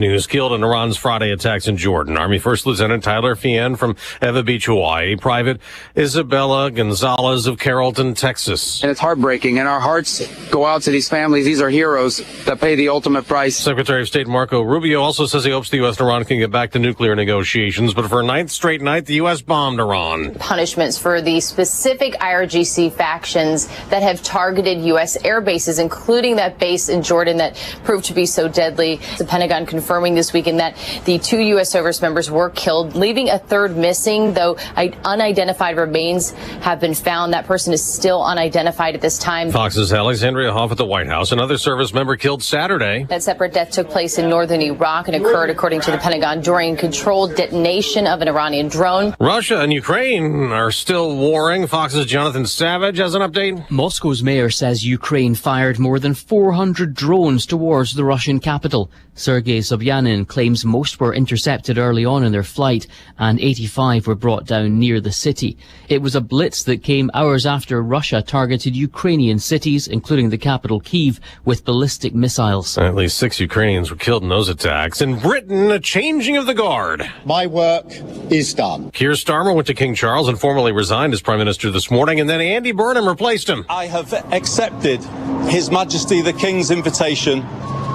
News killed in Iran's Friday attacks in Jordan. Army First Lieutenant Tyler Fien from Eva Beach, Hawaii. Private Isabella Gonzalez of Carrollton, Texas. And it's heartbreaking, and our hearts go out to these families. These are heroes that pay the ultimate price. Secretary of State Marco Rubio also says he hopes the U.S. and Iran can get back to nuclear negotiations, but for a ninth straight night, the U.S. bombed Iran. Punishments for the specific IRGC factions that have targeted U.S. air bases, including that base in Jordan that proved to be so deadly. The Pentagon confirming this weekend that the 2 U.S. service members were killed, leaving a third missing, though unidentified remains have been found. That person is still unidentified at this time. Fox's Alexandria Hoff at the White House. Another service member killed Saturday. That separate death took place in northern Iraq and occurred, according to the Pentagon, during controlled detonation of an Iranian drone. Russia and Ukraine are still warring. Fox's Jonathan Savage has an update. Moscow's mayor says Ukraine fired more than 400 drones towards the Russian capital. Sergei Sobyanin claims most were intercepted early on in their flight and 85 were brought down near the city. It was a blitz that came hours after Russia targeted Ukrainian cities, including the capital Kyiv, with ballistic missiles. At least 6 Ukrainians were killed in those attacks. In Britain, a changing of the guard. My work is done. Keir Starmer went to King Charles and formally resigned as Prime Minister this morning, and then Andy Burnham replaced him. I have accepted His Majesty the King's invitation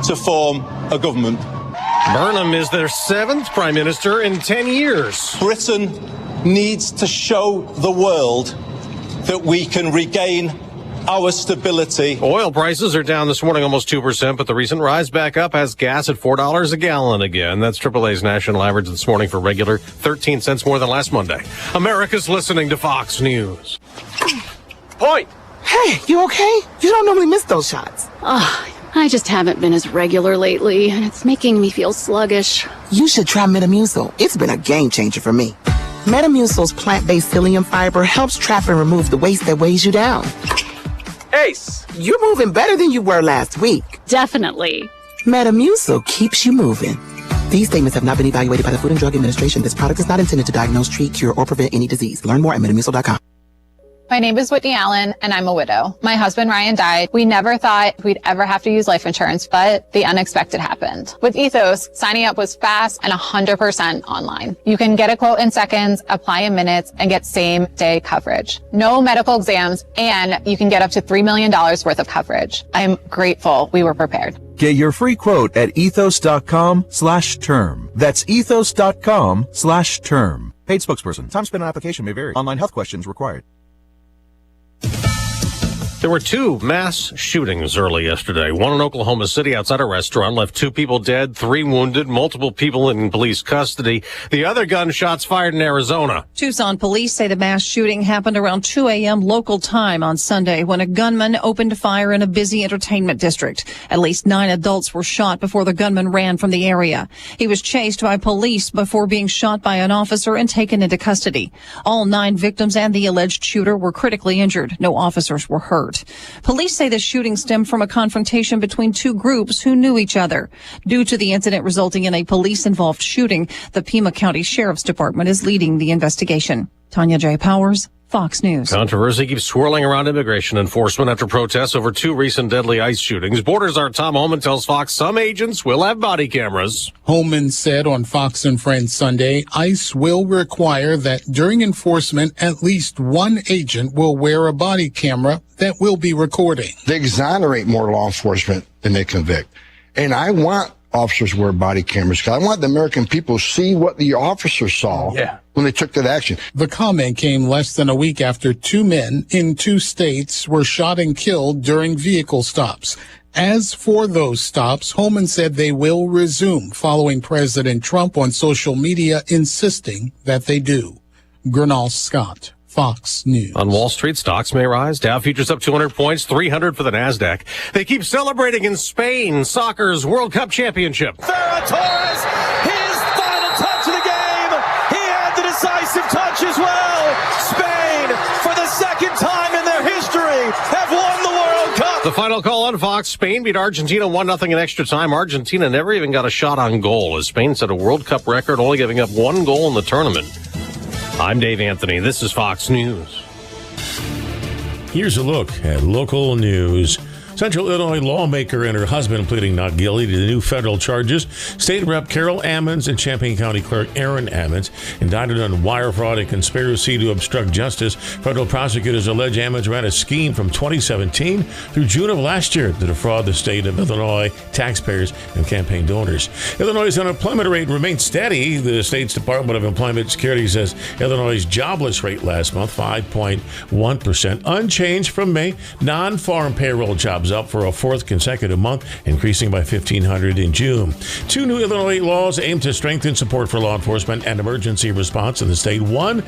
to form a government. Burnham is their 7th Prime Minister in 10 years. Britain needs to show the world that we can regain our stability. Oil prices are down this morning almost 2%, but the recent rise back up has gas at $4 a gallon again. That's AAA's national average this morning for regular, 13 cents more than last Monday. America's listening to Fox News. Point. Hey, you okay? You don't normally miss those shots. I just haven't been as regular lately, and it's making me feel sluggish. You should try Metamucil. It's been a game changer for me. Metamucil's plant-based psyllium fiber helps trap and remove the waste that weighs you down. Ace! You're moving better than you were last week. Definitely. Metamucil keeps you moving. These statements have not been evaluated by the Food and Drug Administration. This product is not intended to diagnose, treat, cure, or prevent any disease. Learn more at metamucil.com. My name is Whitney Allen, and I'm a widow. My husband, Ryan, died. We never thought we'd ever have to use life insurance, but the unexpected happened. With Ethos, signing up was fast and 100% online. You can get a quote in seconds, apply in minutes, and get same-day coverage. No medical exams, and you can get up to $3 million worth of coverage. I'm grateful we were prepared. Get your free quote at ethos.com/term. That's ethos.com/term. Paid spokesperson. Time spent on application may vary. Online health questions required. There were 2 mass shootings early yesterday. One in Oklahoma City outside a restaurant left 2 people dead, 3 wounded, multiple people in police custody. The other gunshots fired in Arizona. Tucson police say the mass shooting happened around 2 a.m. local time on Sunday when a gunman opened fire in a busy entertainment district. At least 9 adults were shot before the gunman ran from the area. He was chased by police before being shot by an officer and taken into custody. All 9 victims and the alleged shooter were critically injured. No officers were hurt. Police say the shooting stemmed from a confrontation between 2 groups who knew each other. Due to the incident resulting in a police-involved shooting, the Pima County Sheriff's Department is leading the investigation. Tanya J. Powers, Fox News. Controversy keeps swirling around immigration enforcement after protests over 2 recent deadly ICE shootings. Borders our Tom Holman tells Fox some agents will have body cameras. Holman said on Fox and Friends Sunday, ICE will require that during enforcement, at least one agent will wear a body camera that will be recording. They exonerate more law enforcement than they convict. And I want officers to wear body cameras because I want the American people to see what the officers saw when they took that action. The comment came less than a week after 2 men in 2 states were shot and killed during vehicle stops. As for those stops, Holman said they will resume following President Trump on social media insisting that they do. Gernal Scott, Fox News. On Wall Street, stocks may rise. Dow futures up 200 points, 300 for the NASDAQ. They keep celebrating in Spain, soccer's World Cup championship. Ferran Torres, his final touch of the game. He had the decisive touch as well. Spain, for the 2nd time in their history, have won the World Cup. The final call on Fox. Spain beat Argentina 1-0 in extra time. Argentina never even got a shot on goal as Spain set a World Cup record, only giving up 1 goal in the tournament. I'm Dave Anthony. This is Fox News. Here's a look at local news. Central Illinois lawmaker and her husband pleading not guilty to the new federal charges. State Rep Carol Ammons and Champaign County Clerk Aaron Ammons indicted on wire fraud and conspiracy to obstruct justice. Federal prosecutors allege Ammons ran a scheme from 2017 through June of last year to defraud the state of Illinois taxpayers and campaign donors. Illinois' unemployment rate remains steady. The state's Department of Employment and Security says Illinois' jobless rate last month, 5.1%, unchanged from May. Non-farm payroll jobs up for a fourth consecutive month, increasing by 1,500 in June. Two new Illinois laws aim to strengthen support for law enforcement and emergency response in the state. One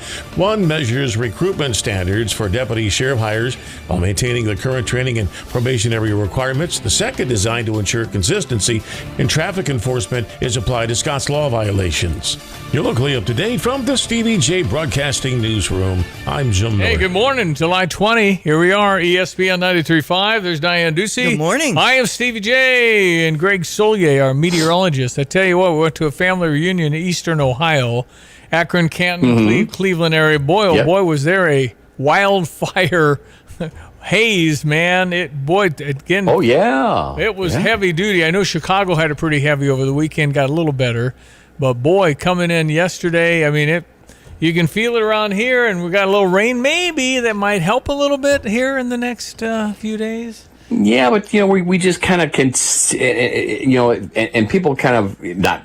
measures recruitment standards for deputy sheriff hires while maintaining the current training and probationary requirements. The second, designed to ensure consistency in traffic enforcement, is applied to Scott's law violations. You're locally up to date from the Stevie J Broadcasting Newsroom. I'm Jim Miller. Hey, good morning. July 20. Here we are, ESPN 93.5. There's Diane Ducey. Good morning. I am Stevie J and Greg Solier, our meteorologist. I tell you what, we went to a family reunion in eastern Ohio, Akron, Canton, Cleveland area. Boy, oh boy, was there a wildfire haze, man. Oh, yeah. It was heavy duty. I know Chicago had it pretty heavy over the weekend, got a little better. But, boy, coming in yesterday, I mean, you can feel it around here, and we got a little rain maybe that might help a little bit here in the next few days. Yeah, but, we just kind of can, and people kind of, not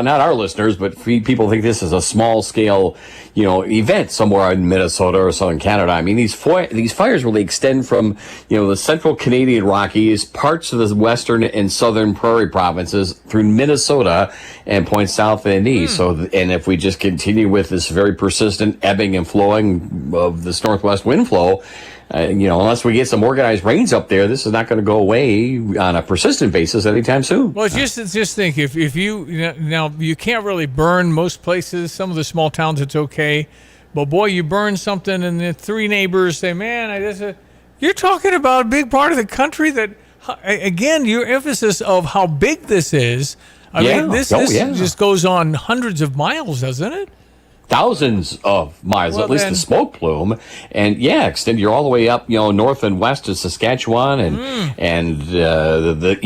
our listeners, but people think this is a small scale, event somewhere in Minnesota or southern Canada. I mean, these fires really extend from, the central Canadian Rockies, parts of the western and southern prairie provinces through Minnesota and point south and east. So, and if we just continue with this very persistent ebbing and flowing of this northwest wind flow, unless we get some organized rains up there, this is not going to go away on a persistent basis anytime soon. Well, just think, if you now you can't really burn most places. Some of the small towns it's okay, but boy, you burn something and the three neighbors say, "Man, you're talking about a big part of the country." That again, your emphasis of how big this is. I mean, this just goes on hundreds of miles, doesn't it? Thousands of miles, at least the smoke plume, and extend you're all the way up, north and west to Saskatchewan, and the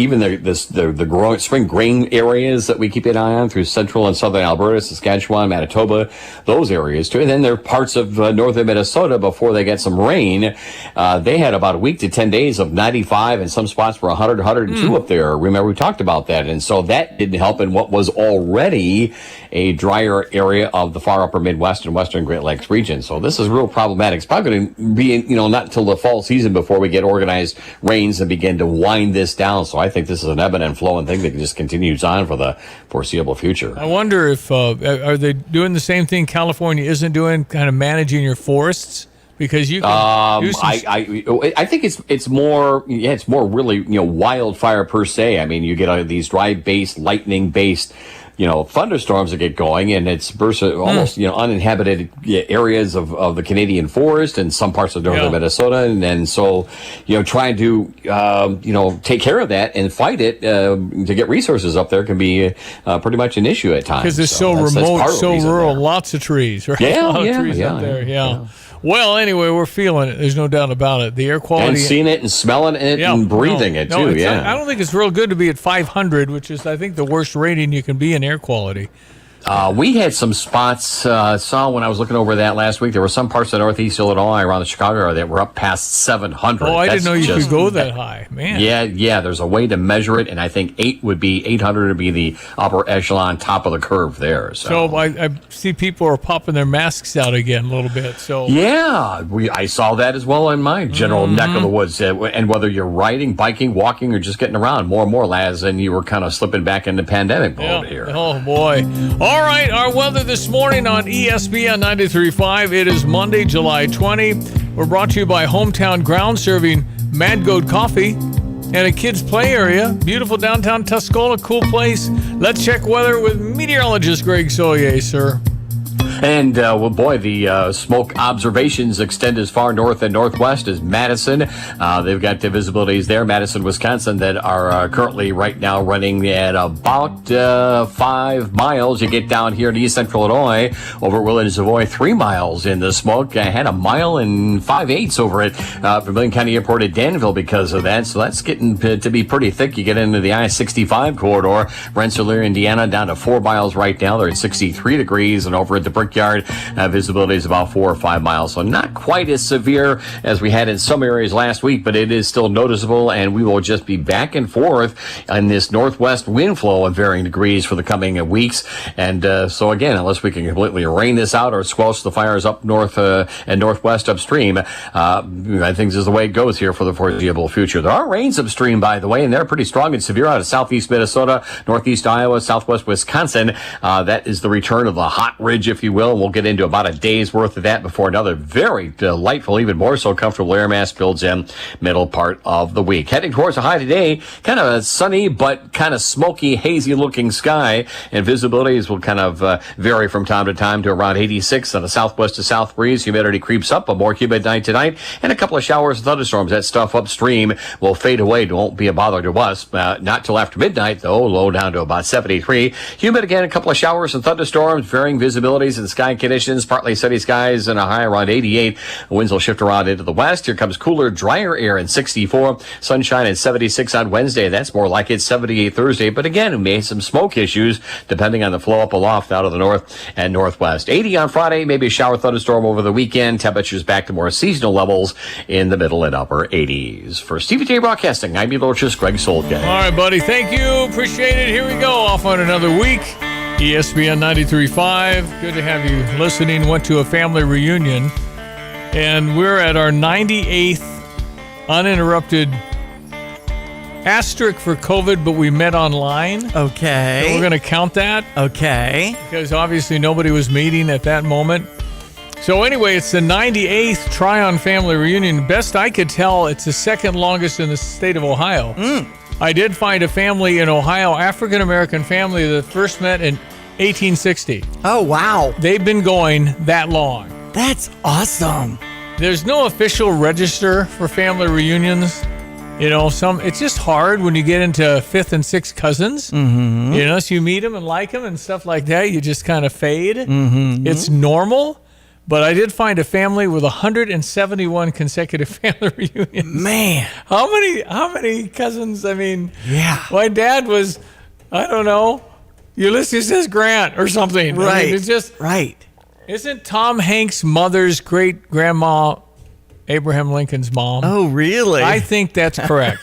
growing spring grain areas that we keep an eye on through central and southern Alberta, Saskatchewan, Manitoba, those areas too. And then there are parts of northern Minnesota before they get some rain. They had about a week to 10 days of 95, and some spots were 100, 102 up there. Remember, we talked about that, and so that didn't help in what was already a drier area of the far upper Midwest and Western Great Lakes region. So this is real problematic. It's probably going to be, not until the fall season before we get organized rains and begin to wind this down. So I think this is an ebb and flowing thing that just continues on for the foreseeable future. I wonder if, are they doing the same thing California isn't doing, kind of managing your forests? Because you can I think it's more really, wildfire per se. I mean, you get these dry-based, lightning-based, thunderstorms that get going, and it's almost, uninhabited areas of the Canadian forest and some parts of northern Minnesota. And so, trying to, take care of that and fight it to get resources up there can be pretty much an issue at times. Because it's so remote, so rural, lots of trees, right? Trees up there, Well, anyway, we're feeling it. There's no doubt about it. The air quality. And seeing it and smelling it and breathing it, too, I don't think it's real good to be at 500, which is, I think, the worst rating you can be in air quality. We had some spots, saw when I was looking over that last week, there were some parts of northeast Illinois around the Chicago area that were up past 700. Oh, I didn't know you could go that high, man. Yeah, there's a way to measure it, and I think 800 would be the upper echelon, top of the curve there. So I see people are popping their masks out again a little bit. So I saw that as well in my general neck of the woods. And whether you're riding, biking, walking, or just getting around, more and more, lads, and you were kind of slipping back into pandemic mode here. Oh, boy. All right, our weather this morning on ESPN 93.5. It is Monday, July 20. We're brought to you by Hometown Ground, serving Mad Goat Coffee and a kids' play area. Beautiful downtown Tuscola, cool place. Let's check weather with meteorologist Greg Solier, sir. And, well, boy, the smoke observations extend as far north and northwest as Madison. They've got the visibilities there, Madison, Wisconsin, that are currently right now running at about 5 miles. You get down here to east central Illinois, over at Willard Savoy, 3 miles in the smoke. I had 1 mile and 5/8 over it. Vermilion County Airport at Danville because of that. So that's getting to be pretty thick. You get into the I-65 corridor, Rensselaer, Indiana, down to 4 miles right now. They're at 63 degrees, and over at the Brickyard, visibility is about 4 or 5 miles. So not quite as severe as we had in some areas last week, but it is still noticeable, and we will just be back and forth in this northwest wind flow of varying degrees for the coming weeks. And so again, unless we can completely rain this out or squelch the fires up north and northwest upstream, I think this is the way it goes here for the foreseeable future. There are rains upstream, by the way, and they're pretty strong and severe out of southeast Minnesota, northeast Iowa, southwest Wisconsin. That is the return of the hot ridge, if you will. We'll get into about a day's worth of that before another very delightful, even more so comfortable air mass builds in middle part of the week. Heading towards a high today, kind of a sunny but kind of smoky, hazy looking sky, and visibilities will kind of vary from time to time to around 86 on a southwest to south breeze. Humidity creeps up, a more humid night tonight, and a couple of showers and thunderstorms. That stuff upstream will fade away. It won't be a bother to us. Not till after midnight, though, low down to about 73. Humid again, a couple of showers and thunderstorms, varying visibilities and sky conditions, partly sunny skies and a high around 88. Winds will shift around into the west. Here comes cooler, drier air in 64. Sunshine at 76 on Wednesday. That's more like it. 78 Thursday. But again, we may have some smoke issues depending on the flow up aloft out of the north and northwest. 80 on Friday, maybe a shower thunderstorm over the weekend. Temperatures back to more seasonal levels in the middle and upper 80s. For Stevie J Broadcasting, I'm meteorologist Greg Solke. All right, buddy. Thank you. Appreciate it. Here we go. Off on another week. ESPN 93.5. Good to have you listening. Went to a family reunion, and we're at our 98th uninterrupted asterisk for COVID, but we met online. Okay. So we're going to count that. Okay. Because obviously nobody was meeting at that moment. So anyway, it's the 98th Tryon family reunion. Best I could tell, it's the second longest in the state of Ohio. I did find a family in Ohio, African-American family, that first met in 1860. Oh, wow. They've been going that long. That's awesome. There's no official register for family reunions. You know, it's just hard when you get into fifth and sixth cousins. Mm-hmm. You know, so you meet them and like them and stuff like that. You just kind of fade. Mm-hmm. It's normal. But I did find a family with 171 consecutive family reunions. Man. How many cousins? I mean, yeah. My dad was, I don't know, Ulysses S. Grant or something. Right. I mean, it's just, right. Isn't Tom Hanks' mother's great-grandma Abraham Lincoln's mom? Oh, really? I think that's correct.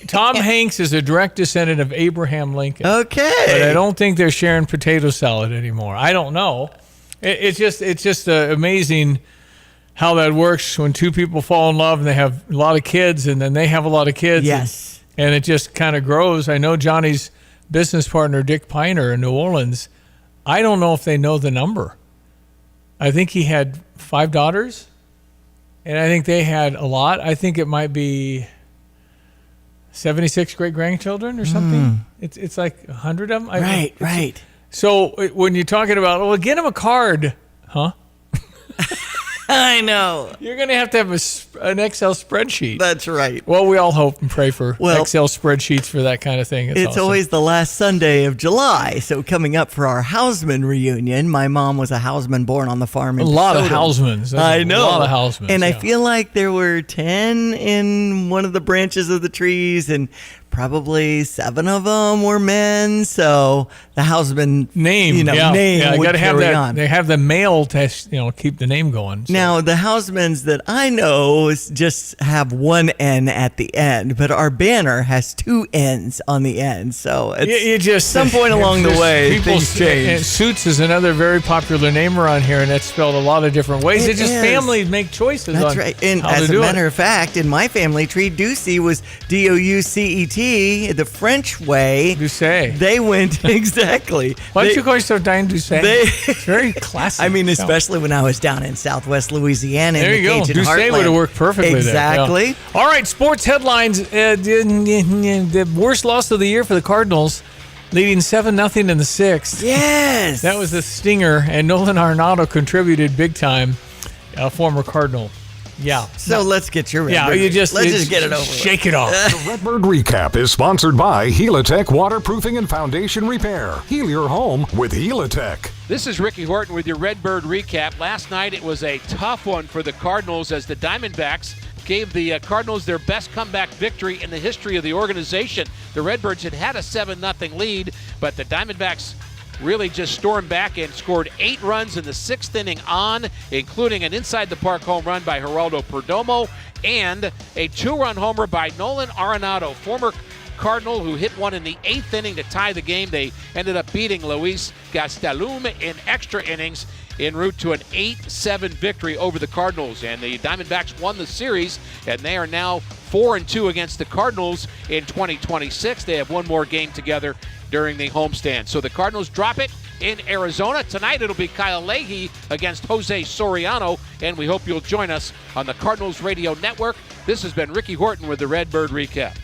Tom Hanks is a direct descendant of Abraham Lincoln. Okay. But I don't think they're sharing potato salad anymore. I don't know. It's just amazing how that works when two people fall in love and they have a lot of kids, and then they have a lot of kids. Yes. And it just kind of grows. I know Johnny's business partner, Dick Piner in New Orleans, I don't know if they know the number. I think he had 5 daughters, and I think they had a lot. I think it might be 76 great-grandchildren or something. It's like 100 of them. Right. So when you're talking about, well, get him a card, huh? I know. You're going to have an Excel spreadsheet. That's right. Well, we all hope and pray for Excel spreadsheets for that kind of thing. It's awesome. Always the last Sunday of July. So coming up for our Houseman reunion, my mom was a Houseman born on the farm in a lot of Housemans. Housemans. I know. A lot of Housemans. And I feel like there were 10 in one of the branches of the trees, and probably 7 of them were men. So the Houseman name would got to have carry that. on. They have the male to keep the name going. So. Now the Housemans that I know just have one N at the end, but our banner has 2 N's on the end. So it's just some point along the way things change. Suits is another very popular name around here, and that's spelled a lot a lot of different ways. Families make choices. That's right. And as a matter of fact, in my family tree, Ducey was Doucet. The French way. Doucet. They went exactly. Why don't you call yourself Diane Doucet? It's very classic. I mean, especially when I was down in Southwest Louisiana. There you go. Doucet would have worked perfectly exactly. There. Yeah. All right, sports headlines. The worst loss of the year for the Cardinals. leading 7-0 in the sixth. Yes! That was the stinger, and Nolan Arenado contributed big time, former Cardinal. Yeah. So let's get your Redbird. let's just get it over with. Shake it off. The Redbird Recap is sponsored by Helitech Waterproofing and Foundation Repair. Heal your home with Helitech. This is Ricky Horton with your Redbird Recap. Last night it was a tough one for the Cardinals as the Diamondbacks gave the Cardinals their best comeback victory in the history of the organization. The Redbirds had a 7-0 lead, but the Diamondbacks really just stormed back and scored 8 runs in the 6th inning including an inside-the-park home run by Geraldo Perdomo and a 2-run homer by Nolan Arenado, former Cardinal, who hit one in the 8th inning to tie the game. They ended up beating Luis Gastelum in extra innings en route to an 8-7 victory over the Cardinals. And the Diamondbacks won the series, and they are now 4-2 against the Cardinals in 2026. They have one more game together during the homestand. So the Cardinals drop it in Arizona. Tonight it'll be Kyle Leahy against Jose Soriano, and we hope you'll join us on the Cardinals Radio Network. This has been Ricky Horton with the Redbird Recap.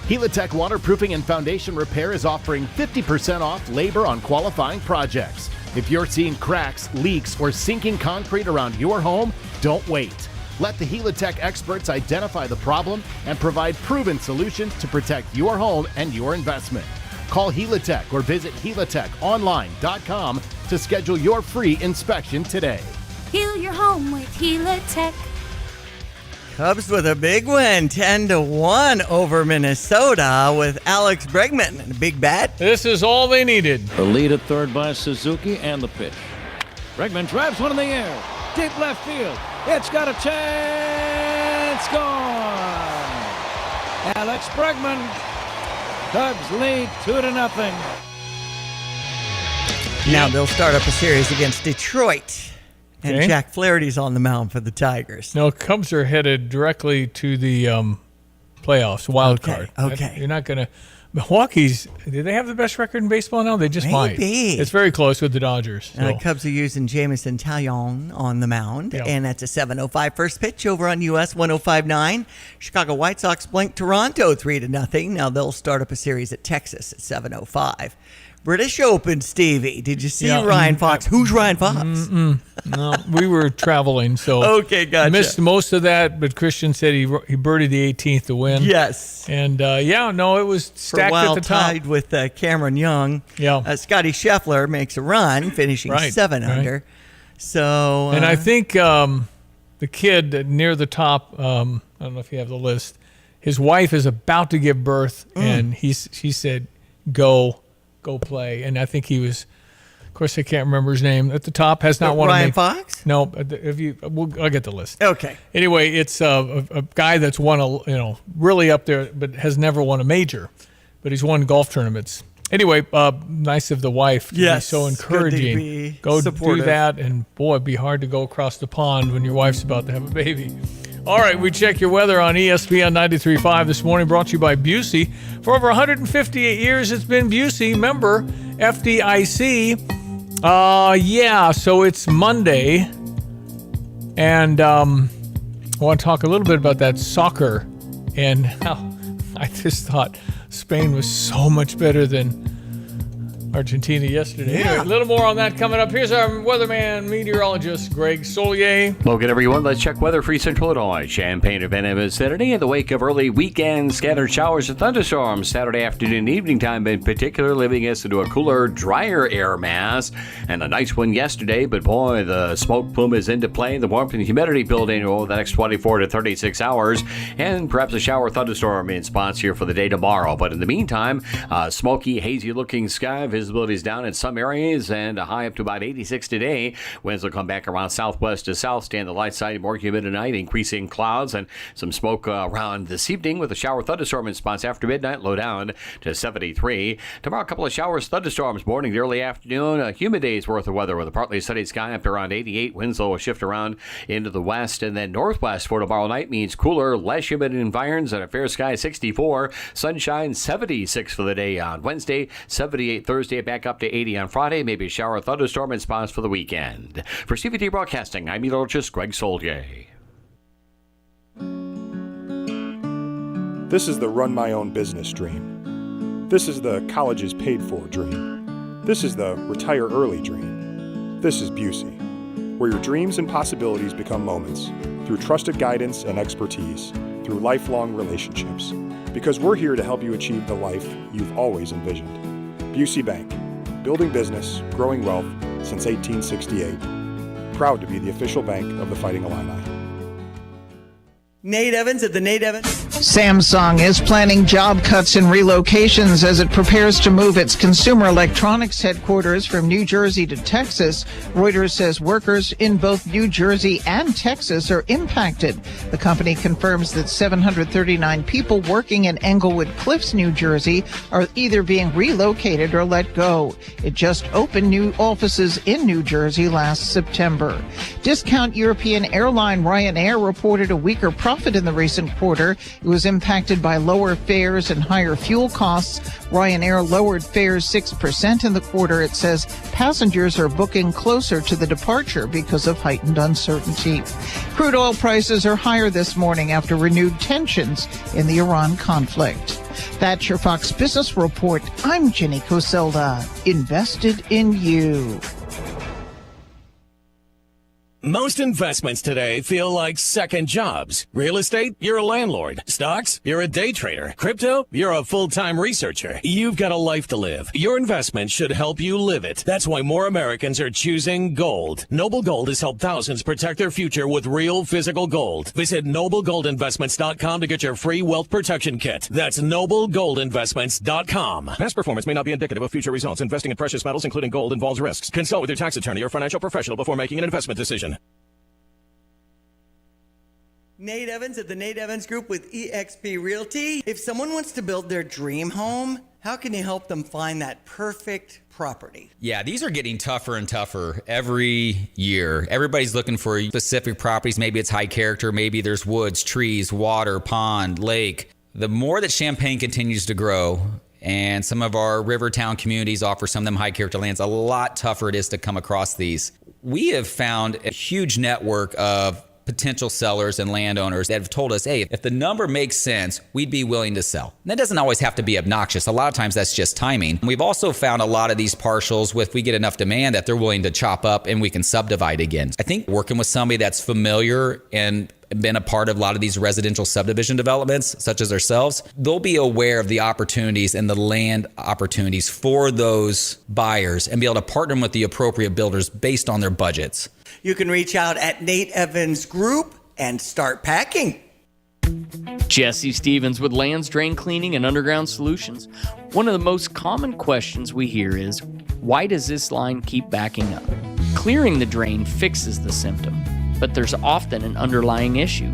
Helitech Waterproofing and Foundation Repair is offering 50% off labor on qualifying projects. If you're seeing cracks, leaks, or sinking concrete around your home, don't wait. Let the Helitech experts identify the problem and provide proven solutions to protect your home and your investment. Call Helitech or visit helitechonline.com to schedule your free inspection today. Heal your home with Helitech. Cubs with a big win, 10-1 over Minnesota with Alex Bregman and a big bat. This is all they needed. The lead at third by Suzuki and the pitch. Bregman drives one in the air. Deep left field. It's got a chance. Gone. Alex Bregman. Cubs lead 2-0. Now they'll start up a series against Detroit. And Okay. Jack Flaherty's on the mound for the Tigers. No, Cubs are headed directly to the playoffs, wild card. Okay. You're not going to. Milwaukee's, do they have the best record in baseball now? They just might. Maybe. It's very close with the Dodgers. And so. the Cubs are using Jamison Taillon on the mound. Yeah. And that's a 7:05 first pitch over on US 105.9. Chicago White Sox blink Toronto 3-0. Now they'll start up a series at Texas at 7:05. British Open, Stevie. Did you see Ryan Fox? Who's Ryan Fox? No, we were traveling, so Okay, gotcha. missed most of that. But Christian said he birdied the 18th to win. Yes. And it was For a stacked while at the top. tied with Cameron Young. Yeah. Scotty Scheffler makes a run, finishing Right, 7 under. right. So, And I think the kid near the top, I don't know if you have the list, his wife is about to give birth, and she said, go play. And I think he was, of course, I can't remember his name. At the top, has not won. Ryan Fox? No, I'll get the list. Okay. Anyway, it's a guy that's won really up there, but has never won a major, but he's won golf tournaments. Anyway, nice of the wife to be Yes, so good to encouraging. be Go supportive. do that, and boy, it'd be hard to go across the pond when your wife's about to have a baby. All right, we check your weather on ESPN 93.5 this morning, brought to you by Busey. For over 158 years, it's been Busey. Member FDIC. So it's Monday, and I want to talk a little bit about that soccer and how I just thought Spain was so much better than Argentina yesterday. Yeah. Anyway, a little more on that coming up. Here's our weatherman, meteorologist Greg Solier. Well, good everyone. Let's check weather for Central Illinois. Champaign and Benham vicinity in the wake of early weekend scattered showers and thunderstorms. Saturday afternoon and evening time in particular, leaving us into a cooler, drier air mass. And a nice one yesterday, but boy, the smoke plume is into play. The warmth and humidity building over the next 24 to 36 hours. And perhaps a shower thunderstorm in spots here for the day tomorrow. But in the meantime, smoky, hazy looking sky. Visibility is down in some areas and a high up to about 86 today. Winds will come back around southwest to south. Stay on the light side, more humid tonight, increasing clouds and some smoke around this evening with a shower thunderstorm in spots after midnight, low down to 73. Tomorrow, a couple of showers, thunderstorms, morning to early afternoon. A humid day's worth of weather with a partly sunny sky up to around 88. Winds will shift around into the west and then northwest for tomorrow night means cooler, less humid environs and a fair sky 64. Sunshine 76 for the day on Wednesday, 78 Thursday, back up to 80 on Friday. Maybe a shower thunderstorm in spots for the weekend. For CVT Broadcasting, I'm meteorologist Greg Solier. This is the run my own business dream. This is the college is paid for dream. This is the retire early dream. This is Busey, where your dreams and possibilities become moments through trusted guidance and expertise, through lifelong relationships. Because we're here to help you achieve the life you've always envisioned. Busey Bank, building business, growing wealth since 1868. Proud to be the official bank of the Fighting Illini. Nate Evans at the Nate Evans. Samsung is planning job cuts and relocations as it prepares to move its consumer electronics headquarters from New Jersey to Texas. Reuters says workers in both New Jersey and Texas are impacted. The company confirms that 739 people working in Englewood Cliffs, New Jersey, are either being relocated or let go. It just opened new offices in New Jersey last September. Discount European airline Ryanair reported a weaker profit in the recent quarter. It was impacted by lower fares and higher fuel costs. Ryanair lowered fares 6% in the quarter. It says passengers are booking closer to the departure because of heightened uncertainty. Crude oil prices are higher this morning after renewed tensions in the Iran conflict. That's your Fox Business Report. I'm Jenny Coselda. Invested in you. Most investments today feel like second jobs. Real estate, you're a landlord. Stocks, you're a day trader. Crypto, you're a full-time researcher. You've got a life to live. Your investment should help you live it. That's why more Americans are choosing gold. Noble Gold has helped thousands protect their future with real physical gold. Visit noblegoldinvestments.com to get your free wealth protection kit. That's noblegoldinvestments.com. Past performance may not be indicative of future results. Investing in precious metals, including gold, involves risks. Consult with your tax attorney or financial professional before making an investment decision. Nate Evans at the Nate Evans Group with eXp Realty. If someone wants to build their dream home, how can you help them find that perfect property? Yeah, these are getting tougher and tougher every year. Everybody's looking for specific properties. Maybe it's high character. Maybe there's woods, trees, water, pond, lake. The more that Champaign continues to grow, and some of our river town communities offer some of them high character lands, a lot tougher it is to come across these. We have found a huge network of potential sellers and landowners that have told us, hey, if the number makes sense, we'd be willing to sell. And that doesn't always have to be obnoxious. A lot of times that's just timing. We've also found a lot of these parcels, if we get enough demand, that they're willing to chop up and we can subdivide again. I think working with somebody that's familiar and been a part of a lot of these residential subdivision developments, such as ourselves, they'll be aware of the opportunities and the land opportunities for those buyers and be able to partner with the appropriate builders based on their budgets. You can reach out at Nate Evans Group and start packing. Jesse Stevens with Lands Drain Cleaning and Underground Solutions. One of the most common questions we hear is, why does this line keep backing up? Clearing the drain fixes the symptom, but there's often an underlying issue.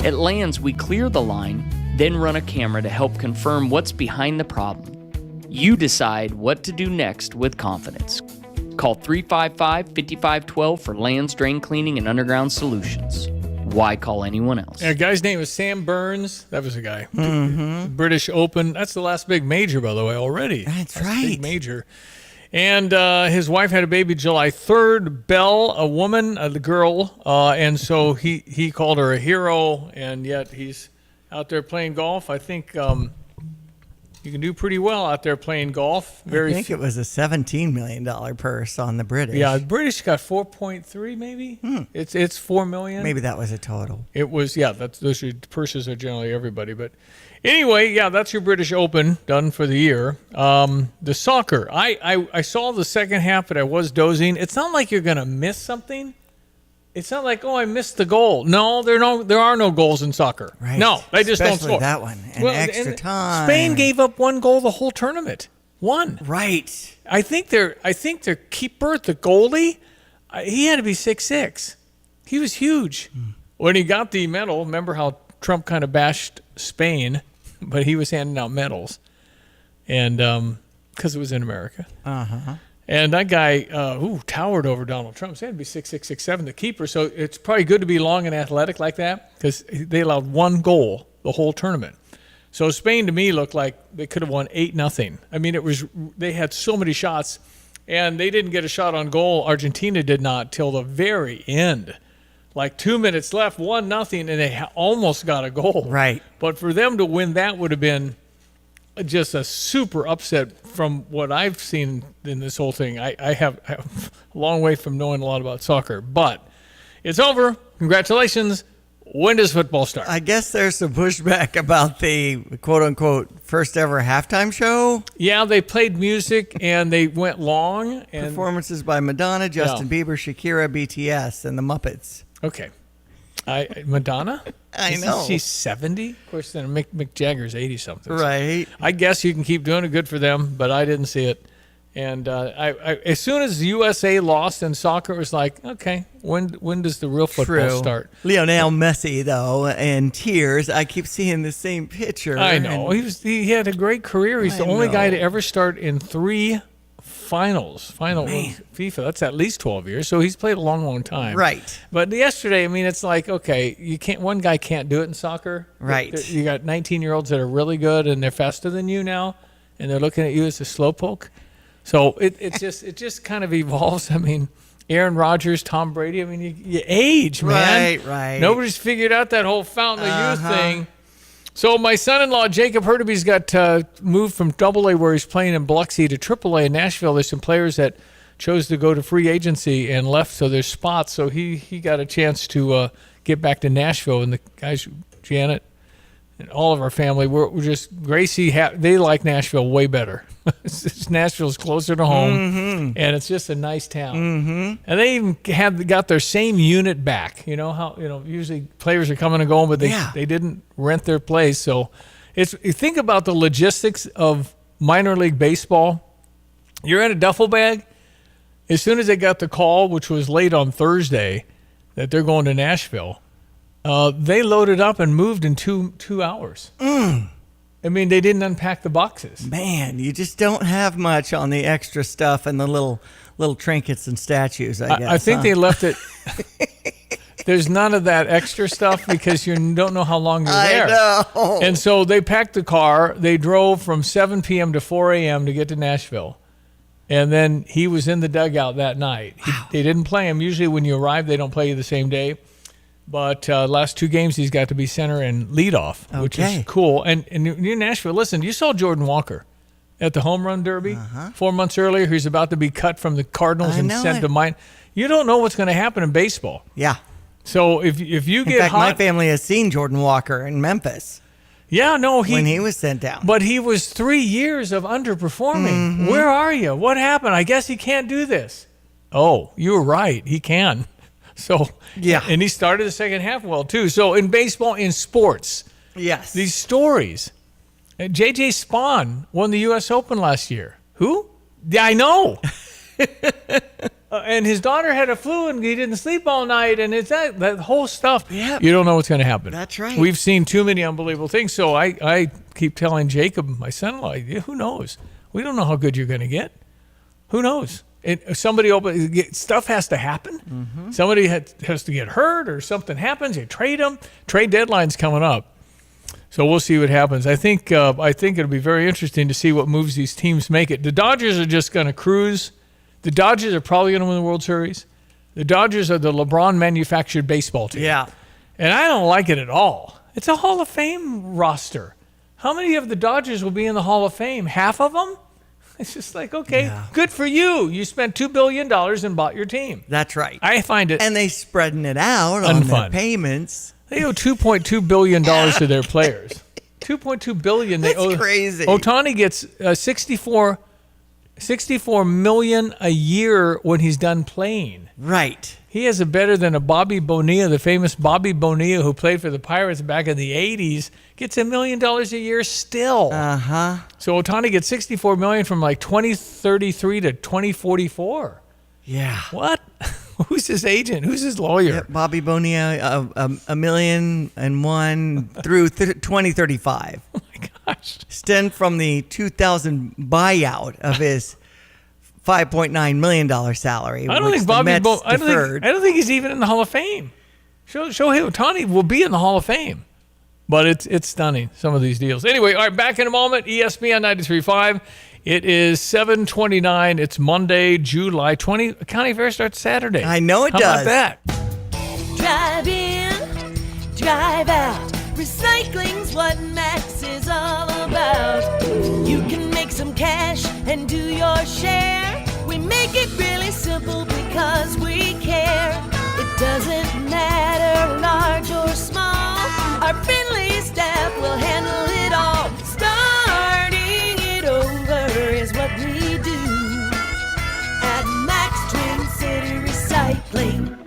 At Lands, we clear the line, then run a camera to help confirm what's behind the problem. You decide what to do next with confidence. Call 355-5512 for Lands Drain Cleaning and Underground Solutions. Why call anyone else? Yeah, guy's name is Sam Burns. That was a guy. Mm-hmm. British Open. That's the last big major, by the way, already. That's right. Big major. And his wife had a baby July 3rd. Belle, a woman, the girl. And so he called her a hero, and yet he's out there playing golf. I think you can do pretty well out there playing golf. I think it was a $17 million purse on the British. Yeah, the British got 4.3 maybe. It's $4 million. Maybe that was a total. It was, yeah. Those purses are generally everybody, but anyway, yeah, that's your British Open done for the year. The soccer, I saw the second half, but I was dozing. It's not like you're gonna miss something. It's not like, oh, I missed the goal. No, there are no goals in soccer. Right. No, they just Especially don't score. that one. And extra time. Spain gave up one goal the whole tournament. One. Right. I think their keeper, the goalie, he had to be 6'6". He was huge. When he got the medal, remember how Trump kind of bashed Spain, but he was handing out medals, and because it was in America. Uh-huh. And that guy towered over Donald Trump. So he had to be 6'6", 6'7", the keeper. So it's probably good to be long and athletic like that because they allowed one goal the whole tournament. So Spain, to me, looked like they could have won 8-0. I mean, they had so many shots, and they didn't get a shot on goal. Argentina did not till the very end. like 2 minutes left, 1-0, and they almost got a goal. Right. But for them to win that would have been just a super upset from what I've seen in this whole thing. I have a long way from knowing a lot about soccer, but it's over. Congratulations. When does football start? I guess there's some pushback about the quote-unquote first ever halftime show. Yeah, they played music and they went long. And performances by Madonna, Justin Bieber, Shakira, BTS, and the Muppets. Okay. Madonna? I know. She's 70? Of course, then Mick Jagger's 80-something. Right. I guess you can keep doing it. Good for them, but I didn't see it. And as soon as USA lost in soccer, it was like, okay, when does the real football start? Lionel Messi, though, in tears. I keep seeing the same picture. I know. He had a great career. He's the only guy to ever start in 3 finals. Final FIFA. That's at least 12 years. So he's played a long, long time. Right. But yesterday, I mean, it's like, okay, you can't. One guy can't do it in soccer. Right. You got 19-year-olds that are really good, and they're faster than you now, and they're looking at you as a slowpoke. So it just kind of evolves. I mean, Aaron Rodgers, Tom Brady. I mean, you age, man. Right. Nobody's figured out that whole fountain of youth thing. So my son-in-law, Jacob Hurtaby's got moved from AA, where he's playing in Biloxi, to AAA in Nashville. There's some players that chose to go to free agency and left, so there's spots. So he got a chance to get back to Nashville. And the guys, Janet and all of our family, we're just, Gracie, they like Nashville way better. Nashville's closer to home, and it's just a nice town. And they even got their same unit back. You know how usually players are coming and going, but they didn't rent their place. So you think about the logistics of minor league baseball. You're in a duffel bag. As soon as they got the call, which was late on Thursday, that they're going to Nashville, they loaded up and moved in two hours. I mean, they didn't unpack the boxes. Man, you just don't have much on the extra stuff and the little trinkets and statues, I guess. I think they left it. There's none of that extra stuff because you don't know how long you're there. I know. And so they packed the car. They drove from 7 p.m. to 4 a.m. to get to Nashville. And then he was in the dugout that night. They didn't play him. Usually when you arrive, they don't play you the same day. But last 2 games, he's got to be center and leadoff, which is cool. And in Nashville, listen, you saw Jordan Walker at the Home Run Derby 4 months earlier. He's about to be cut from the Cardinals and sent to mine. You don't know what's going to happen in baseball. Yeah. So if you get in fact, hot, my family has seen Jordan Walker in Memphis. Yeah, no, when he was sent down. But he was 3 years of underperforming. Where are you? What happened? I guess he can't do this. Oh, you were right. He can. So yeah, and he started the second half well too. So in baseball, in sports, yes, these stories. J.J. Spawn won the U.S. Open last year. Who? Yeah, I know. And his daughter had a flu, and he didn't sleep all night, and it's that whole stuff. Yeah, you don't know what's going to happen. That's right. We've seen too many unbelievable things. So I keep telling Jacob, my son-in-law, who knows? We don't know how good you're going to get. Who knows? Stuff has to happen. Somebody has to get hurt or something happens. You trade them. Trade deadline's coming up. So we'll see what happens. I think it'll be very interesting to see what moves these teams make it. The Dodgers are just going to cruise. The Dodgers are probably going to win the World Series. The Dodgers are the LeBron manufactured baseball team. Yeah. And I don't like it at all. It's a Hall of Fame roster. How many of the Dodgers will be in the Hall of Fame? Half of them? It's just like, okay, good for you. You spent $2 billion and bought your team. That's right. I find it and they spreading it out on their payments. They owe $2.2 billion to their players. $2.2 billion. That's crazy. Ohtani gets 64 million a year when he's done playing. Right. He has a better than a Bobby Bonilla, the famous Bobby Bonilla who played for the Pirates back in the 80s, gets $1 million a year still. So Ohtani gets $64 million from like 2033 to 2044. Yeah. What? Who's his agent? Who's his lawyer? Yep, Bobby Bonilla, $1 million and one through 2035. Oh my gosh. Stemmed from the 2000 buyout of his $5.9 million salary. I don't think I don't think he's even in the Hall of Fame. Shohei Ohtani will be in the Hall of Fame. But it's stunning, some of these deals. Anyway, all right, back in a moment. ESPN 93.5. It is 7:29. It's Monday, July 20. County Fair starts Saturday. I know it How does. about that? drive out. Recycling's what Max is all about. You can make some cash and do your share. We make it really simple because we care. It doesn't matter large or small. Our friendly staff will handle it all. Starting it over is what we do at Max Twin City Recycling.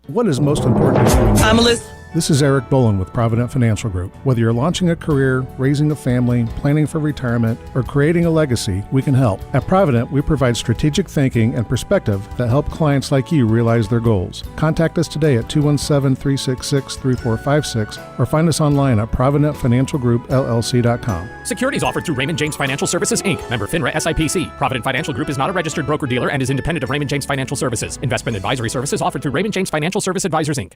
What is most important to you? I'm Melissa. This is Eric Bolin with Provident Financial Group. Whether you're launching a career, raising a family, planning for retirement, or creating a legacy, we can help. At Provident, we provide strategic thinking and perspective that help clients like you realize their goals. Contact us today at 217-366-3456 or find us online at providentfinancialgroupllc.com. Securities offered through Raymond James Financial Services, Inc., member FINRA SIPC. Provident Financial Group is not a registered broker-dealer and is independent of Raymond James Financial Services. Investment advisory services offered through Raymond James Financial Service Advisors, Inc.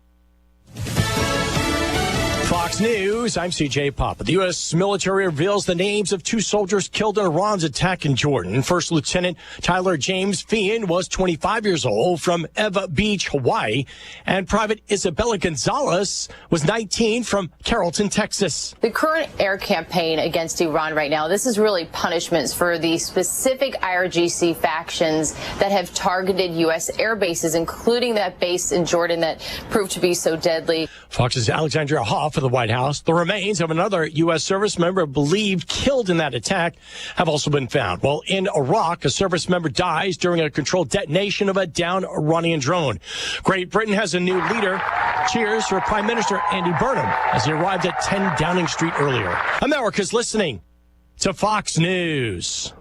Fox News, I'm CJ Papa. The U.S. military reveals the names of 2 soldiers killed in Iran's attack in Jordan. First Lieutenant Tyler James Feehan was 25 years old from Eva Beach, Hawaii, and Private Isabella Gonzalez was 19 from Carrollton, Texas. The current air campaign against Iran right now, this is really punishments for the specific IRGC factions that have targeted U.S. air bases, including that base in Jordan that proved to be so deadly. Fox's Alexandria Hoff of the White House. The remains of another U.S. service member believed killed in that attack have also been found. Well, in Iraq, a service member dies during a controlled detonation of a downed Iranian drone. Great Britain has a new leader. Cheers for Prime Minister Andy Burnham as he arrived at 10 Downing Street earlier. America's listening to Fox News.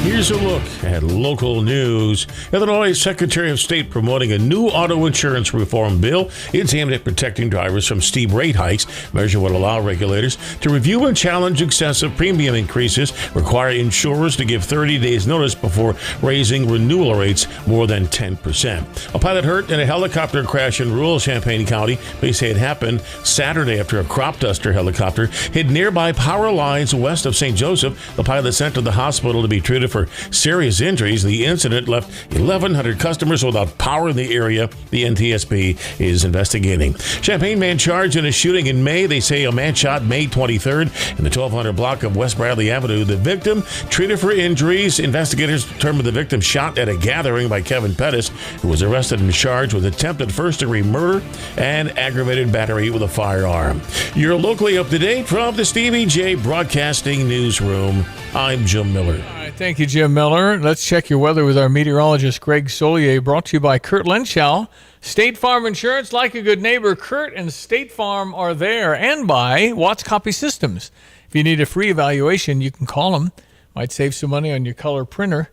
Here's a look at local news. Illinois Secretary of State promoting a new auto insurance reform bill. It's aimed at protecting drivers from steep rate hikes. Measure would allow regulators to review and challenge excessive premium increases, require insurers to give 30 days notice before raising renewal rates more than 10%. A pilot hurt in a helicopter crash in rural Champaign County. Police say it happened Saturday after a crop duster helicopter hit nearby power lines west of St. Joseph. The pilot sent to the hospital to be treated for serious injuries. The incident left 1,100 customers without power in the area. The NTSB is investigating. Champaign man charged in a shooting in May. They say a man shot May 23rd in the 1200 block of West Bradley Avenue. The victim treated for injuries. Investigators determined the victim shot at a gathering by Kevin Pettis, who was arrested and charged with attempted first-degree murder and aggravated battery with a firearm. You're locally up to date from the Stevie J Broadcasting Newsroom. I'm Jim Miller. Thank you, Jim Miller. Let's check your weather with our meteorologist, Greg Solier, brought to you by Kurt Lenschow. State Farm Insurance, like a good neighbor, Kurt and State Farm are there, and by Watts Copy Systems. If you need a free evaluation, you can call them. Might save some money on your color printer.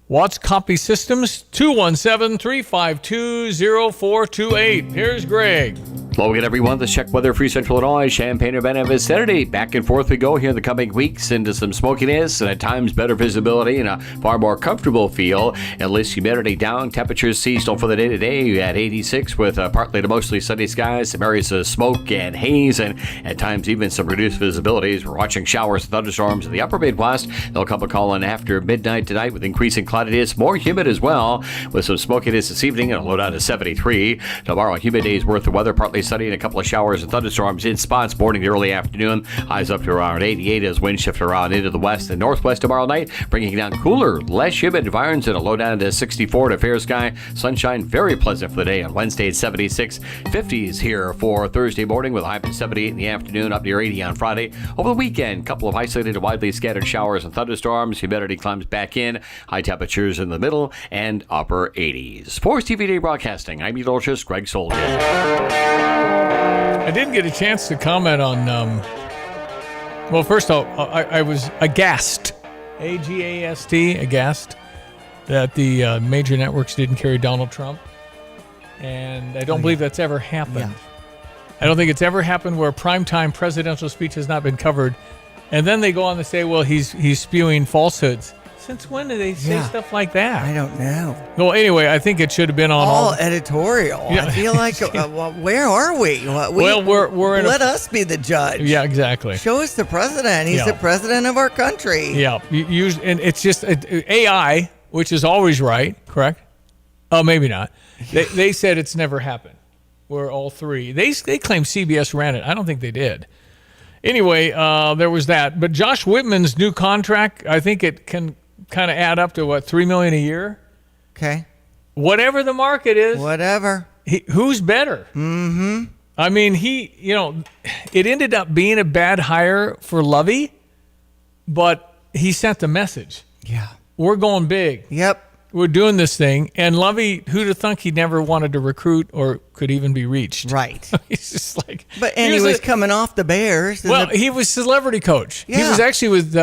Watts Copy Systems, 217-352-0428. Here's Greg. Hello again, everyone. Let's check weather for Central Illinois, Champaign-Urbana vicinity. Back and forth we go here in the coming weeks into some smokiness and at times better visibility and a far more comfortable feel. At least humidity down. Temperatures seasonal for the day today at 86 with partly to mostly sunny skies. Some areas of smoke and haze and at times even some reduced visibilities. We're watching showers and thunderstorms in the upper Midwest. They'll come a call in after midnight tonight with increasing cloudiness. More humid as well with some smokiness this evening and a low down to 73. Tomorrow, a humid day's worth of weather. Partly sunny and a couple of showers and thunderstorms in spots morning to early afternoon. Highs up to around 88 as winds shift around into the west and northwest tomorrow night, bringing down cooler, less humid environs and a low down to 64 to fair sky. Sunshine very pleasant for the day on Wednesday at 76. 50s here for Thursday morning with a high to 78 in the afternoon, up near 80 on Friday. Over the weekend, couple of isolated and widely scattered showers and thunderstorms. Humidity climbs back in. High temperatures in the middle and upper 80s. For TV Day Broadcasting, I'm meteorologist Greg Soldier. I didn't get a chance to comment on, well, first off, I was aghast, A-G-A-S-T, aghast, that the major networks didn't carry Donald Trump. And I don't believe that's ever happened. Yeah. I don't think it's ever happened where a primetime presidential speech has not been covered. And then they go on to say, well, he's spewing falsehoods. Since when do they say stuff like that? I don't know. Well, anyway, I think it should have been on all editorial. Yeah. I feel like, where are we? We're in let us be the judge. Yeah, exactly. Show us the president. He's the president of our country. Yeah, and it's just AI, which is always right, correct? Oh, maybe not. They said it's never happened. Where all three. They claim CBS ran it. I don't think they did. Anyway, there was that. But Josh Whitman's new contract, I think it can kind of add up to, what, $3 million a year? Okay. Whatever the market is. Whatever. Who's better? Mm-hmm. I mean, it ended up being a bad hire for Lovey, but he sent the message. Yeah. We're going big. Yep. We're doing this thing. And Lovey, who'd have thunk he never wanted to recruit or could even be reached? Right. He's just like... And he was coming off the Bears. He was celebrity coach. Yeah. He was actually with...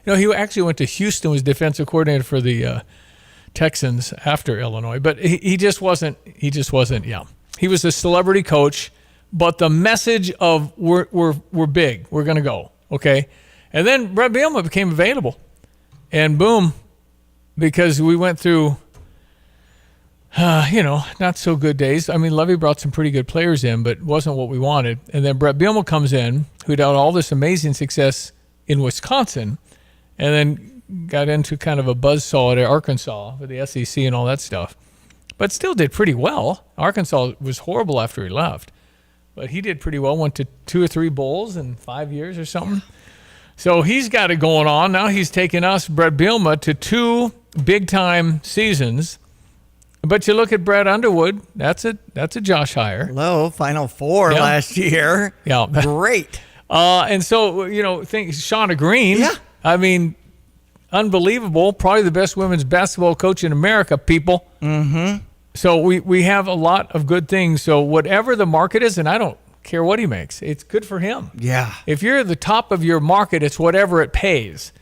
he actually went to Houston, was defensive coordinator for the Texans after Illinois. But he just wasn't... Yeah. He was a celebrity coach, but the message of we're big. We're going to go. Okay? And then Brett Bielema became available. And boom... Because we went through, not so good days. I mean, Lovey brought some pretty good players in, but wasn't what we wanted. And then Brett Bielema comes in, who'd had all this amazing success in Wisconsin, and then got into kind of a buzzsaw at Arkansas with the SEC and all that stuff. But still did pretty well. Arkansas was horrible after he left. But he did pretty well, went to 2 or 3 bowls in 5 years or something. So he's got it going on. Now he's taken us, Brett Bielema, to 2 big-time seasons. But you look at Brad Underwood, that's a Josh hire. Low, Final Four last year. Yeah. Great. And so, think Shauna Green. Yeah. I mean, unbelievable. Probably the best women's basketball coach in America, people. Mm-hmm. So we have a lot of good things. So whatever the market is, and I don't care what he makes, it's good for him. Yeah. If you're at the top of your market, it's whatever it pays.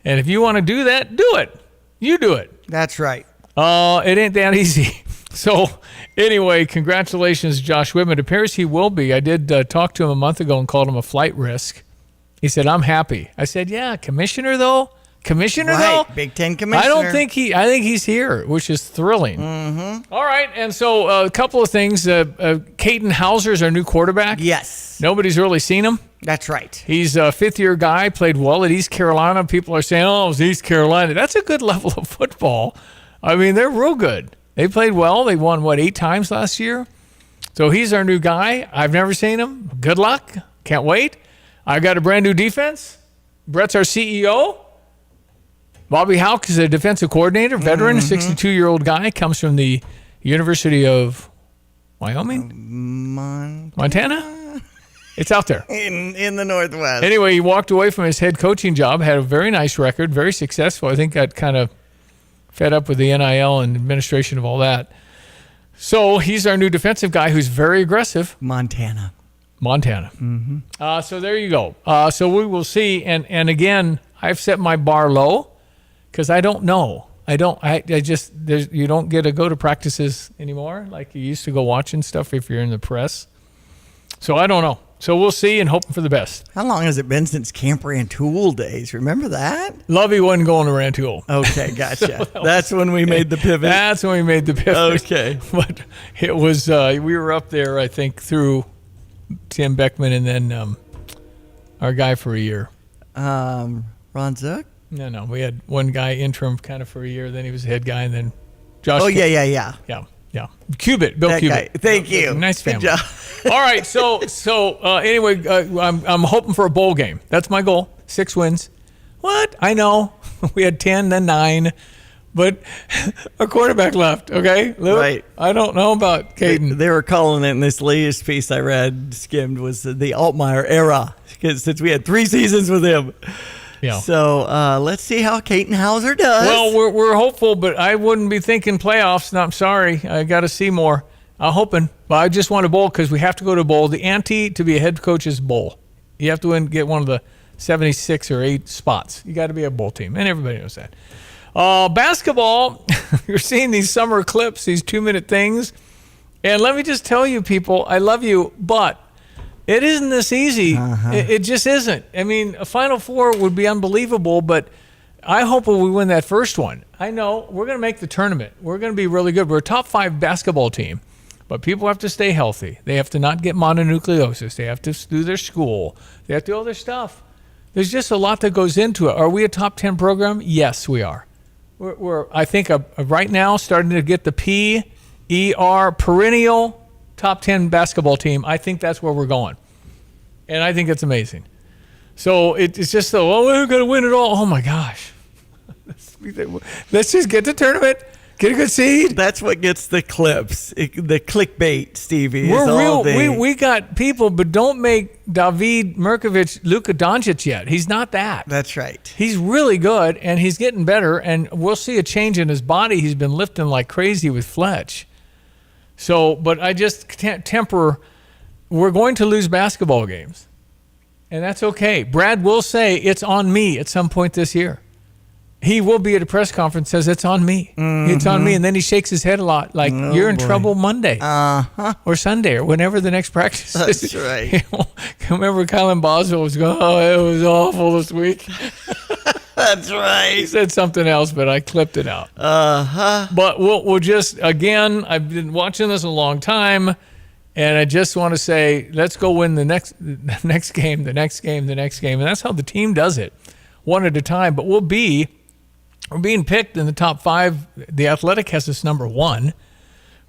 And if you want to do that, do it. You do it. That's right. It ain't that easy. So anyway, congratulations, Josh Whitman. It appears he will be. I did talk to him a month ago and called him a flight risk. He said, I'm happy. I said, yeah, commissioner though? Right. Big Ten commissioner. I think he's here, which is thrilling. Mm-hmm. All right, and so a couple of things. Caden Hauser's our new quarterback. Yes. Nobody's really seen him. That's right. He's a 5th-year guy, played well at East Carolina. People are saying, oh, it was East Carolina. That's a good level of football. I mean, they're real good. They played well. They won, 8 times last year? So he's our new guy. I've never seen him. Good luck. Can't wait. I got a brand new defense. Brett's our CEO. Bobby Houck is a defensive coordinator, veteran, 62-year-old guy, comes from the University of Wyoming? Montana? It's out there. In the Northwest. Anyway, he walked away from his head coaching job, had a very nice record, very successful. I think got kind of fed up with the NIL and administration of all that. So he's our new defensive guy who's very aggressive. Montana. Mm-hmm. So there you go. So we will see. And again, I've set my bar low because I don't know. You don't get to go to practices anymore like you used to go watching stuff if you're in the press. So I don't know. So we'll see and hoping for the best. How long has it been since Camp Rantoul days? Remember that? Lovey wasn't going to Rantoul. Okay, gotcha. That's when we made the pivot. That's when we made the pivot. Okay. But it was, we were up there, I think, through Tim Beckman and then our guy for a year. Ron Zook? No. We had one guy interim kind of for a year. Then he was the head guy. And then Josh. Oh, yeah. Yeah. Bill Cubitt. Thank you. Nice family. Good job. All right. So anyway, I'm hoping for a bowl game. That's my goal. 6 wins. What? I know. We had 10, then 9. But a quarterback left, okay? Luke, right. I don't know about Caden. They were calling it in this latest piece I read, skimmed, was the Altmaier era, since we had 3 seasons with him. Yeah. So let's see how Caden Hauser does. Well, we're hopeful, but I wouldn't be thinking playoffs. No, I'm sorry. I got to see more. I'm hoping. But I just want a bowl because we have to go to a bowl. The ante to be a head coach is bowl. You have to get one of the 76 or 8 spots. You got to be a bowl team, and everybody knows that. Basketball, you're seeing these summer clips, these 2-minute things. And let me just tell you, people, I love you, but it isn't this easy. It just isn't. I mean, a Final Four would be unbelievable, but I hope we win that first one. I know we're going to make the tournament. We're going to be really good. We're a top 5 basketball team, but people have to stay healthy. They have to not get mononucleosis. They have to do their school. They have to do all their stuff. There's just a lot that goes into it. Are we a top 10 program? Yes, we are. we're I think right now starting to get the PER perennial top 10 basketball team. I think that's where we're going, and I think it's amazing. So it's just we're going to win it all. Oh my gosh, let's just get the tournament. Get a good seed. That's what gets the clips, the clickbait, Stevie. We're real. We got people, but don't make David Mirkovic Luka Doncic yet. He's not that. That's right. He's really good, and he's getting better, and we'll see a change in his body. He's been lifting like crazy with Fletch. So, but I just can't temper. We're going to lose basketball games, and that's okay. Brad will say it's on me at some point this year. He will be at a press conference, says it's on me. Mm-hmm. It's on me. And then he shakes his head a lot like, you're in trouble Monday or Sunday or whenever the next practice is. That's right. Remember Colin Boswell was going, it was awful this week. That's right. He said something else, but I clipped it out. But we'll just, again, I've been watching this a long time, and I just want to say, let's go win the next game. And that's how the team does it, one at a time. But we're being picked in the top 5. The Athletic has us number 1.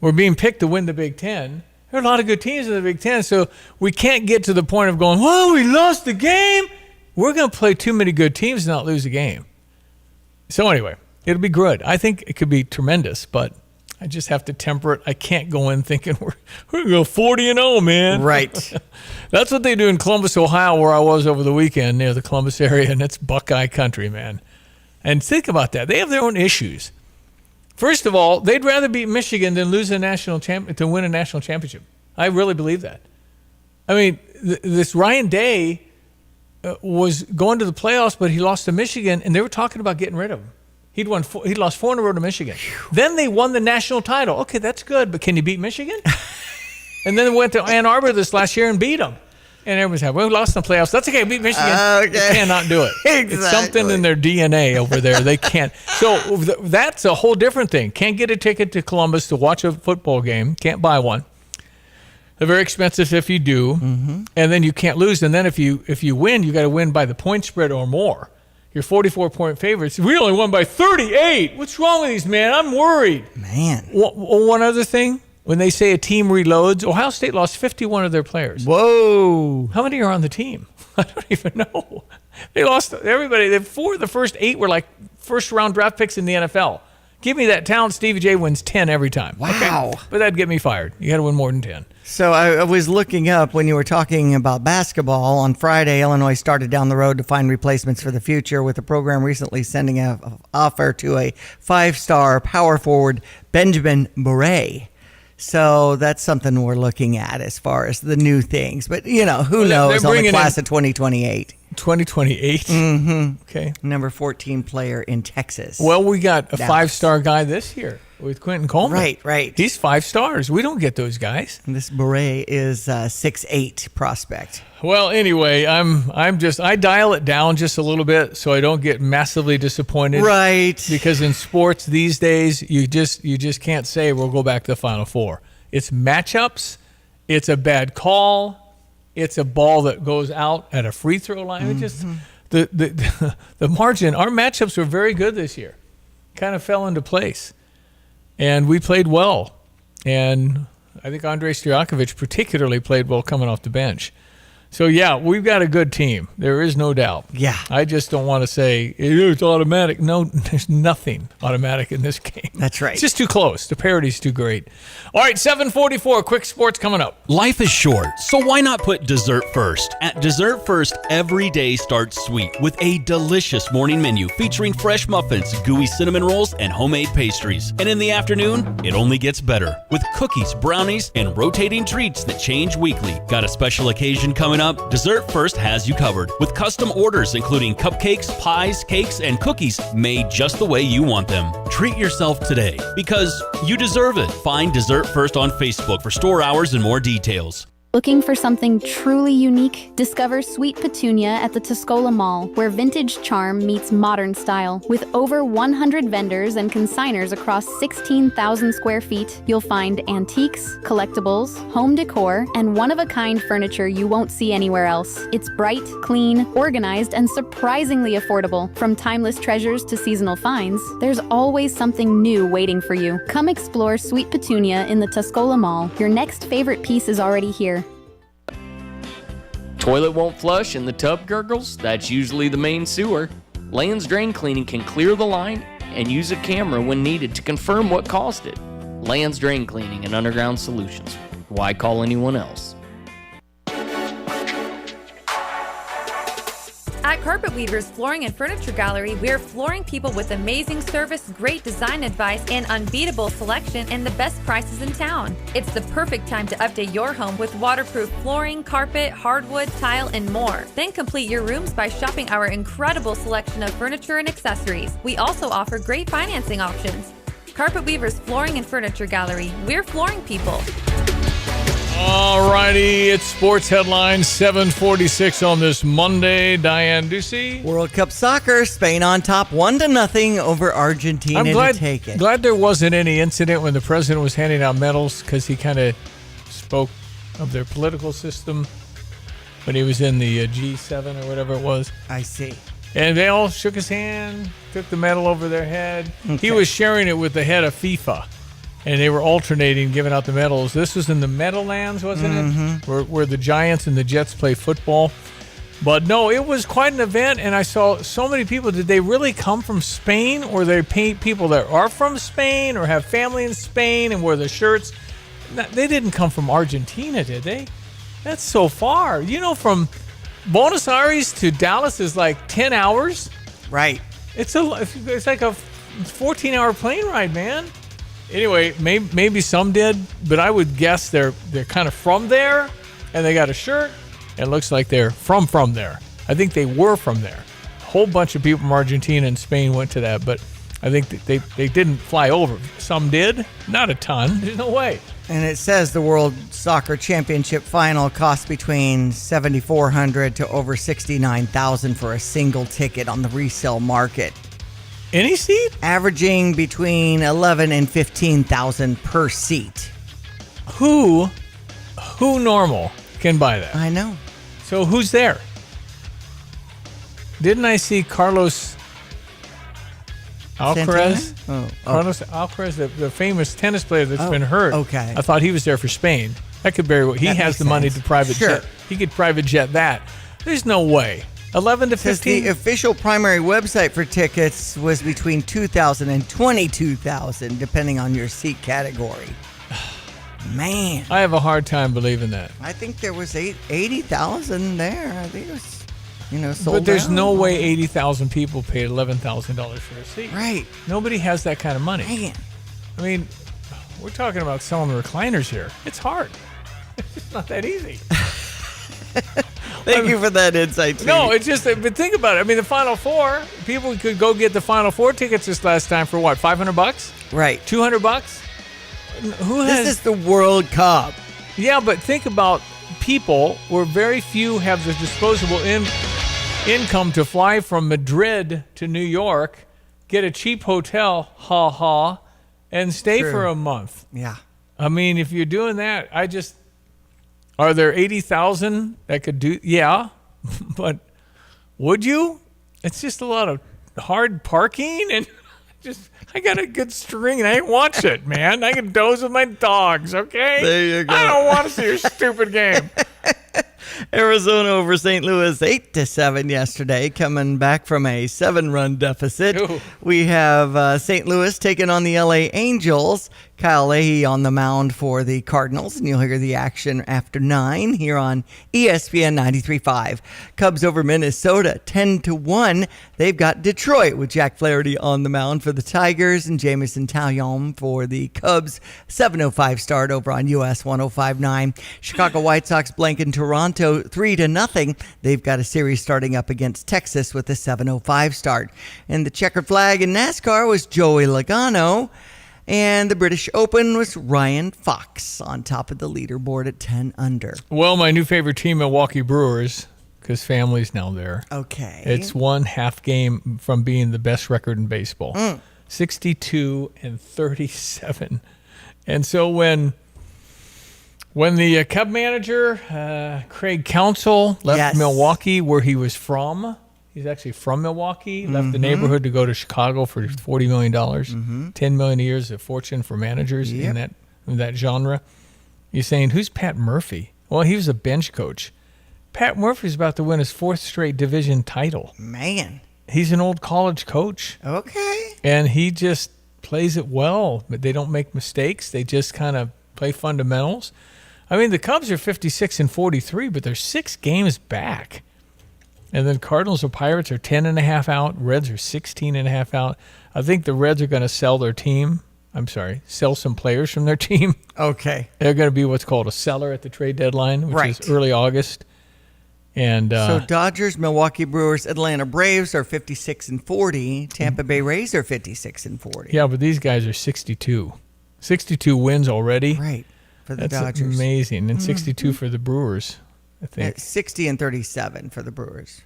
We're being picked to win the Big Ten. There are a lot of good teams in the Big Ten, so we can't get to the point of going, we lost the game. We're going to play too many good teams and not lose a game. So anyway, it'll be good. I think it could be tremendous, but I just have to temper it. I can't go in thinking we're going to go 40-0, man. Right. That's what they do in Columbus, Ohio, where I was over the weekend near the Columbus area, and it's Buckeye country, man. And think about that. They have their own issues. First of all, they'd rather beat Michigan than lose to win a national championship. I really believe that. I mean, this Ryan Day was going to the playoffs, but he lost to Michigan, and they were talking about getting rid of him. He'd lost 4 in a row to Michigan. Then they won the national title. Okay, that's good, but can you beat Michigan? And then they went to Ann Arbor this last year and beat them. And everyone's like, we lost in the playoffs. That's okay. Beat Michigan. They cannot do it. Exactly. It's something in their DNA over there. They can't. So that's a whole different thing. Can't get a ticket to Columbus to watch a football game. Can't buy one. They're very expensive if you do. Mm-hmm. And then you can't lose. And then if you win, you got to win by the point spread or more. You're 44-point favorites. We only won by 38. What's wrong with these, man? I'm worried. Man. One other thing. When they say a team reloads, Ohio State lost 51 of their players. Whoa. How many are on the team? I don't even know. They lost everybody. 4 of the first 8 were like first-round draft picks in the NFL. Give me that talent. Stevie J wins 10 every time. Wow. Okay? But that'd get me fired. You got to win more than 10. So I was looking up when you were talking about basketball. On Friday, Illinois started down the road to find replacements for the future, with the program recently sending an offer to a 5-star power forward, Benjamin Beret. So that's something we're looking at as far as the new things. But, who knows on the class of 2028. 2028? Mm-hmm. Okay. Number 14 player in Texas. Well, we got a 5-star guy this year with Quentin Coleman. Right. He's 5 stars. We don't get those guys. And this Beret is a 6'8" prospect. Well, anyway, I dial it down just a little bit so I don't get massively disappointed. Right. Because in sports these days, you just can't say we'll go back to the Final Four. It's matchups. It's a bad call. It's a ball that goes out at a free throw line. Mm-hmm. It just the margin. Our matchups were very good this year. Kind of fell into place, and we played well. And I think Andrei Stojakovic particularly played well coming off the bench. So, yeah, we've got a good team. There is no doubt. Yeah. I just don't want to say it's automatic. No, there's nothing automatic in this game. That's right. It's just too close. The parity's too great. All right, 7:44, quick sports coming up. Life is short, so why not put dessert first? At Dessert First, every day starts sweet with a delicious morning menu featuring fresh muffins, gooey cinnamon rolls, and homemade pastries. And in the afternoon, it only gets better with cookies, brownies, and rotating treats that change weekly. Got a special occasion coming up? Dessert First has you covered with custom orders including cupcakes, pies, cakes, and cookies made just the way you want them. Treat yourself today because you deserve it. Find Dessert First on Facebook for store hours and more details. Looking for something truly unique? Discover Sweet Petunia at the Tuscola Mall, where vintage charm meets modern style. With over 100 vendors and consigners across 16,000 square feet, you'll find antiques, collectibles, home decor, and one-of-a-kind furniture you won't see anywhere else. It's bright, clean, organized, and surprisingly affordable. From timeless treasures to seasonal finds, there's always something new waiting for you. Come explore Sweet Petunia in the Tuscola Mall. Your next favorite piece is already here. Toilet won't flush and the tub gurgles? That's usually the main sewer. Land's Drain Cleaning can clear the line and use a camera when needed to confirm what caused it. Land's Drain Cleaning and Underground Solutions. Why call anyone else? At Carpet Weavers Flooring and Furniture Gallery, we're flooring people with amazing service, great design advice, and unbeatable selection and the best prices in town. It's the perfect time to update your home with waterproof flooring, carpet, hardwood, tile, and more. Then complete your rooms by shopping our incredible selection of furniture and accessories. We also offer great financing options. Carpet Weavers Flooring and Furniture Gallery, we're flooring people. Alrighty, it's Sports Headlines 7:46 on this Monday. Diane Ducey. World Cup Soccer, Spain on top 1-0 over Argentina. I'm to take it. glad there wasn't any incident when the president was handing out medals, because he kind of spoke of their political system when he was in the G7 or whatever it was. I see. And they all shook his hand, took the medal over their head. Okay. He was sharing it with the head of FIFA. And they were alternating, giving out the medals. This was in the Meadowlands, wasn't it? Where the Giants and the Jets play football. But no, it was quite an event, and I saw so many people. Did they really come from Spain, or they paint people that are from Spain or have family in Spain and wear the shirts? They didn't come from Argentina, did they? That's so far. You know, from Buenos Aires to Dallas is like 10 hours. Right. It's like a 14-hour plane ride, man. Anyway, maybe some did, but I would guess they're kind of from there, and they got a shirt. It looks like they're from there. I think they were from there. A whole bunch of people from Argentina and Spain went to that, but I think that they didn't fly over. Some did, not a ton. There's no way. And it says the World Soccer Championship final cost between $7,400 to over $69,000 for a single ticket on the resale market. Any seat? Averaging between $11,000 and $15,000 per seat. Who normal can buy that? I know. So who's there? Didn't I see Carlos Alcaraz? Carlos Alcaraz, the famous tennis player that's been hurt. Okay. I thought he was there for Spain. That could very well. He has the money to private jet. He could private jet that. There's no way. 11 to 15. The official primary website for tickets was between $2,000 and $22,000, depending on your seat category. Man, I have a hard time believing that. I think there was 80,000 there. I think it was, sold. But there's out. no way 80,000 people paid $11,000 for a seat. Right. Nobody has that kind of money. Man. I mean, we're talking about selling recliners here. It's hard. It's not that easy. Thank you for that insight, Steve. No, it's just, but think about it. I mean, the Final Four, people could go get the Final Four tickets this last time for what, $500? Right. $200? This is the World Cup. Yeah, but think about people where very few have the disposable income to fly from Madrid to New York, get a cheap hotel, and stay for a month. Yeah. I mean, if you're doing that, are there 80,000 that could do? Yeah, but would you? It's just a lot of hard parking, and I got a good string, and I ain't watch it, man. I can doze with my dogs, okay? There you go. I don't want to see your stupid game. Arizona over St. Louis 8-7 yesterday, coming back from a 7-run deficit. Ooh. We have St. Louis taking on the LA Angels. Kyle Leahy on the mound for the Cardinals, and you'll hear the action after 9 here on ESPN 93.5. Cubs over Minnesota 10-1. They've got Detroit with Jack Flaherty on the mound for the Tigers and Jamison Taillon for the Cubs. 7:05 start over on US 105.9. Chicago White Sox blanking Toronto 3-0. They've got a series starting up against Texas with a 7:05 start. And the checkered flag in NASCAR was Joey Logano. And the British Open was Ryan Fox on top of the leaderboard at 10 under. Well, my new favorite team, Milwaukee Brewers, because family's now there. Okay. It's one half game from being the best record in baseball. 62-37. And so when the Cub manager, Craig Counsell, left Milwaukee, where he was from, he's actually from Milwaukee, left the neighborhood to go to Chicago for $40 million. $10 million a year is a fortune for managers in that genre. You're saying, who's Pat Murphy? Well, he was a bench coach. Pat Murphy's about to win his 4th straight division title. Man. He's an old college coach. Okay. And he just plays it well, but they don't make mistakes. They just kind of play fundamentals. I mean, the Cubs are 56-43, but they're 6 games back. And then Cardinals or Pirates are 10.5 out. Reds are 16.5 out. I think the Reds are going to sell some players from their team. Okay. They're going to be what's called a seller at the trade deadline, which is early August. And so Dodgers, Milwaukee Brewers, Atlanta Braves are 56-40. Tampa Bay Rays are 56-40. Yeah, but these guys are 62. 62 wins already. Right. For the That's Dodgers. Amazing. And 62 for the Brewers, I think. 60-37 for the Brewers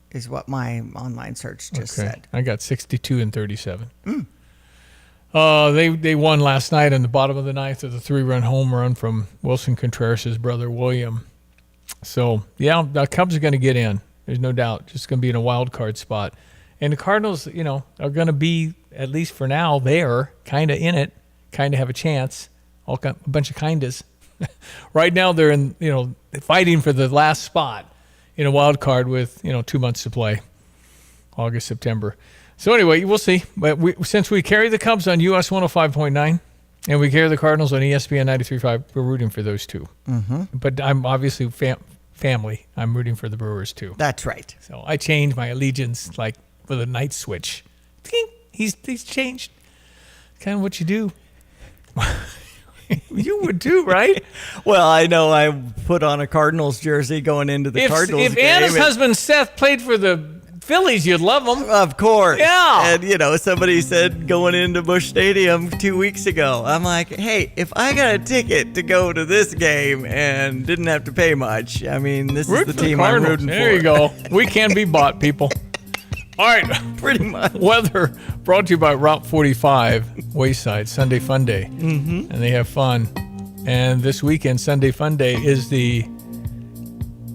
is what my online search just said. I got 62-37. They won last night in the bottom of the ninth with a 3-run home run from Wilson Contreras' brother William. So, yeah, the Cubs are going to get in. There's no doubt. Just going to be in a wild card spot. And the Cardinals, are going to be, at least for now, there, kind of in it, kind of have a chance. A bunch of kindas. Right now they're in, fighting for the last spot in a wild card with, 2 months to play, August, September. So anyway, we'll see. But since we carry the Cubs on US 105.9 and we carry the Cardinals on ESPN 93.5, we're rooting for those two. But I'm obviously family. I'm rooting for the Brewers too. That's right. So I changed my allegiance like with a night switch. He's changed. Kind of what you do. You would too, right? Well, I know I put on a Cardinals jersey going into the Cardinals game. If Anna's husband Seth played for the Phillies, you'd love him. Of course. Yeah. And, somebody said going into Busch Stadium 2 weeks ago, I'm like, hey, if I got a ticket to go to this game and didn't have to pay much, I mean, this is the team I'm rooting for. There you go. We can be bought, people. All right. Pretty much. Weather brought to you by Route 45, Wayside, Sunday Fun Day. And they have fun. And this weekend, Sunday Fun Day, is the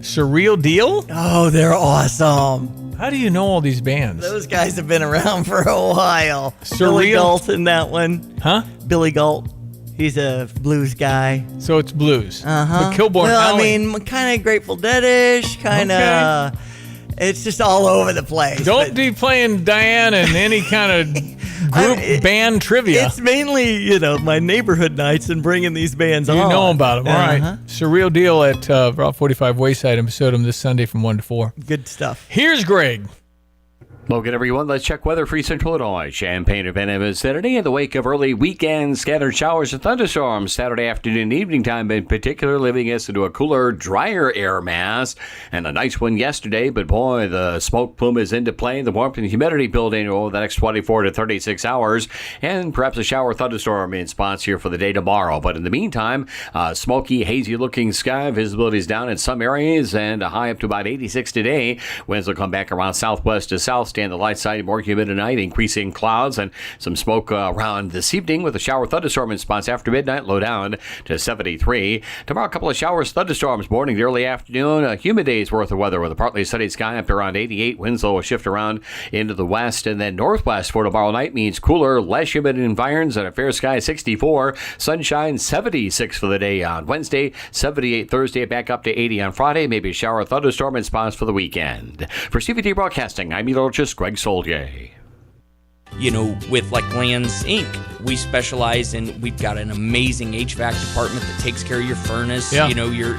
Surreal Deal. Oh, they're awesome. How do you know all these bands? Those guys have been around for a while. Surreal. Billy Galt in that one. Huh? Billy Galt. He's a blues guy. So it's blues. Uh-huh. But Kilborn Well, Alley. I mean, kind of Grateful Dead-ish, kind of... Okay. It's just all over the place. Don't be playing Diane in any kind of group band trivia. It's mainly, my neighborhood nights and bringing these bands on. You know about them. All right. Uh-huh. Surreal Deal at Route 45 Wayside in Minnesota this Sunday from 1 to 4. Good stuff. Here's Greg. Well, good everyone. Let's check weather for Central Illinois. Champaign and Benham vicinity in the wake of early weekend scattered showers and thunderstorms. Saturday afternoon and evening time in particular, leaving us into a cooler, drier air mass. And a nice one yesterday, but boy, the smoke plume is into play. The warmth and humidity building over the next 24 to 36 hours. And perhaps a shower thunderstorm in spots here for the day tomorrow. But in the meantime, smoky, hazy looking sky. Visibility is down in some areas and a high up to about 86 today. Winds will come back around southwest to south. Stay on the light side, more humid tonight, increasing clouds and some smoke around this evening with a shower thunderstorm in spots after midnight, low down to 73. Tomorrow, a couple of showers, thunderstorms, morning to early afternoon, a humid day's worth of weather with a partly sunny sky up to around 88. Winds will shift around into the west and then northwest for tomorrow night means cooler, less humid environs and a fair sky 64. Sunshine 76 for the day on Wednesday, 78 Thursday, back up to 80 on Friday. Maybe a shower thunderstorm in spots for the weekend. For CVT Broadcasting, I'm meteorologist Greg Soldier. With Lands Inc., we specialize in, we've got an amazing HVAC department that takes care of your furnace, your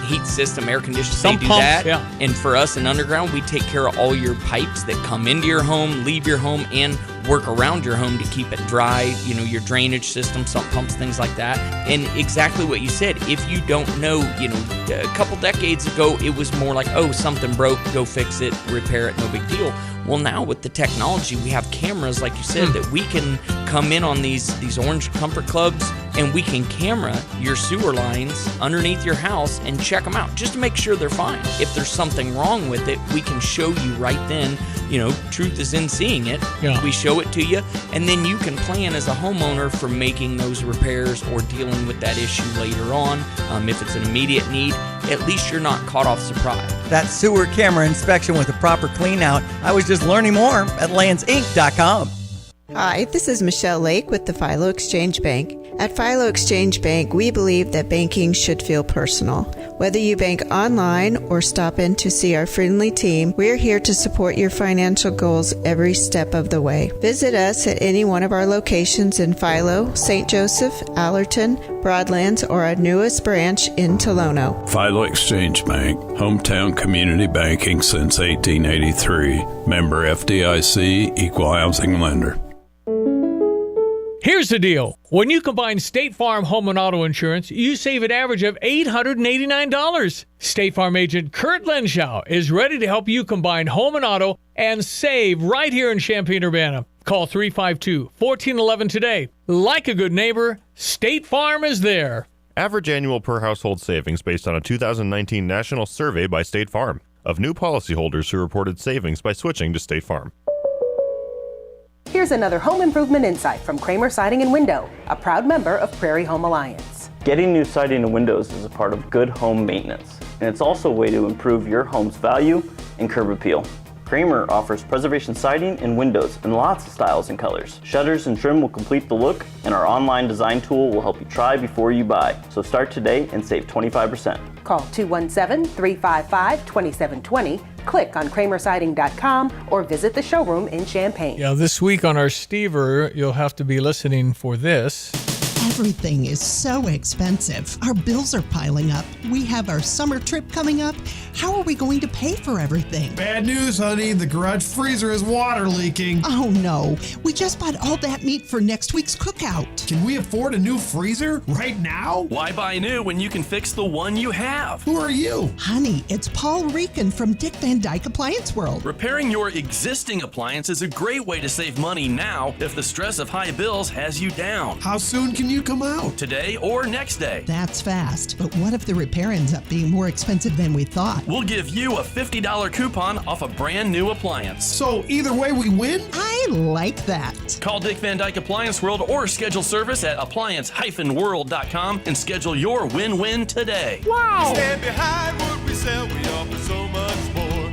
heat system, air conditioning, they do pumps, that. yeah. And for us in Underground, we take care of all your pipes that come into your home, leave your home, and work around your home to keep it dry, your drainage system, sump pumps, things like that. And exactly what you said, if you don't know, a couple couple decades ago, it was more like, oh, something broke, go fix it, repair it, no big deal. Well, now with the technology, we have cameras, like you said, that we can come in on these orange comfort clubs, and we can camera your sewer lines underneath your house and check them out just to make sure they're fine. If there's something wrong with it, we can show you right then. You know, truth is in seeing it. Yeah. We show it to you, and then you can plan as a homeowner for making those repairs or dealing with that issue later on. If it's an immediate need, at least you're not caught off surprise. That sewer camera inspection with a proper clean out. I was just learning more at landsinc.com. Hi, this is Michelle Lake with the Philo Exchange Bank. At Philo Exchange Bank, we believe that banking should feel personal. Whether you bank online or stop in to see our friendly team, we're here to support your financial goals every step of the way. Visit us at any one of our locations in Philo, St. Joseph, Allerton, Broadlands, or our newest branch in Tolono. Philo Exchange Bank, hometown community banking since 1883. Member FDIC, equal housing lender. Here's the deal. When you combine State Farm home and auto insurance, you save an average of $889. State Farm agent Kurt Lenschow is ready to help you combine home and auto and save right here in Champaign-Urbana. Call 352-1411 today. Like a good neighbor, State Farm is there. Average annual per household savings based on a 2019 national survey by State Farm of new policyholders who reported savings by switching to State Farm. Here's another home improvement insight from Kramer Siding and Window, a proud member of Prairie Home Alliance. Getting new siding and windows is a part of good home maintenance, and it's also a way to improve your home's value and curb appeal. Kramer offers preservation siding and windows in lots of styles and colors. Shutters and trim will complete the look, and our online design tool will help you try before you buy. So start today and save 25%. Call 217-355-2720, click on kramersiding.com, or visit the showroom in Champaign. Yeah, this week on our Stever, you'll have to be listening for this. Everything is so expensive. Our bills are piling up. We have our summer trip coming up. How are we going to pay for everything? Bad news, honey. The garage freezer is water leaking. Oh, no. We just bought all that meat for next week's cookout. Can we afford a new freezer right now? Why buy new when you can fix the one you have? Who are you? Honey, it's Paul Rican from Dick Van Dyke Appliance World. Repairing your existing appliance is a great way to save money now if the stress of high bills has you down. How soon can you come out? Today or next day. That's fast, but what if the repair ends up being more expensive than we thought? We'll give you a $50 coupon off a brand new appliance. So either way we win? I like that. Call Dick Van Dyke Appliance World or schedule service at appliance-world.com and schedule your win-win today. Wow! Stand behind what we sell, we offer so much more.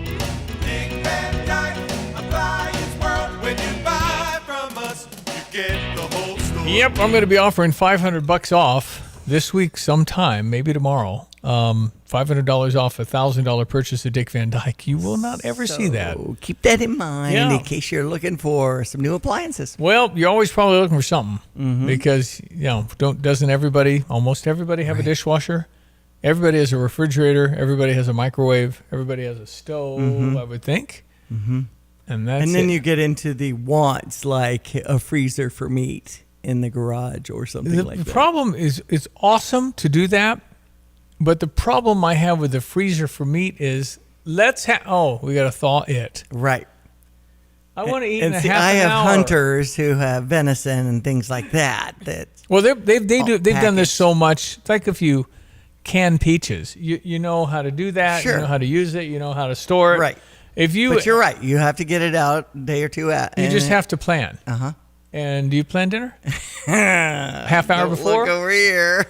Dick Van Dyke Appliance World, when you buy from us, you get the whole store. Yep, I'm going to be offering $500 off this week sometime, maybe tomorrow. $500 off a $1,000 purchase of Dick Van Dyke. You will not ever see that. Keep that in mind in case you're looking for some new appliances. Well, you're always probably looking for something because, doesn't everybody, almost everybody have a dishwasher? Everybody has a refrigerator. Everybody has a microwave. Everybody has a stove, I would think. And then you get into the wants, like a freezer for meat in the garage or something like that. The problem is it's awesome to do that, but the problem I have with the freezer for meat is we got to thaw it. Right. I want to eat in a see, half I an have hour. Hunters who have venison and things like that. They've done this so much. It's like if you can peaches, you know how to do that. Sure. You know how to use it. You know how to store it. Right. But you're right. You have to get it out a day or two out. You just have to plan. And do you plan dinner? Half hour before? Look over here.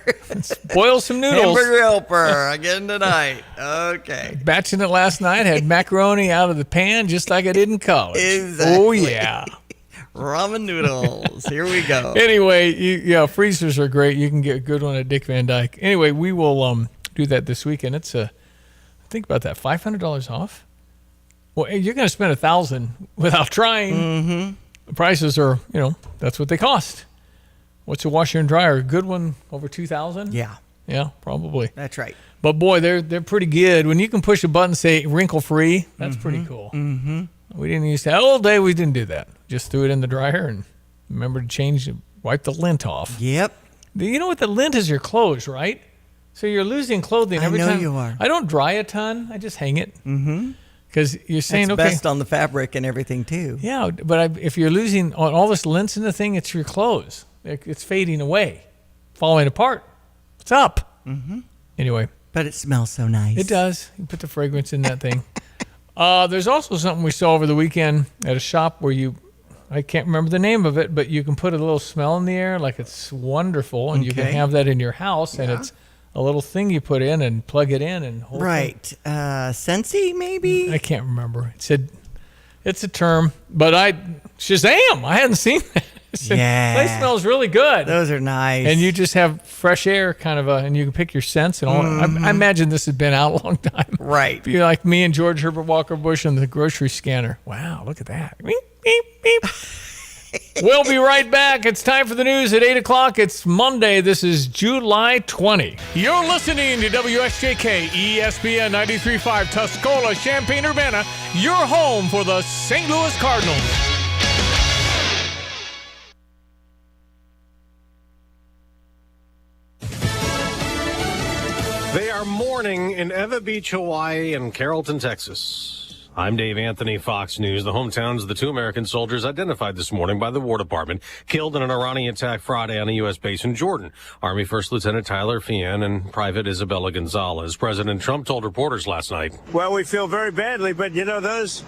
Boil some noodles. Hamburger helper again tonight. Okay. Batching it last night. Had macaroni out of the pan just like I did in college. Exactly. Oh, yeah. Ramen noodles. Here we go. Anyway, freezers are great. You can get a good one at Dick Van Dyke. Anyway, we will do that this weekend. It's think about that, $500 off. Well, you're going to spend $1,000 without trying. The prices are, that's what they cost. What's a washer and dryer? A good one over $2,000? Yeah, probably. That's right. But boy, they're pretty good. When you can push a button, say wrinkle free, that's pretty cool. We didn't use that all day. We didn't do that. Just threw it in the dryer and remember to wipe the lint off. Yep. You know what the lint is? Your clothes, right? So you're losing clothing every time. I know you are. I don't dry a ton. I just hang it. Mm-hmm. Because you're saying, it's okay. best on the fabric and everything, too. Yeah, but if you're losing all this lint in the thing, it's your clothes. It's fading away, falling apart. What's up? Mm-hmm. Anyway. But it smells so nice. It does. You put the fragrance in that thing. There's also something we saw over the weekend at a shop where I can't remember the name of it, but you can put a little smell in the air, like it's wonderful, and you can have that in your house, and it's a little thing you put in and plug it in and hold it. Scentsy, maybe? I can't remember. It's a term, but Shazam! I hadn't seen that. Yeah. It smells really good. Those are nice. And you just have fresh air and you can pick your scents and all. I imagine this has been out a long time. Right. Be like me and George Herbert Walker Bush and the grocery scanner. Wow, look at that. Beep, beep, beep. We'll be right back. It's time for the news at 8 o'clock. It's Monday. This is July 20. You're listening to WSJK ESPN 93.5 Tuscola, Champaign-Urbana, your home for the St. Louis Cardinals. They are mourning in Eva Beach, Hawaii, and Carrollton, Texas. I'm Dave Anthony, Fox News. The hometowns of the 2 American soldiers identified this morning by the War Department, killed in an Iranian attack Friday on a U.S. base in Jordan. Army First Lieutenant Tyler Fian and Private Isabella Gonzalez. President Trump told reporters last night. Well, we feel very badly, but, those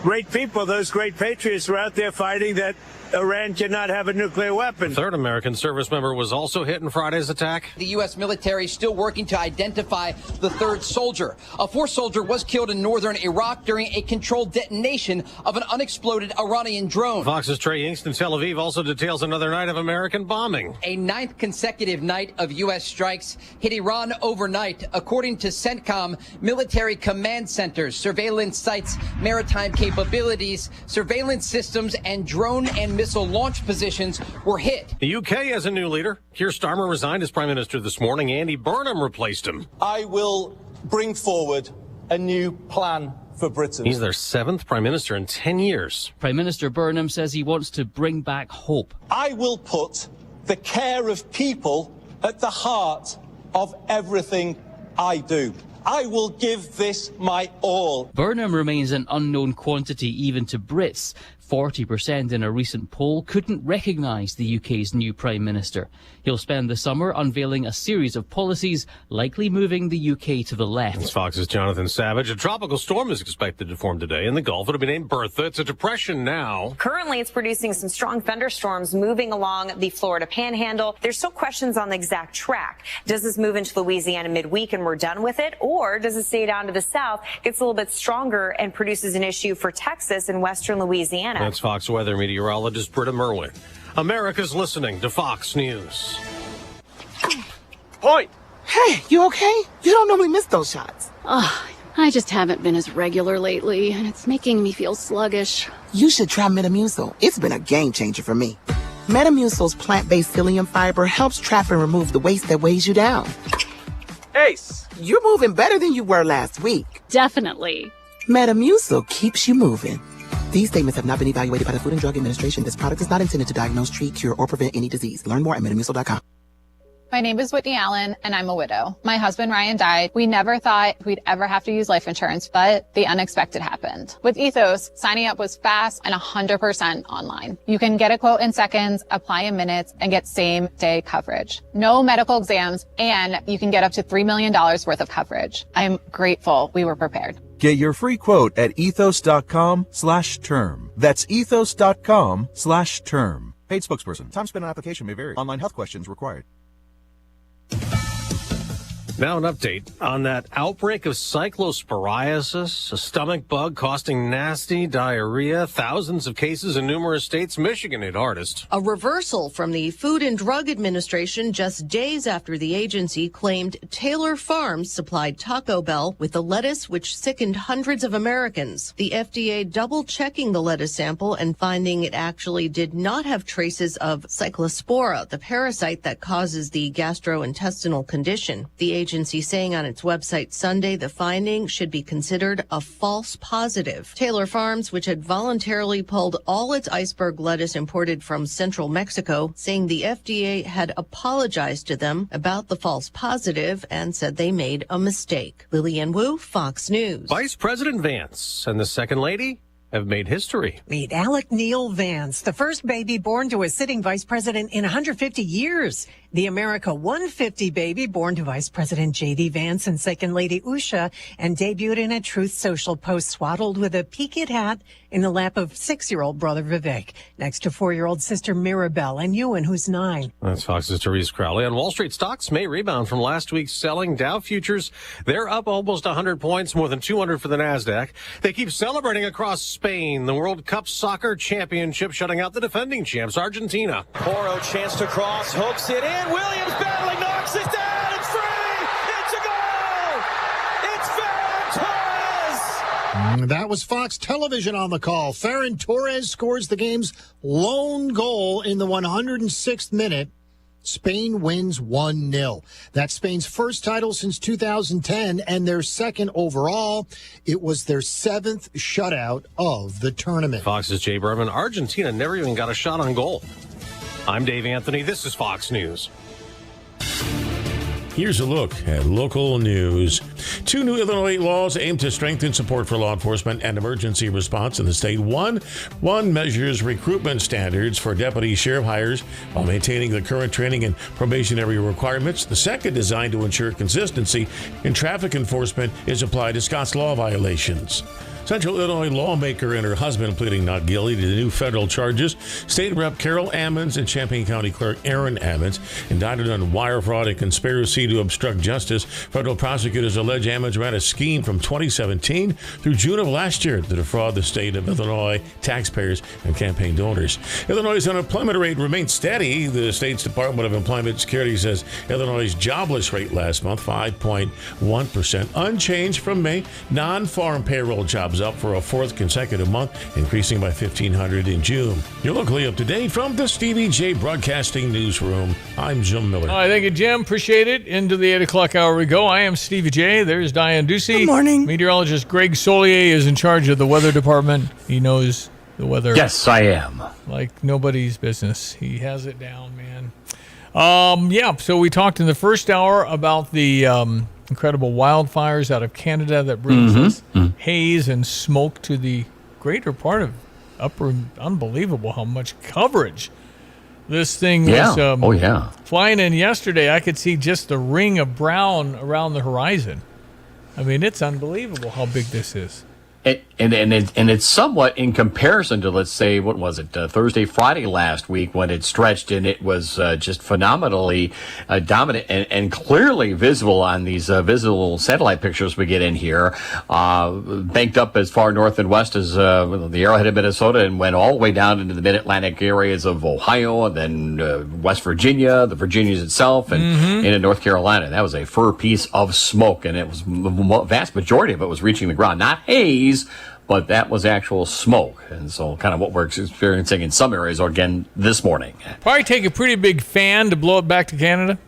great people, those great patriots were out there fighting that Iran cannot have a nuclear weapon. A 3rd American service member was also hit in Friday's attack. The U.S. military is still working to identify the 3rd soldier. A 4th soldier was killed in northern Iraq during a controlled detonation of an unexploded Iranian drone. Fox's Trey Yingst in Tel Aviv also details another night of American bombing. A 9th consecutive night of U.S. strikes hit Iran overnight. According to CENTCOM, military command centers, surveillance sites, maritime capabilities, surveillance systems, and drone and missile launch positions were hit. The UK has a new leader. Keir Starmer resigned as Prime Minister this morning. Andy Burnham replaced him. I will bring forward a new plan for Britain. He's their 7th Prime Minister in 10 years. Prime Minister Burnham says he wants to bring back hope. I will put the care of people at the heart of everything I do. I will give this my all. Burnham remains an unknown quantity even to Brits. 40% in a recent poll couldn't recognise the UK's new Prime Minister. He'll spend the summer unveiling a series of policies, likely moving the UK to the left. It's Fox's Jonathan Savage. A tropical storm is expected to form today in the Gulf. It'll be named Bertha. It's a depression now. Currently, it's producing some strong thunderstorms moving along the Florida Panhandle. There's still questions on the exact track. Does this move into Louisiana midweek and we're done with it? Or does it stay down to the south, gets a little bit stronger, and produces an issue for Texas and western Louisiana? That's Fox weather meteorologist Britta Merwin. America's listening to Fox News. Point. Hey, you okay? You don't normally miss those shots. Oh, I just haven't been as regular lately, and it's making me feel sluggish. You should try Metamucil. It's been a game changer for me. Metamucil's plant-based psyllium fiber helps trap and remove the waste that weighs you down. Ace, you're moving better than you were last week. Definitely. Metamucil keeps you moving. These statements have not been evaluated by the Food and Drug Administration. This product is not intended to diagnose, treat, cure, or prevent any disease. Learn more at Metamucil.com. My name is Whitney Allen, and I'm a widow. My husband, Ryan, died. We never thought we'd ever have to use life insurance, but the unexpected happened. With Ethos, signing up was fast and 100% online. You can get a quote in seconds, apply in minutes, and get same-day coverage. No medical exams, and you can get up to $3 million worth of coverage. I'm grateful we were prepared. Get your free quote at ethos.com/term. That's ethos.com/term. Paid spokesperson. Time spent on application may vary. Online health questions required. Now an update on that outbreak of cyclosporiasis, a stomach bug causing nasty diarrhea, thousands of cases in numerous states. Michigan hit hardest. A reversal from the Food and Drug Administration just days after the agency claimed Taylor Farms supplied Taco Bell with the lettuce which sickened hundreds of Americans. The FDA double-checking the lettuce sample and finding it actually did not have traces of Cyclospora, the parasite that causes the gastrointestinal condition. The agency agency saying on its website Sunday the finding should be considered a false positive. Taylor Farms, which had voluntarily pulled all its iceberg lettuce imported from central Mexico, saying the FDA had apologized to them about the false positive and said they made a mistake. Lillian Wu, Fox News. Vice President Vance and the Second Lady have made history. Meet Alec Neil Vance, the first baby born to a sitting vice president in 150 years. The America 150 baby born to Vice President J.D. Vance and Second Lady Usha, and debuted in a Truth Social post swaddled with a peaked hat in the lap of 6-year-old brother Vivek, next to 4-year-old sister Mirabelle and Ewan, who's 9. That's Fox's Therese Crowley. On Wall Street, stocks may rebound from last week's selling. Dow futures, they're up almost 100 points, more than 200 for the NASDAQ. They keep celebrating across Spain. The World Cup Soccer Championship shutting out the defending champs, Argentina. Porro chance to cross, hooks it in. Williams battling, knocks it down. It's free. It's a goal. It's Ferran Torres. That was Fox Television on the call. Ferran Torres scores the game's lone goal in the 106th minute. Spain wins 1-0. That's Spain's first title since 2010 and their second overall. It was their 7th shutout of the tournament. Fox's Jay Berman. Argentina never even got a shot on goal. I'm Dave Anthony. This is Fox News. Here's a look at local news. 2 new Illinois laws aim to strengthen support for law enforcement and emergency response in the state. One measures recruitment standards for deputy sheriff hires while maintaining the current training and probationary requirements. The second, designed to ensure consistency in traffic enforcement, is applied to Scott's law violations. Central Illinois lawmaker and her husband pleading not guilty to the new federal charges. State Rep Carol Ammons and Champaign County Clerk Aaron Ammons indicted on wire fraud and conspiracy to obstruct justice. Federal prosecutors allege Ammons ran a scheme from 2017 through June of last year to defraud the state of Illinois taxpayers and campaign donors. Illinois' unemployment rate remains steady. The state's Department of Employment Security says Illinois' jobless rate last month, 5.1%, unchanged from May. Non-farm payroll jobs up for a 4th consecutive month, increasing by 1,500 in June. You're locally up to date from the Stevie J Broadcasting Newsroom. I'm Jim Miller. All right, thank you, Jim. Appreciate it. Into the 8 o'clock hour we go. I am Stevie J. There's Diane Ducey. Good morning. Meteorologist Greg Solier is in charge of the weather department. He knows the weather. Yes, I am. Like nobody's business. He has it down, man. So we talked in the first hour about the incredible wildfires out of Canada that brings us haze and smoke to the greater part of upper. Unbelievable how much coverage this thing was flying in yesterday. I could see just the ring of brown around the horizon. I mean, it's unbelievable how big this is. And it's somewhat in comparison to, let's say, what was it, Thursday, Friday last week when it stretched, and it was just phenomenally dominant and clearly visible on these visible satellite pictures we get in here, banked up as far north and west as the Arrowhead of Minnesota, and went all the way down into the mid-Atlantic areas of Ohio, and then West Virginia, the Virginias itself, and into North Carolina. That was a fur piece of smoke, and it was the vast majority of it was reaching the ground. Not haze, but that was actual smoke. And so kind of what we're experiencing in some areas again this morning. Probably take a pretty big fan to blow it back to Canada.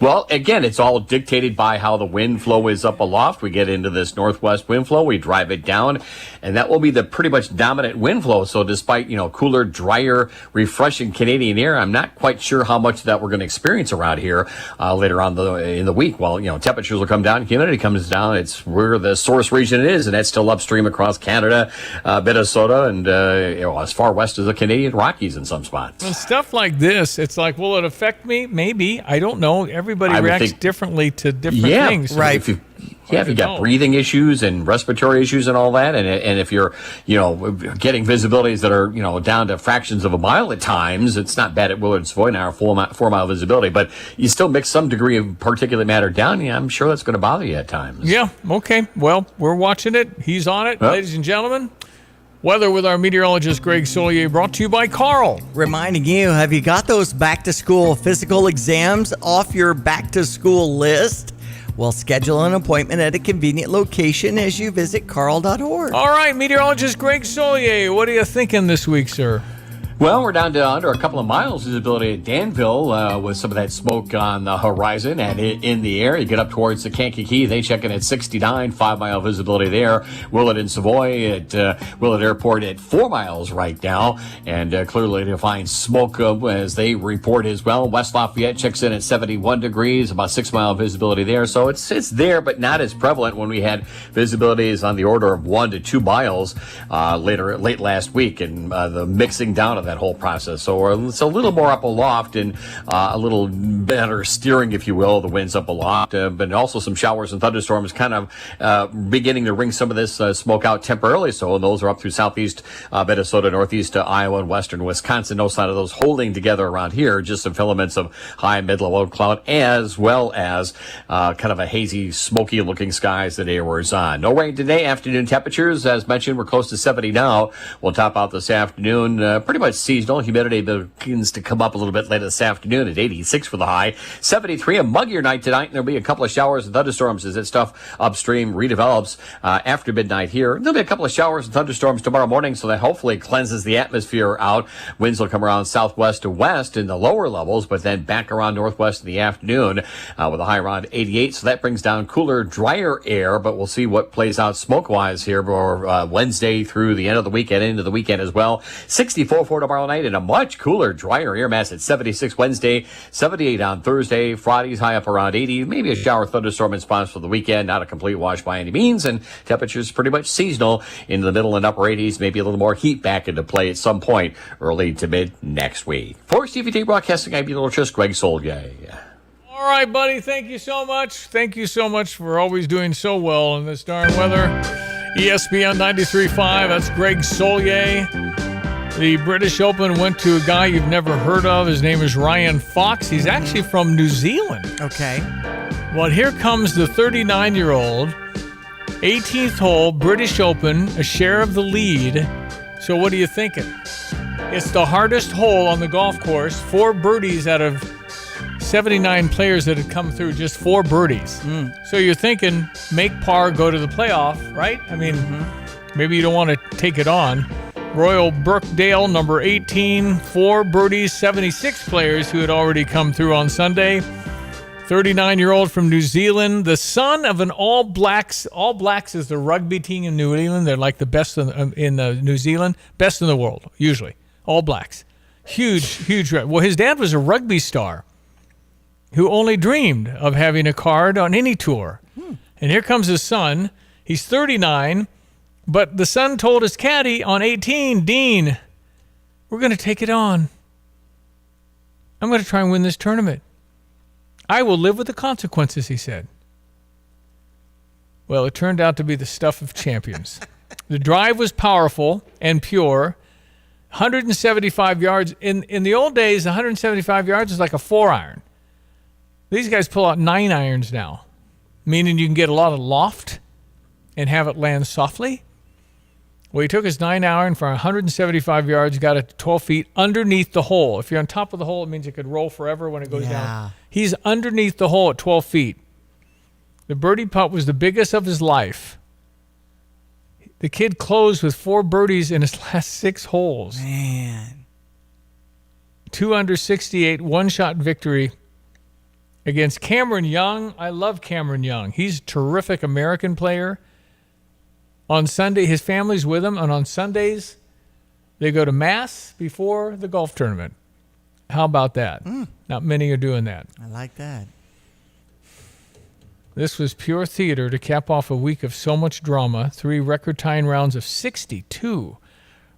Well, again, it's all dictated by how the wind flow is up aloft. We get into this northwest wind flow, we drive it down, and that will be the pretty much dominant wind flow. So despite, cooler, drier, refreshing Canadian air, I'm not quite sure how much of that we're going to experience around here later on in the week. Well, temperatures will come down, humidity comes down. It's where the source region is, and that's still upstream across Canada, Minnesota, and as far west as the Canadian Rockies in some spots. And stuff like this, it's like, will it affect me? Maybe. I don't know. Everybody reacts differently to different things. Right. If you've got breathing issues and respiratory issues and all that, and if you're, getting visibilities that are, down to fractions of a mile at times, it's not bad at Willards Void now, 4-mile visibility, but you still mix some degree of particulate matter down. Yeah, I'm sure that's going to bother you at times. Yeah. Okay. Well, we're watching it. He's on it, ladies and gentlemen. Weather with our meteorologist Greg Solier, brought to you by Carl. Reminding you, have you got those back-to-school physical exams off your back-to-school list? Well, schedule an appointment at a convenient location as you visit carl.org. All right, meteorologist Greg Solier, what are you thinking this week, sir? Well, we're down to under a couple of miles visibility at Danville with some of that smoke on the horizon and in the air. You get up towards the Kankakee, they check in at 69, 5-mile visibility there. Willett and Savoy at Willett Airport at 4 miles right now, and clearly defined smoke as they report as well. West Lafayette checks in at 71 degrees, about 6-mile visibility there. So it's there, but not as prevalent when we had visibilities on the order of 1 to 2 miles late last week, and the mixing down of that whole process. So it's a little more up aloft and a little better steering, if you will. The winds up aloft, but also some showers and thunderstorms kind of beginning to wring some of this smoke out temporarily. So and those are up through southeast Minnesota, northeast Iowa, and western Wisconsin. No sign of those holding together around here. Just some filaments of high mid-level cloud, as well as kind of a hazy, smoky-looking skies the day wears on. No rain today. Afternoon temperatures, as mentioned, we're close to 70 now. We'll top out this afternoon. Pretty much seasonal. Humidity begins to come up a little bit later this afternoon at 86 for the high. 73, a muggier night tonight, and there'll be a couple of showers and thunderstorms as that stuff upstream redevelops after midnight here. There'll be a couple of showers and thunderstorms tomorrow morning, so that hopefully cleanses the atmosphere out. Winds will come around southwest to west in the lower levels, but then back around northwest in the afternoon with a high around 88. So that brings down cooler, drier air, but we'll see what plays out smoke-wise here for Wednesday through the end of the weekend, into the weekend as well. 64 for tomorrow night, and a much cooler, drier air mass at 76 Wednesday, 78 on Thursday. Friday's high up around 80. Maybe a shower thunderstorm in spots for the weekend. Not a complete wash by any means, and temperatures pretty much seasonal in the middle and upper 80s. Maybe a little more heat back into play at some point early to mid next week. For CVT Broadcasting, I'm meteorologist Greg Solgay. All right, buddy. Thank you so much. Thank you so much for always doing so well in this darn weather. ESPN 93.5. That's Greg Solgay. The British Open went to a guy you've never heard of. His name is Ryan Fox. He's actually from New Zealand. Okay. Well, here comes the 39-year-old, 18th hole, British Open, a share of the lead. So what are you thinking? It's the hardest hole on the golf course. 4 birdies out of 79 players that had come through, just 4 birdies. So you're thinking, make par, go to the playoff, right? I mean, maybe you don't want to take it on. Royal Birkdale, number 18, 4 birdies, 76 players who had already come through on Sunday. 39-year-old from New Zealand, the son of an All Blacks. All Blacks is the rugby team in New Zealand. They're like the best in New Zealand, best in the world, usually. All Blacks. Huge. Well, his dad was a rugby star who only dreamed of having a card on any tour. And here comes his son. He's 39. But the son told his caddy on 18, Dean, we're going to take it on. I'm going to try and win this tournament. I will live with the consequences, he said. Well, it turned out to be the stuff of champions. The drive was powerful and pure. 175 yards. In the old days, 175 yards is like a 4-iron. These guys pull out 9 irons now, meaning you can get a lot of loft and have it land softly. Well, he took his 9-iron for 175 yards, got it to 12 feet underneath the hole. If you're on top of the hole, it means it could roll forever when it goes down. He's underneath the hole at 12 feet. The birdie putt was the biggest of his life. The kid closed with 4 birdies in his last 6 holes. Man. 2 under 68, 1-shot victory against Cameron Young. I love Cameron Young. He's a terrific American player. On Sunday, his family's with him, and on Sundays, they go to Mass before the golf tournament. How about that? Not many are doing that. I like that. This was pure theater to cap off a week of so much drama. 3 record-tying rounds of 62.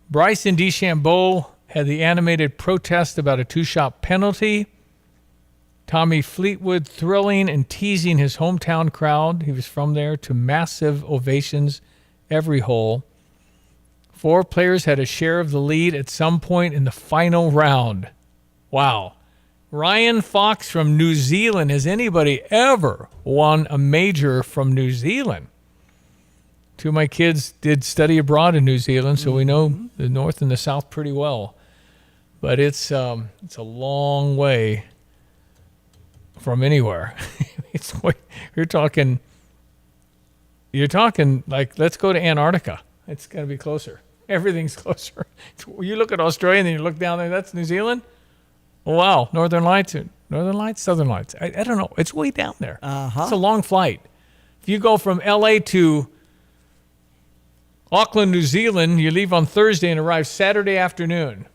Bryson DeChambeau had the animated protest about a 2-shot penalty. Tommy Fleetwood thrilling and teasing his hometown crowd. He was from there, to massive ovations every hole. 4 players had a share of the lead at some point in the final round. Wow. Ryan Fox from New Zealand. Has anybody ever won a major from New Zealand? 2 of my kids did study abroad in New Zealand, so we know the North and the South pretty well. But it's a long way from anywhere. You're talking like, let's go to Antarctica. It's going to be closer. Everything's closer. You look at Australia and then you look down there, that's New Zealand. Oh, wow. Northern Lights, Southern Lights. I don't know. It's way down there. It's a long flight. If you go from L.A. to Auckland, New Zealand, you leave on Thursday and arrive Saturday afternoon.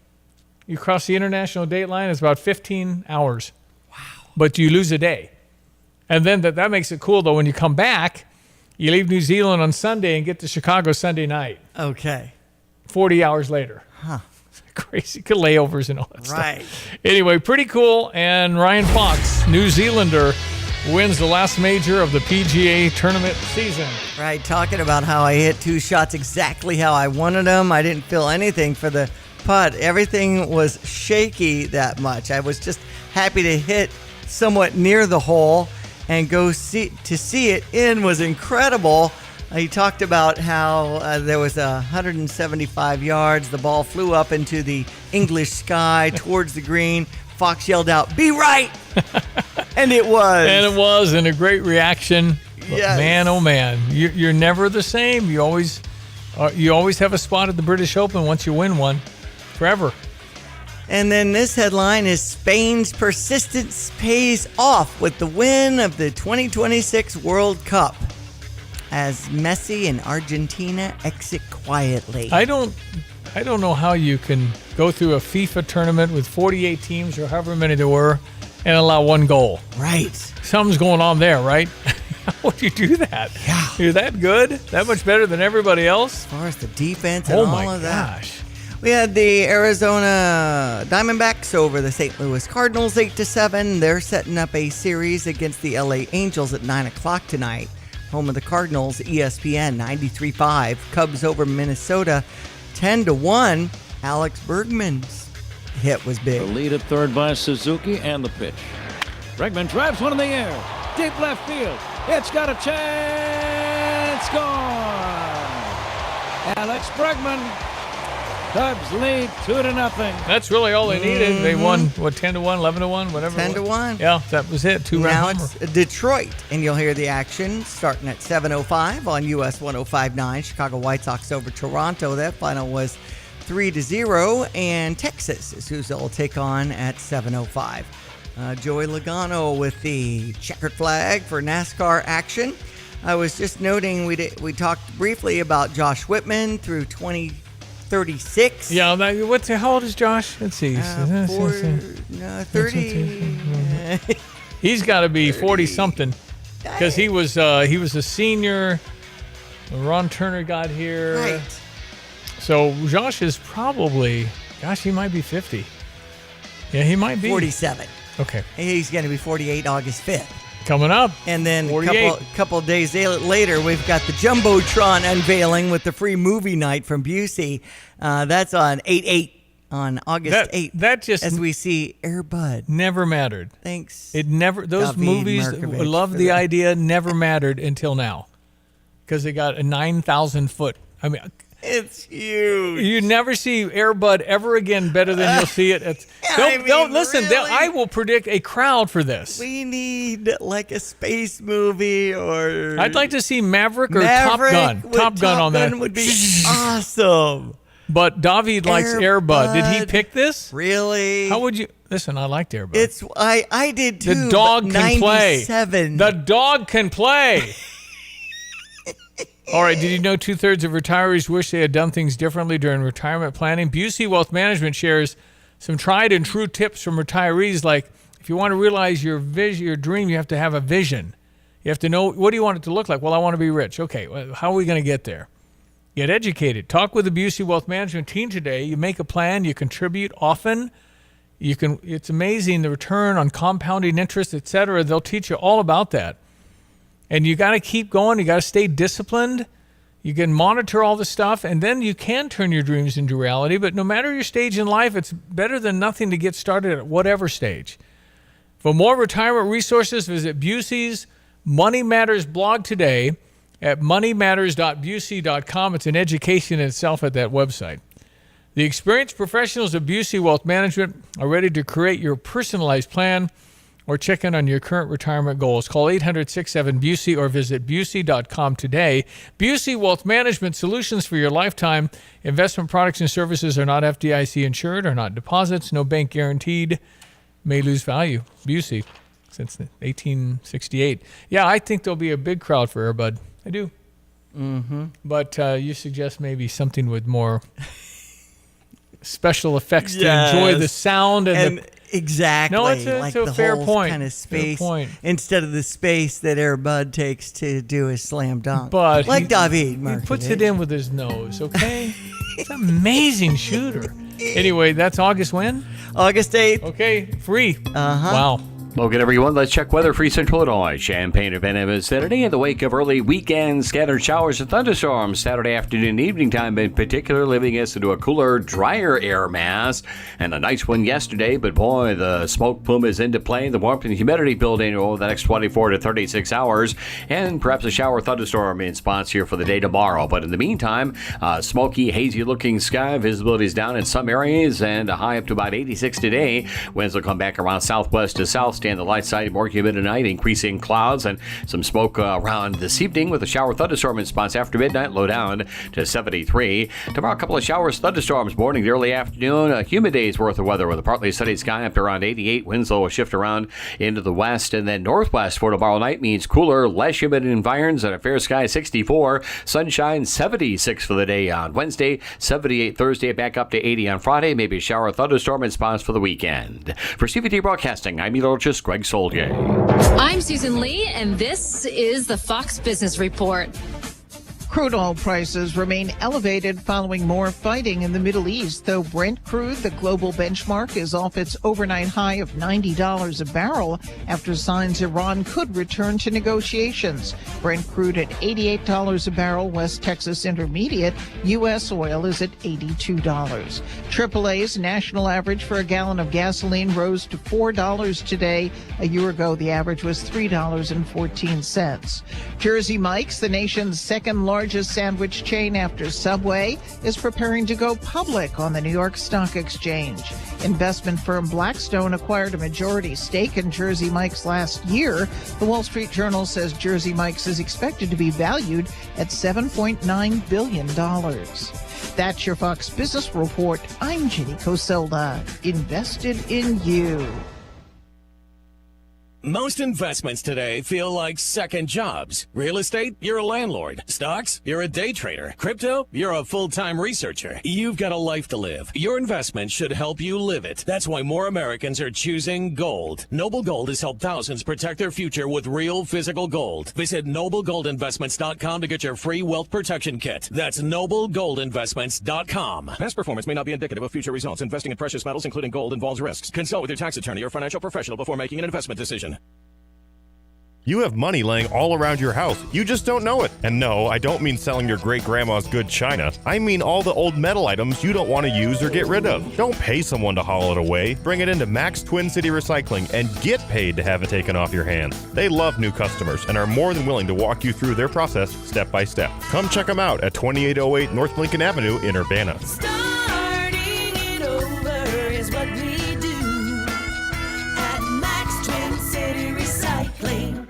You cross the international date line, it's about 15 hours. Wow. But you lose a day. And then that makes it cool, though. When you come back, you leave New Zealand on Sunday and get to Chicago Sunday night. Okay. 40 hours later. Huh. Crazy. Layovers and all that Right. stuff. Anyway, pretty cool. And Ryan Fox, New Zealander, wins the last major of the PGA tournament season. Right, talking about how I hit 2 shots exactly how I wanted them. I didn't feel anything for the putt. Everything was shaky that much. I was just happy to hit somewhat near the hole and to see it in was incredible. He talked about how there was 175 yards. The ball flew up into the English sky towards the green. Fox yelled out, "Be right!" And it was. And it was, and a great reaction. Yes. Man, oh man, you're never the same. You always have a spot at the British Open once you win one, forever. And then this headline is Spain's persistence pays off with the win of the 2026 World Cup as Messi and Argentina exit quietly. I don't know how you can go through a FIFA tournament with 48 teams or however many there were and allow 1 goal. Right. Something's going on there, right? How would you do that? Yeah. You're that good? That much better than everybody else? As far as the defense and all of that. Oh, my gosh. We had the Arizona Diamondbacks over the St. Louis Cardinals 8-7. They're setting up a series against the LA Angels at 9 o'clock tonight. Home of the Cardinals, ESPN 93.5. Cubs over Minnesota 10-1. Alex Bergman's hit was big. The lead at third by Suzuki and the pitch. Bregman drives one in the air. Deep left field. It's got a chance. Gone. Alex Bregman. Cubs lead 2-0. That's really all they needed. They won, 10-1, 11-1, whatever. 10-1. Yeah, that was it. 2 Now round homer. it's Detroit, and you'll hear the action starting at 7:05 on US 105.9. Chicago White Sox over Toronto. That final was 3-0, and Texas is who they'll take on at 7:05. Joey Logano with the checkered flag for NASCAR action. I was just noting we talked briefly about Josh Whitman through 2036. Yeah, how old is Josh? Let's see. 30. He's got to be 40-something because he was a senior. Ron Turner got here. Right. So Josh is probably, he might be 50. Yeah, he might be. 47. Okay. He's going to be 48 August 5th. Coming up. And then 48. a couple days later, we've got the Jumbotron unveiling with the free movie night from Busey. That's on 8/8 on August 8th. That just, as we see Air Bud. Never mattered. Thanks. It never. Those David movies, Markovich love for the that. idea, never mattered until now, because they got a 9,000 foot. I mean, it's huge. You never see Air Bud ever again better than you'll see it. Listen. Really? I will predict a crowd for this. We need like a space movie, or I'd like to see Maverick or Top Gun. Top Gun on that would be awesome. But David likes Air Bud. Did he pick this? Really? How would you listen? I liked Air Bud. I did too. The dog can play. 97. The dog can play. All right, did you know 2/3 of retirees wish they had done things differently during retirement planning? Busey Wealth Management shares some tried and true tips from retirees, like if you want to realize your dream, you have to have a vision. You have to know, what do you want it to look like? Well, I want to be rich. Okay, well, how are we going to get there? Get educated. Talk with the Busey Wealth Management team today. You make a plan, you contribute often. It's amazing the return on compounding interest, etc. They'll teach you all about that. And you got to keep going. You got to stay disciplined. You can monitor all the stuff, and then you can turn your dreams into reality. But no matter your stage in life, it's better than nothing to get started at whatever stage. For more retirement resources, visit Busey's Money Matters blog today at moneymatters.busey.com. It's an education in itself at that website. The experienced professionals of Busey Wealth Management are ready to create your personalized plan or check in on your current retirement goals. Call 800-67-BUSY or visit Busey.com today. Busey Wealth Management Solutions for your lifetime. Investment products and services are not FDIC insured, are not deposits, no bank guaranteed, may lose value. Busey, since 1868. Yeah, I think there'll be a big crowd for Airbud. I do. Mm-hmm. But you suggest maybe something with more special effects to enjoy the sound and exactly. No, it's like a the fair whole point. kind of space Fair point. instead of the space that Airbud takes to do his slam dunk. But like David he puts it in with his nose, okay? It's an amazing shooter. Anyway, that's August when? August 8th. Okay, free. Uh-huh. Wow. Welcome, everyone. Let's check weather for Central Illinois. Champaign and Venom vicinity in the wake of early weekend scattered showers and thunderstorms. Saturday afternoon and evening time in particular, leaving us into a cooler, drier air mass. And a nice one yesterday, but boy, the smoke plume is into play. The warmth and humidity building over the next 24 to 36 hours. And perhaps a shower thunderstorm in spots here for the day tomorrow. But in the meantime, smoky, hazy looking sky. Visibility is down in some areas and a high up to about 86 today. Winds will come back around southwest to south. Stay on the light side, more humid tonight, increasing clouds and some smoke around this evening with a shower thunderstorm in spots after midnight, low down to 73. Tomorrow, a couple of showers, thunderstorms, morning to early afternoon, a humid day's worth of weather with a partly sunny sky up to around 88. Winds will shift around into the west and then northwest for tomorrow night means cooler, less humid environs and a fair sky 64. Sunshine 76 for the day on Wednesday, 78 Thursday, back up to 80 on Friday. Maybe a shower thunderstorm in spots for the weekend. For CVT Broadcasting, I'm meteorologist Greg Soldier. I'm Susan Lee, and this is the Fox Business Report. Crude oil prices remain elevated following more fighting in the Middle East, though Brent crude, the global benchmark, is off its overnight high of $90 a barrel after signs Iran could return to negotiations. Brent crude at $88 a barrel, West Texas Intermediate. U.S. oil is at $82. AAA's national average for a gallon of gasoline rose to $4 today. A year ago, the average was $3.14. Jersey Mike's, the nation's second largest sandwich chain after Subway, is preparing to go public on the New York Stock Exchange. Investment firm Blackstone acquired a majority stake in Jersey Mike's last year. The Wall Street Journal says Jersey Mike's is expected to be valued at $7.9 billion. That's your Fox Business Report. I'm Ginny Coselda. Invested in you. Most investments today feel like second jobs. Real estate, you're a landlord. Stocks, you're a day trader. Crypto, you're a full-time researcher. You've got a life to live. Your investment should help you live it. That's why more Americans are choosing gold. Noble Gold has helped thousands protect their future with real physical gold. Visit NobleGoldInvestments.com to get your free wealth protection kit. That's NobleGoldInvestments.com. Past performance may not be indicative of future results. Investing in precious metals, including gold, involves risks. Consult with your tax attorney or financial professional before making an investment decision. You have money laying all around your house. You just don't know it. And no, I don't mean selling your great-grandma's good china. I mean all the old metal items you don't want to use or get rid of. Don't pay someone to haul it away. Bring it into Max Twin City Recycling and get paid to have it taken off your hands. They love new customers and are more than willing to walk you through their process step by step. Come check them out at 2808 North Lincoln Avenue in Urbana. Starting it over is what we do at Max Twin City Recycling.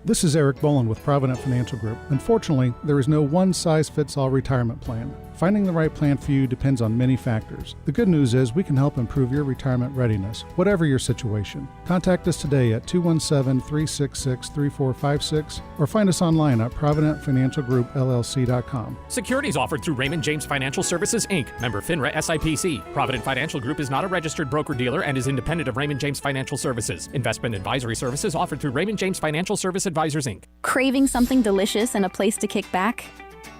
This is Eric Boland with Provident Financial Group. Unfortunately, there is no one-size-fits-all retirement plan. Finding the right plan for you depends on many factors. The good news is we can help improve your retirement readiness, whatever your situation. Contact us today at 217-366-3456 or find us online at providentfinancialgroupllc.com. Securities offered through Raymond James Financial Services, Inc., member FINRA SIPC. Provident Financial Group is not a registered broker-dealer and is independent of Raymond James Financial Services. Investment advisory services offered through Raymond James Financial Service Advisors, Inc. Craving something delicious and a place to kick back?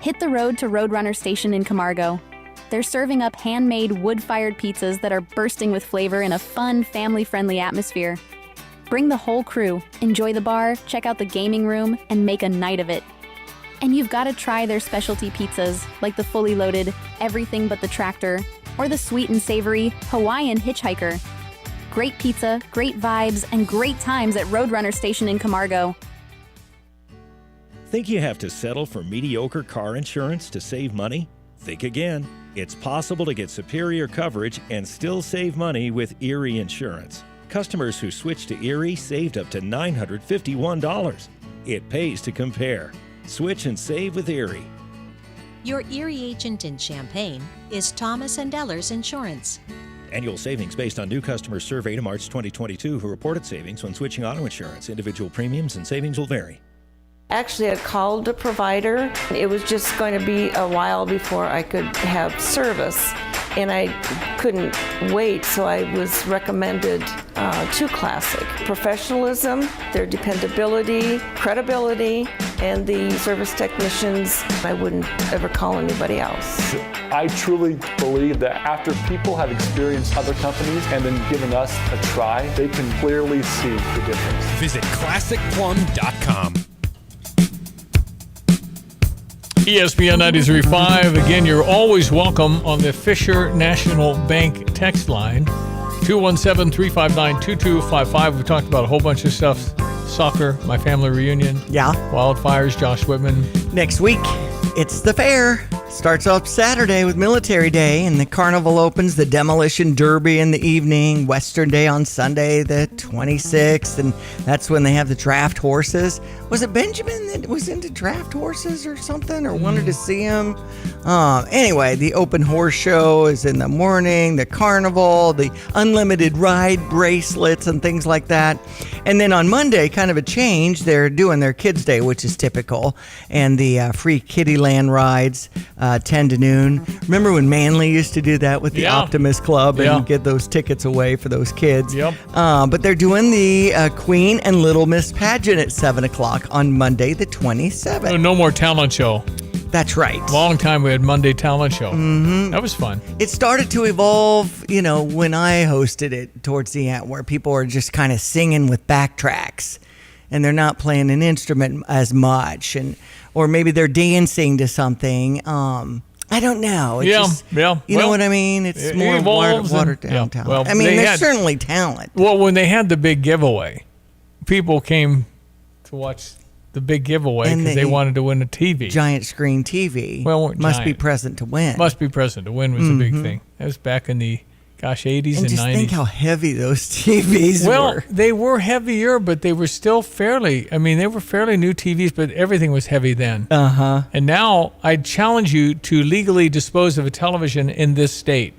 Hit the road to Roadrunner Station in Camargo. They're serving up handmade wood-fired pizzas that are bursting with flavor in a fun, family-friendly atmosphere. Bring the whole crew, enjoy the bar, check out the gaming room, and make a night of it. And you've got to try their specialty pizzas, like the fully loaded Everything But the Tractor, or the sweet and savory Hawaiian Hitchhiker. Great pizza, great vibes, and great times at Roadrunner Station in Camargo. Think you have to settle for mediocre car insurance to save money? Think again. It's possible to get superior coverage and still save money with Erie Insurance. customers who switched to Erie saved up to $951. It pays to compare. Switch and save with Erie. Your Erie agent in Champaign is Thomas & Ellers Insurance. Annual savings based on new customers surveyed in March 2022 who reported savings when switching auto insurance. Individual premiums and savings will vary. Actually, I called the provider. It was just going to be a while before I could have service, and I couldn't wait, so I was recommended to Classic. Professionalism, their dependability, credibility, and the service technicians. I wouldn't ever call anybody else. I truly believe that after people have experienced other companies and then given us a try, they can clearly see the difference. Visit ClassicPlum.com. ESPN 93.5. Again, you're always welcome on the Fisher National Bank text line, 217-359-2255. We talked about a whole bunch of stuff. Soccer, my family reunion. Yeah. Wildfires, Josh Whitman. Next week, it's the fair. Starts off Saturday with Military Day, and the carnival opens the Demolition Derby in the evening, Western Day on Sunday, the 26th, and that's when they have the draft horses. Was it Benjamin that was into draft horses or something, or wanted to see him? Anyway, the open horse show is in the morning, the carnival, the unlimited ride bracelets and things like that. And then on Monday, kind of a change, they're doing their Kids Day, which is typical, and the free Kittyland rides, 10 to noon. Remember when Manly used to do that with the Optimist Club and get those tickets away for those kids? Yep. But they're doing the Queen and Little Miss pageant at 7 o'clock on Monday the 27th. No more talent show. That's right. Long time we had Monday talent show. Mm-hmm. That was fun. It started to evolve, when I hosted it towards the end, where people are just kind of singing with backtracks and they're not playing an instrument as much, or maybe they're dancing to something. I don't know. It's just, you know what I mean? It's more watered down talent. Well, I mean, there's certainly talent. Well, when they had the big giveaway, people came to watch the big giveaway because they wanted to win a TV. Giant screen TV. Well, must be present to win. Must be present to win was a big thing. That was back in the 80s and 90s. Just think how heavy those TVs were. Well, they were heavier, but they were still fairly new TVs, but everything was heavy then. Uh-huh. And now I'd challenge you to legally dispose of a television in this state.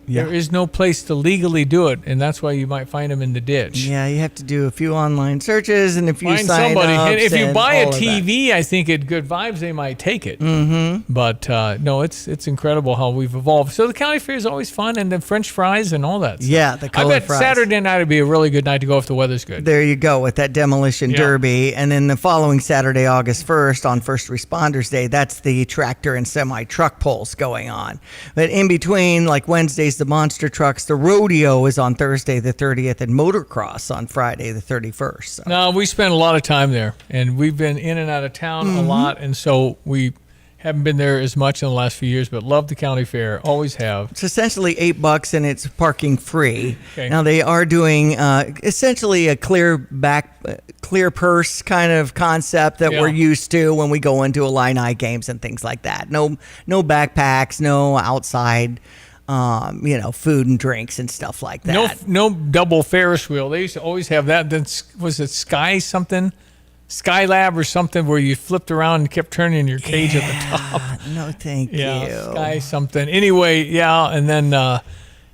Yeah. There is no place to legally do it, and that's why you might find them in the ditch. Yeah, you have to do a few online searches and a few find somebody. And if you buy a all TV, I think at Good Vibes they might take it. Mm-hmm. But no, it's incredible how we've evolved. So the county fair is always fun, and the French fries and all that stuff. Yeah, the colored I bet fries. Saturday night would be a really good night to go if the weather's good. There you go with that Demolition Derby. And then the following Saturday, August 1st, on First Responders Day, that's the tractor and semi-truck pulls going on. But in between, like Wednesday's the monster trucks, the rodeo is on Thursday the 30th, and motocross on Friday the 31st. So. No, we spent a lot of time there, and we've been in and out of town a lot, and so we haven't been there as much in the last few years, but love the county fair, always have. It's essentially $8 and it's parking free. Okay. Now they are doing essentially a clear purse kind of concept that we're used to when we go into Illini games and things like that. No backpacks, no outside food and drinks and stuff like that. No double Ferris wheel. They used to always have that. Then was it Skylab or something where you flipped around and kept turning your cage at the top? No, thank you. Sky something. Anyway, and then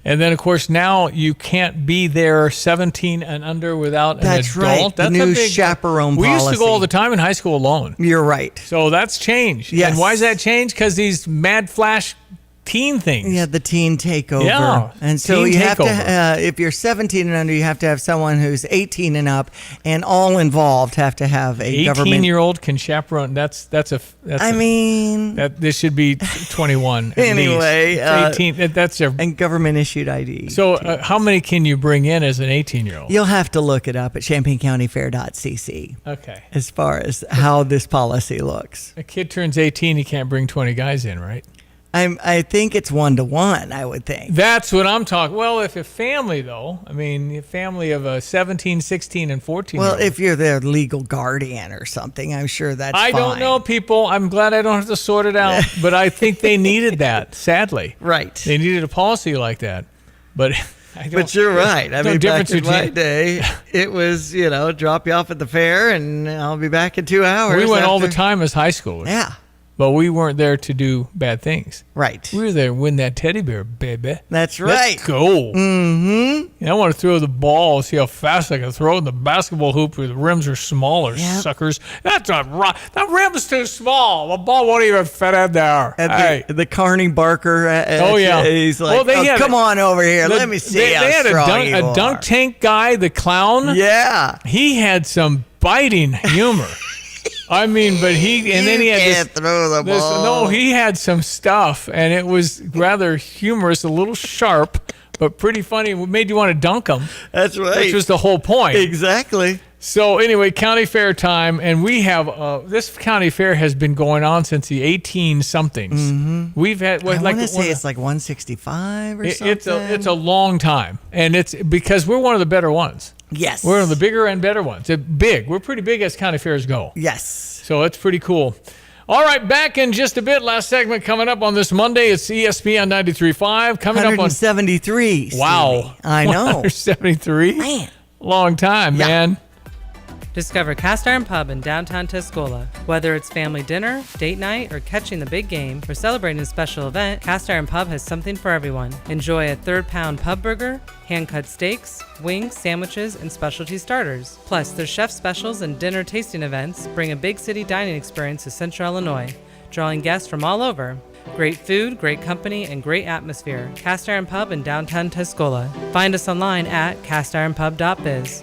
of course now you can't be there 17 and under without an adult. Right. That's the new a big chaperone policy. We used to go all the policy. time in high school alone. You're right. So that's changed. Yes. And why is that changed? Because these mad flash teen things. Yeah, the teen takeover. Yeah, and so teen you have takeover. to, if you're 17 and under, you have to have someone who's 18 and up, and all involved have to have a government. 18-year-old can chaperone. This should be 21. At Anyway, least. 18. That's and government issued ID. So, how many can you bring in as an 18-year-old? You'll have to look it up at ChampaignCountyFair.cc. Okay. As far as how this policy looks, a kid turns 18, you can't bring 20 guys in, right? I think it's 1-to-1, I would think. That's what I'm talking. Well, if a family, though, a family of a 17, 16, and 14. Well, if you're their legal guardian or something, I'm sure that's I fine. don't know, people. I'm glad I don't have to sort it out, but I think they needed that, sadly. Right. They needed a policy like that. But But you're right. I no mean, back difference in my between- day, it was, drop you off at the fair and I'll be back in 2 hours. We went all the after- time as high schoolers. Yeah. But we weren't there to do bad things. Right. We were there to win that teddy bear, baby. That's Let's right. go. Mm-hmm. I want to throw the ball, see how fast I can throw it in the basketball hoop where the rims are smaller, suckers. That's a that rim's too small. The ball won't even fit in there. And the Carney Barker. Oh, yeah. He's like, come on over here. Let me see how They had strong you a dunk are. tank guy, the clown. Yeah. He had some biting humor. I mean, but then he had can't throw the ball. No, he had some stuff, and it was rather humorous, a little sharp, but pretty funny. It made you want to dunk him. That's right. Which was the whole point. Exactly. So anyway, county fair time, and we have this county fair has been going on since the 18-somethings. Mm-hmm. We've had I want to say it's like 165 or something. It's a long time, and it's because we're one of the better ones. Yes. We're one of the bigger and better ones. Big. We're pretty big as county fairs go. Yes. So it's pretty cool. All right, back in just a bit. Last segment coming up on this Monday. It's ESPN 93.5. Coming up on 173. Wow. I know. 173? Man. Long time, man. Discover Cast Iron Pub in downtown Tuscola. Whether it's family dinner, date night, or catching the big game, or celebrating a special event, Cast Iron Pub has something for everyone. Enjoy a third-pound pub burger, hand-cut steaks, wings, sandwiches, and specialty starters. Plus, their chef specials and dinner tasting events bring a big city dining experience to Central Illinois, drawing guests from all over. Great food, great company, and great atmosphere. Cast Iron Pub in downtown Tuscola. Find us online at castironpub.biz.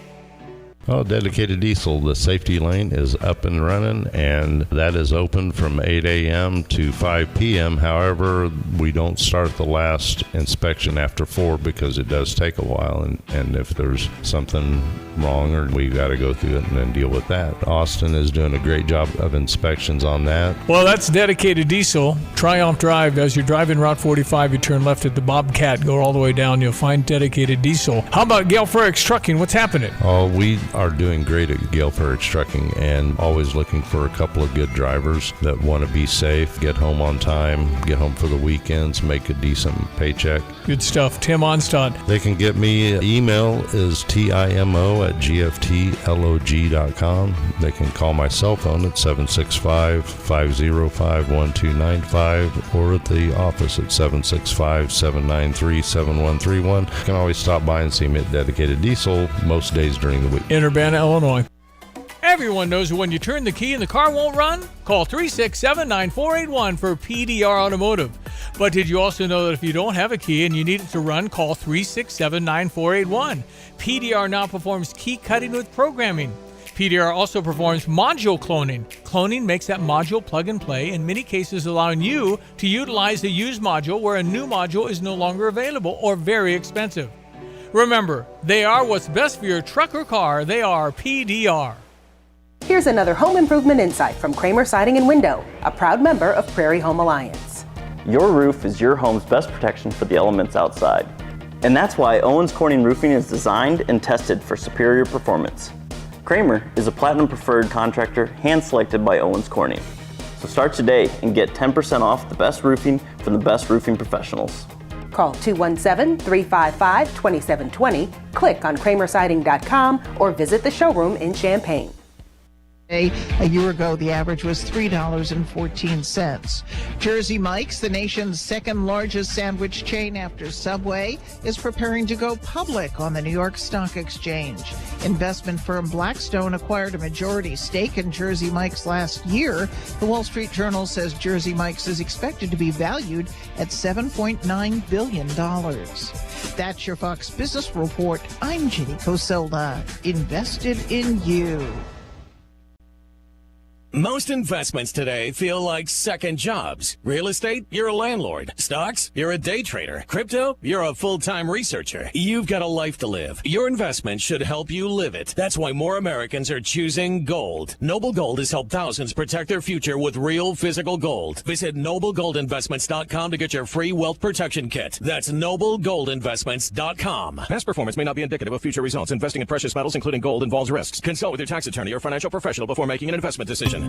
Well, Dedicated Diesel, the safety lane is up and running, and that is open from 8 a.m. to 5 p.m. However, we don't start the last inspection after 4 because it does take a while, and if there's something wrong, or we got to go through it and then deal with that. Austin is doing a great job of inspections on that. Well, that's Dedicated Diesel. Triumph Drive. As you're driving Route 45, you turn left at the Bobcat, go all the way down, you'll find Dedicated Diesel. How about Gale Frericks Trucking? What's happening? Oh, we are doing great at Gale Frericks Trucking, and always looking for a couple of good drivers that want to be safe, get home on time, get home for the weekends, make a decent paycheck. Good stuff. Tim Onstad. They can get me. Email is timo@gftlog.com. They can call my cell phone at 765-505-1295 or at the office at 765-793-7131. You can always stop by and see me at Dedicated Diesel most days during the week. In Urbana, Illinois. Everyone knows that when you turn the key and the car won't run, call 367-9481 for PDR Automotive. But did you also know that if you don't have a key and you need it to run, call 367-9481. PDR now performs key cutting with programming. PDR also performs module cloning. Cloning makes that module plug and play, in many cases allowing you to utilize a used module where a new module is no longer available or very expensive. Remember, they are what's best for your truck or car. They are PDR. Here's another home improvement insight from Kramer Siding and Window, a proud member of Prairie Home Alliance. Your roof is your home's best protection for the elements outside. And that's why Owens Corning Roofing is designed and tested for superior performance. Kramer is a platinum preferred contractor hand-selected by Owens Corning. So start today and get 10% off the best roofing from the best roofing professionals. Call 217-355-2720, click on kramersiding.com, or visit the showroom in Champaign. A year ago, the average was $3.14. Jersey Mike's, the nation's second largest sandwich chain after Subway, is preparing to go public on the New York Stock Exchange. Investment firm Blackstone acquired a majority stake in Jersey Mike's last year. The Wall Street Journal says Jersey Mike's is expected to be valued at $7.9 billion. That's your Fox Business Report. I'm Ginny Coselda. Invested in you. Most investments today feel like second jobs. Real estate, you're a landlord. Stocks, you're a day trader. Crypto, you're a full-time researcher. You've got a life to live. Your investment should help you live it. That's why more Americans are choosing gold. Noble Gold has helped thousands protect their future with real physical gold. Visit noblegoldinvestments.com to get your free wealth protection kit. That's noblegoldinvestments.com. Past performance may not be indicative of future results. Investing in precious metals, including gold, involves risks. Consult with your tax attorney or financial professional before making an investment decision.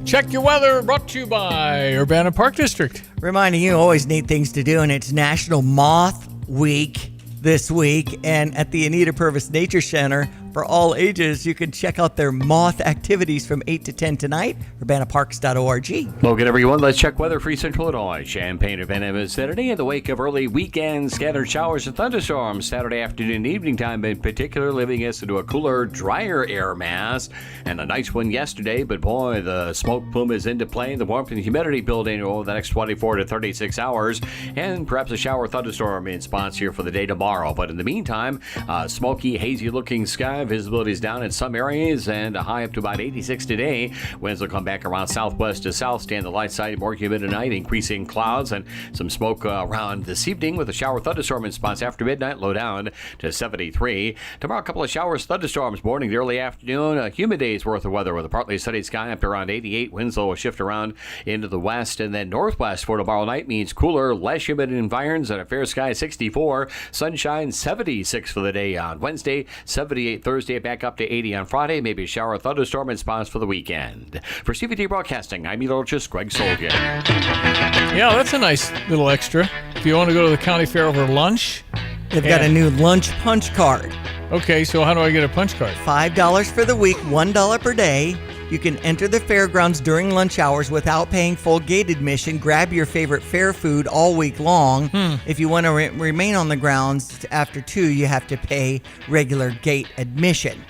Check your weather, brought to you by Urbana Park District. Reminding you, always neat things to do, and it's National Moth Week. this week. And at the Anita Purvis Nature Center, for all ages, you can check out their moth activities from 8 to 10 tonight, urbanaparks.org. Well, good everyone. Let's check weather for Central Illinois. Champaign and Van vicinity in the wake of early weekend scattered showers and thunderstorms. Saturday afternoon and evening time in particular, leaving us into a cooler, drier air mass. And a nice one yesterday, but boy, the smoke plume is into play. The warmth and humidity building over the next 24 to 36 hours. And perhaps a shower thunderstorm in spots here for the day tomorrow. But in the meantime, smoky, hazy looking sky. Visibility is down in some areas and a high up to about 86 today. Winds will come back around southwest to south. Stay on the light side, more humid tonight, increasing clouds and some smoke around this evening with a shower thunderstorm in spots after midnight, low down to 73. Tomorrow, a couple of showers, thunderstorms, morning to early afternoon. A humid day's worth of weather with a partly sunny sky up to around 88. Winds will shift around into the west and then northwest for tomorrow night means cooler, less humid environs and a fair sky 64. Sunshine 76 for the day on Wednesday, 78 Thursday, back up to 80 on Friday. Maybe a shower, thunderstorm in spots for the weekend. For CVT Broadcasting, I'm meteorologist Greg Soldier. Yeah, that's a nice little extra. If you want to go to the county fair over lunch. They've got a new lunch punch card. Okay, so how do I get a punch card? $5 for the week, $1 per day. You can enter the fairgrounds during lunch hours without paying full gate admission. Grab your favorite fair food all week long. If you want to remain on the grounds after 2, you have to pay regular gate admission.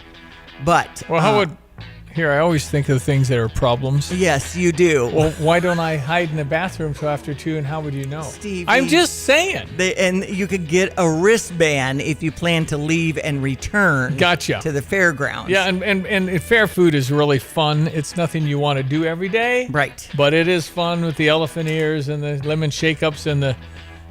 But well, how would here? I always think of things that are problems. Yes, you do. Well, why don't I hide in the bathroom till after 2? And how would you know? Stevie, I'm just saying. And you could get a wristband if you plan to leave and return. Gotcha. To the fairgrounds. Yeah, and fair food is really fun. It's nothing you want to do every day. Right. But it is fun with the elephant ears and the lemon shake-ups and the.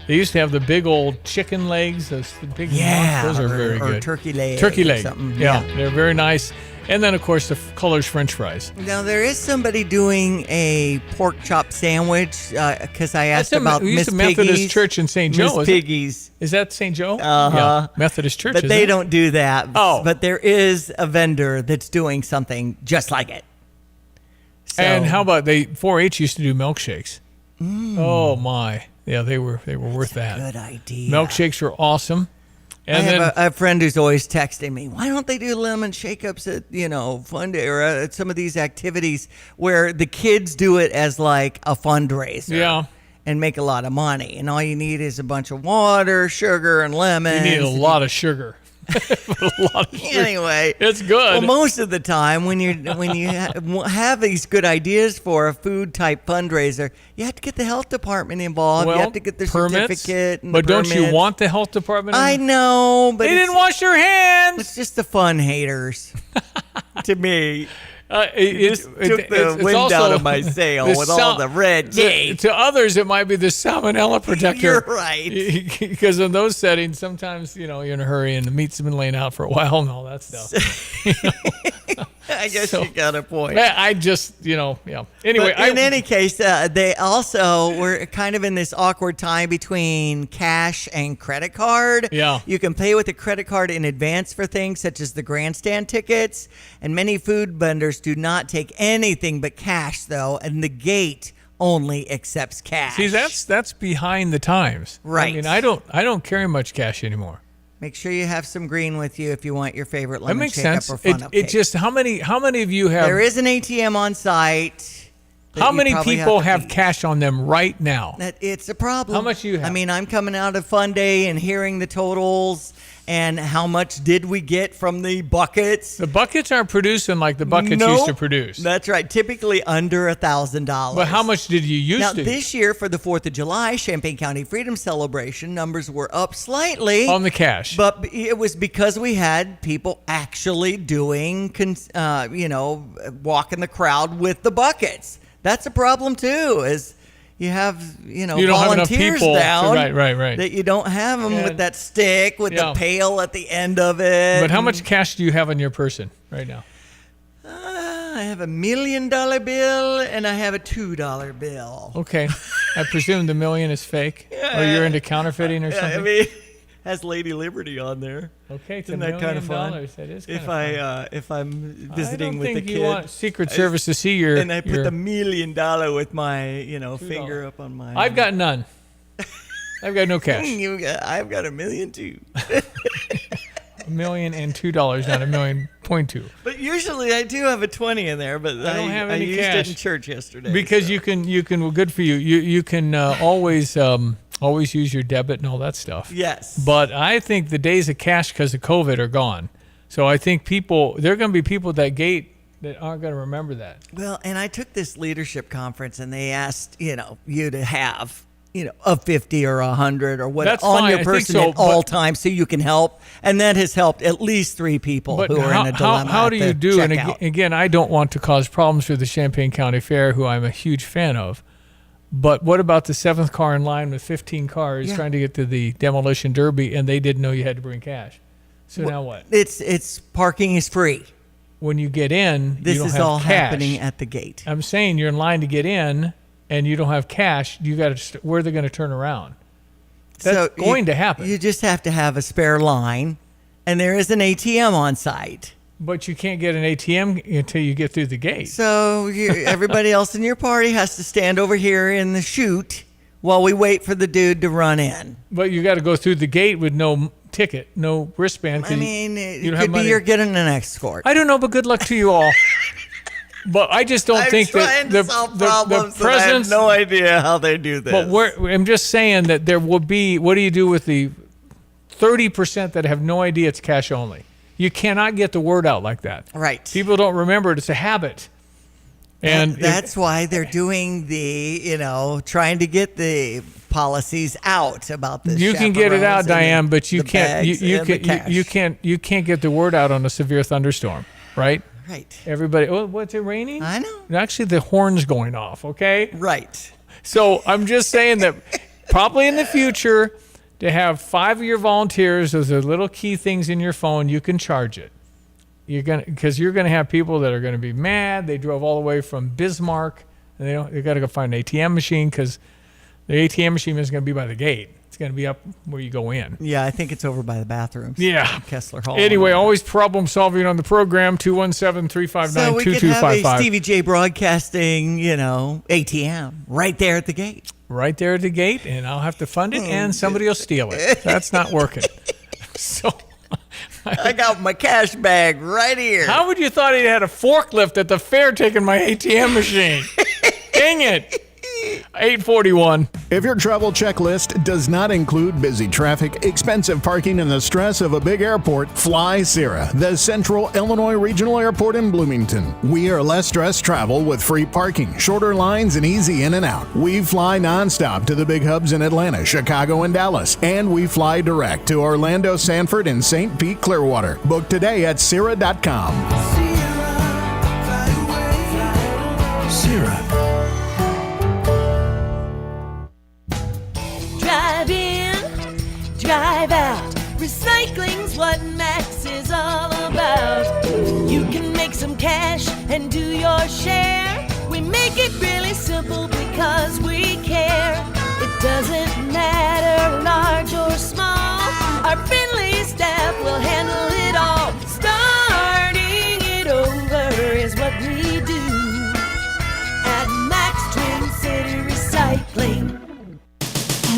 They used to have the big old chicken legs. Those big those are very good. Or turkey leg. Turkey leg. Something. Yeah, they're very nice. And then, of course, the Colors French fries. Now, there is somebody doing a pork chop sandwich because I asked about Miss Piggy's. Methodist Church in St. Joe. Miss Piggy's. Is that St. Joe? Uh-huh. Yeah, Methodist Church, But isn't they it? don't do that. Oh. But there is a vendor that's doing something just like it. So, And how about 4-H used to do milkshakes? Oh, my. Yeah, they were worth that. Good idea. Milkshakes were awesome. And I then have a friend who's always texting me, why don't they do lemon shake-ups at, Fun Day or at some of these activities where the kids do it as like a fundraiser. Yeah. And make a lot of money. And all you need is a bunch of water, sugar, and lemons. you need a lot of sugar. A lot of sugar. Anyway, it's good. Well, most of the time when you have these good ideas for a food type fundraiser, you have to get the health department involved. Well, you have to get the permits, certificate. And but the don't you permits. want the health department? I know, but they didn't wash their hands. It's just the fun haters. To me. It took the wind out of my sail with all the red tape. To others, it might be the salmonella protector. You're right. Because in those settings, sometimes, you're in a hurry and the meat's been laying out for a while and all that stuff. I guess you got a point. I just, yeah. Anyway. But in any case, they also were kind of in this awkward time between cash and credit card. Yeah. You can pay with a credit card in advance for things such as the grandstand tickets. And many food vendors do not take anything but cash, though. And the gate only accepts cash. See, that's behind the times. Right. I mean, I don't carry much cash anymore. Make sure you have some green with you if you want your favorite lemon That makes shake-up sense. or funnel It cake. just how many of you have? There is an ATM on site. that How you many probably people to have be- cash on them right now? It's a problem. How much do you have? I mean, I'm coming out of Fun Day and hearing the totals and how much did we get from the buckets. The buckets aren't producing like the buckets used to produce. That's right. Typically under $1,000. But how much did you used now, to? This year for the 4th of July Champaign County Freedom Celebration, numbers were up slightly. On the cash. But it was because we had people actually doing, walking the crowd with the buckets. That's a problem too, is you have, You don't have enough volunteers people to- down. right. That you don't have them Yeah. with that stick with Yeah. the pail at the end of it. But how much cash do you have on your person right now? I have $1 million bill and I have a $2 bill. Okay. I presume the $1 million is fake, or you're into counterfeiting or something. I mean, has Lady Liberty on there. Okay, it's Isn't $1 that kind of fun? million. That is kind if of I fun. if I'm visiting with the I don't think kid, you want Secret Service to see your. and I put your- the $1 million with my finger up on my. I've got none. I've got no cash. I've got $1 million too. $1,002, not $1,000,000.2. But usually I do have a 20 in there, but I don't have any used cash it in church yesterday. because you can. Well, good for you. You can always use your debit and all that stuff. Yes. But I think the days of cash because of COVID are gone. So I think there are going to be people at that gate that aren't going to remember that. Well, and I took this leadership conference, and they asked you to have a 50 or 100 or what That's on fine. your I think person so, at all times, so you can help, and that has helped at least 3 people But who are in a dilemma. how do you do? And checkout. again, I don't want to cause problems for the Champaign County Fair, who I'm a huge fan of. But what about the 7th car in line with 15 cars trying to get to the demolition derby, and they didn't know you had to bring cash? So now what? It's parking is free. When you get in, This you don't is have all cash. happening at the gate. I'm saying you're in line to get in, and you don't have cash. You got to. Where are they going to turn around? That's going to happen. You just have to have a spare line, and there is an ATM on site. But you can't get an ATM until you get through the gate. So everybody else in your party has to stand over here in the chute while we wait for the dude to run in. But you got to go through the gate with no ticket, no wristband. I mean, it you don't have could be money. you're getting an escort. I don't know, but good luck to you all. But I just don't think that the problems that I have presidents. no idea how they do this. But I'm just saying that there will be. What do you do with the 30% that have no idea it's cash only? You cannot get the word out like that. Right. People don't remember it. It's a habit. And that's why they're doing trying to get the policies out about this. You can get it out, Diane, but you can't. You can't get the word out on a severe thunderstorm, right? Right. Everybody. Oh, what's it raining? I know. Actually, the horn's going off. Okay. Right. So I'm just saying that probably in the future, to have 5 of your volunteers, those are little key things in your phone, you can charge it. Because you're gonna have people that are gonna be mad. They drove all the way from Bismarck, and they got to go find an ATM machine because the ATM machine is gonna be by the gate. It's gonna be up where you go in. Yeah, I think it's over by the bathrooms. Yeah. Kessler Hall. Anyway, always problem solving on the program. 217-359-2255. So we could have a Stevie J Broadcasting, ATM right there at the gate. Right there at the gate, and I'll have to fund it, and somebody will steal it. That's not working. So I got my cash bag right here. How would you thought he had a forklift at the fair taking my ATM machine? Dang it. 841. If your travel checklist does not include busy traffic, expensive parking, and the stress of a big airport, fly Sierra, the Central Illinois Regional Airport in Bloomington. We are less stress travel with free parking, shorter lines, and easy in and out. We fly nonstop to the big hubs in Atlanta, Chicago, and Dallas, and we fly direct to Orlando, Sanford, and St. Pete, Clearwater. Book today at Sierra.com. Sierra. Drive in, drive out. Recycling's what Max is all about. You can make some cash and do your share. We make it really simple because we care. It doesn't matter large or small. Our friendly staff will handle it all. Starting it over is what we do at Max Twin City Recycling.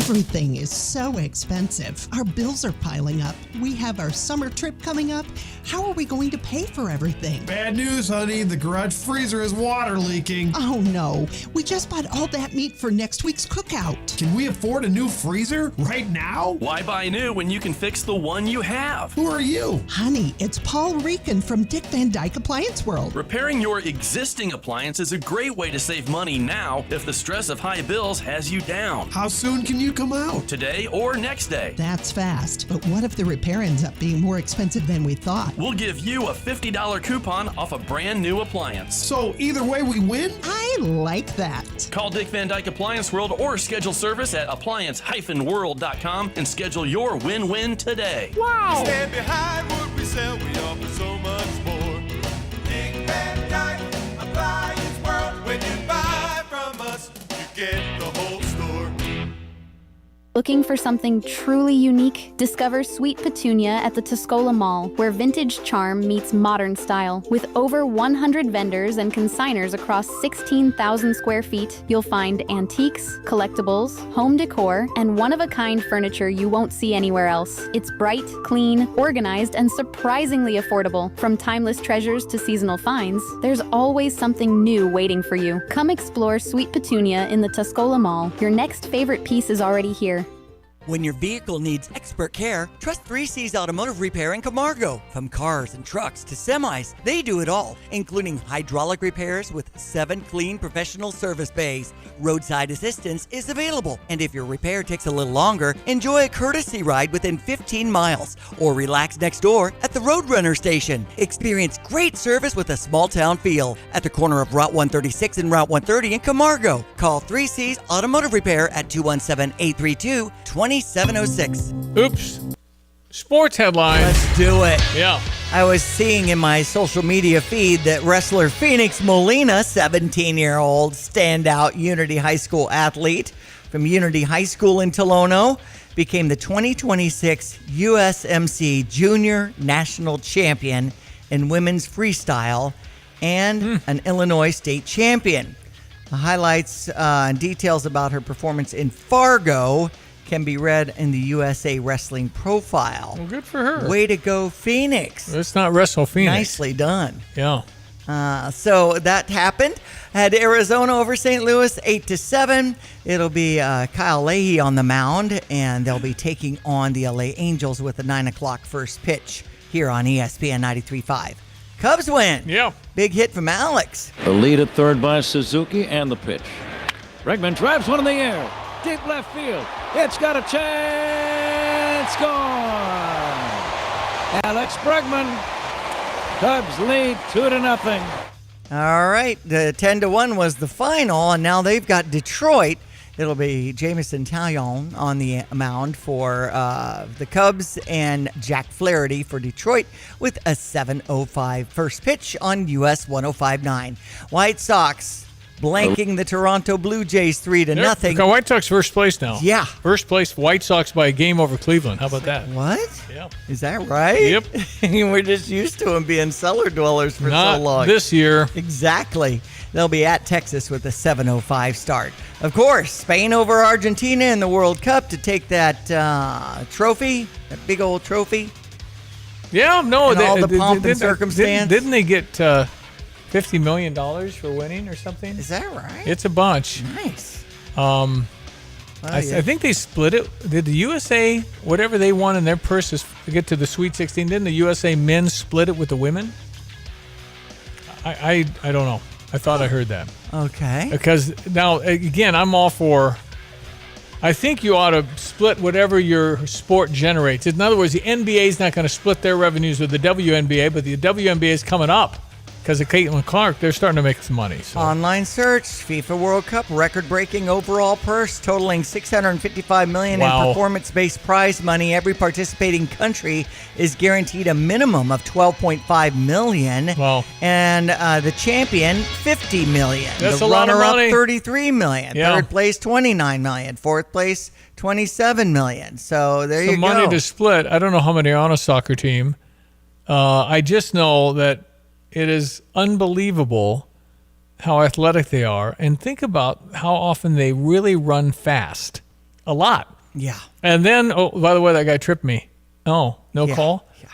Everything is so expensive. Our bills are piling up. We have our summer trip coming up. How are we going to pay for everything? Bad news, honey. The garage freezer is water leaking. Oh no. We just bought all that meat for next week's cookout. Can we afford a new freezer right now? Why buy new when you can fix the one you have? Who are you? Honey, it's Paul Rican from Dick Van Dyke Appliance World. Repairing your existing appliance is a great way to save money now if the stress of high bills has you down. How soon can you come out? Today or next day. That's fast. But what if the repair ends up being more expensive than we thought? We'll give you a $50 coupon off a brand new appliance. So either way we win? I like that. Call Dick Van Dyke Appliance World or schedule service at appliance-world.com and schedule your win-win today. Wow! Stand behind what we sell, we offer so much more. Dick Van Dyke Appliance World. When you buy from us, you get the whole store. Looking for something truly unique? Discover Sweet Petunia at the Tuscola Mall, where vintage charm meets modern style. With over 100 vendors and consigners across 16,000 square feet, you'll find antiques, collectibles, home decor, and one-of-a-kind furniture you won't see anywhere else. It's bright, clean, organized, and surprisingly affordable. From timeless treasures to seasonal finds, there's always something new waiting for you. Come explore Sweet Petunia in the Tuscola Mall. Your next favorite piece is already here. When your vehicle needs expert care, trust 3C's Automotive Repair in Camargo. From cars and trucks to semis, they do it all, including hydraulic repairs with 7 clean professional service bays. Roadside assistance is available, and if your repair takes a little longer, enjoy a courtesy ride within 15 miles or relax next door at the Roadrunner station. Experience great service with a small town feel at the corner of Route 136 and Route 130 in Camargo. Call 3C's Automotive Repair at 217-832-2706. Oops. Sports headlines. Let's do it. Yeah. I was seeing in my social media feed that wrestler Phoenix Molina, 17-year-old standout Unity High School athlete from Unity High School in Tolono, became the 2026 USMC Junior National Champion in women's freestyle and an Illinois state champion. The highlights and details about her performance in Fargo can be read in the USA Wrestling profile. Well, good for her. Way to go, Phoenix. Let's not wrestle Phoenix. Nicely done. Yeah. So that happened. Had Arizona over St. Louis 8-7. It'll be Kyle Leahy on the mound, and they'll be taking on the LA Angels with a 9 o'clock first pitch here on ESPN 93.5. Cubs win. Yeah. Big hit from Alex. The lead at third by Suzuki, and the pitch. Bregman drives one in the air. Deep left field. It's got a chance. Score! Alex Bregman. Cubs lead 2-0. All right. The 10-1 was the final, and now they've got Detroit. It'll be Jamison Taillon on the mound for the Cubs and Jack Flaherty for Detroit with a 7:05 first pitch on US 105.9. White Sox blanking the Toronto Blue Jays 3-0. The White Sox first place now. Yeah. First place, White Sox by a game over Cleveland. How about that? What? Yeah. Is that right? Yep. We're just used to them being cellar dwellers for Not so long. this year. Exactly. They'll be at Texas with a 7:05 start. Of course, Spain over Argentina in the World Cup to take that trophy, that big old trophy. Yeah, no. And all the pomp and circumstance. Didn't they get $50 million for winning or something? Is that right? It's a bunch. Nice. I think they split it. Did the USA, whatever they won in their purses to get to the Sweet 16, didn't the USA men split it with the women? I don't know. I thought I heard that. Okay. Because now, again, I'm all for, I think you ought to split whatever your sport generates. In other words, the NBA is not going to split their revenues with the WNBA, but the WNBA is coming up. Because of Caitlin Clark, they're starting to make some money. So. Online search, FIFA World Cup, record-breaking overall purse totaling $655 million in performance-based prize money. Every participating country is guaranteed a minimum of $12.5 million. Wow. And the champion, $50 million. That's the a lot of money. runner-up, $33 million. Yeah. Third place, $29 million. Fourth place, $27 million. So there you go. Some money to split. I don't know how many are on a soccer team. I just know that it is unbelievable how athletic they are. And think about how often they really run fast. A lot. Yeah. And then, oh, by the way, that guy tripped me. Oh, no call? Yeah.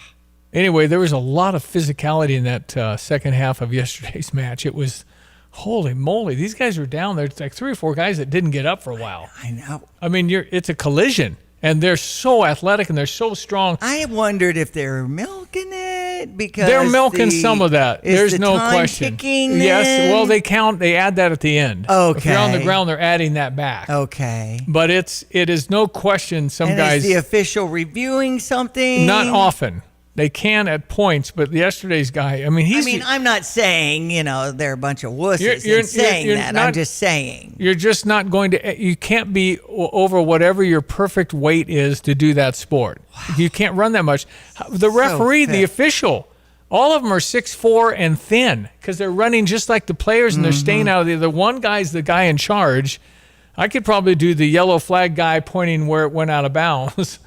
Anyway, there was a lot of physicality in that second half of yesterday's match. It was, holy moly, these guys were down there. It's like 3 or 4 guys that didn't get up for a while. I know. I mean, it's a collision. And they're so athletic and they're so strong. I wondered if they're milking it because they're milking some of that. There's no question. Yes, well they add that at the end. Okay. If you're on the ground, they're adding that back. Okay. But it is no question some and guys is the official reviewing something? Not often. They can at points, but yesterday's guy, I'm not saying, they're a bunch of wusses in saying that. I'm just saying. You're just not going to, you can't be over whatever your perfect weight is to do that sport. Wow. You can't run that much. The referee, the official, all of them are 6'4" and thin because they're running just like the players and they're staying out of the one guy's the guy in charge. I could probably do the yellow flag guy pointing where it went out of bounds.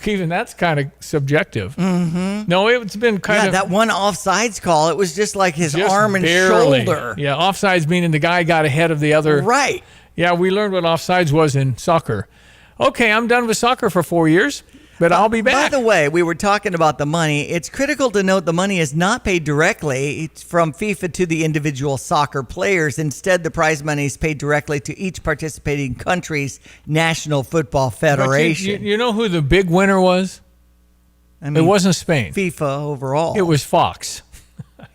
Even that's kind of subjective. Mm-hmm. No, it's been kind of... that one offsides call, it was just like his just arm and barely. shoulder. Yeah, offsides meaning the guy got ahead of the other. Right. Yeah, we learned what offsides was in soccer. Okay, I'm done with soccer for 4 years, but I'll be back. By the way, we were talking about the money. It's critical to note the money is not paid directly from FIFA to the individual soccer players. Instead, the prize money is paid directly to each participating country's national football federation. You know who the big winner was? I mean, it wasn't Spain. FIFA overall. It was Fox.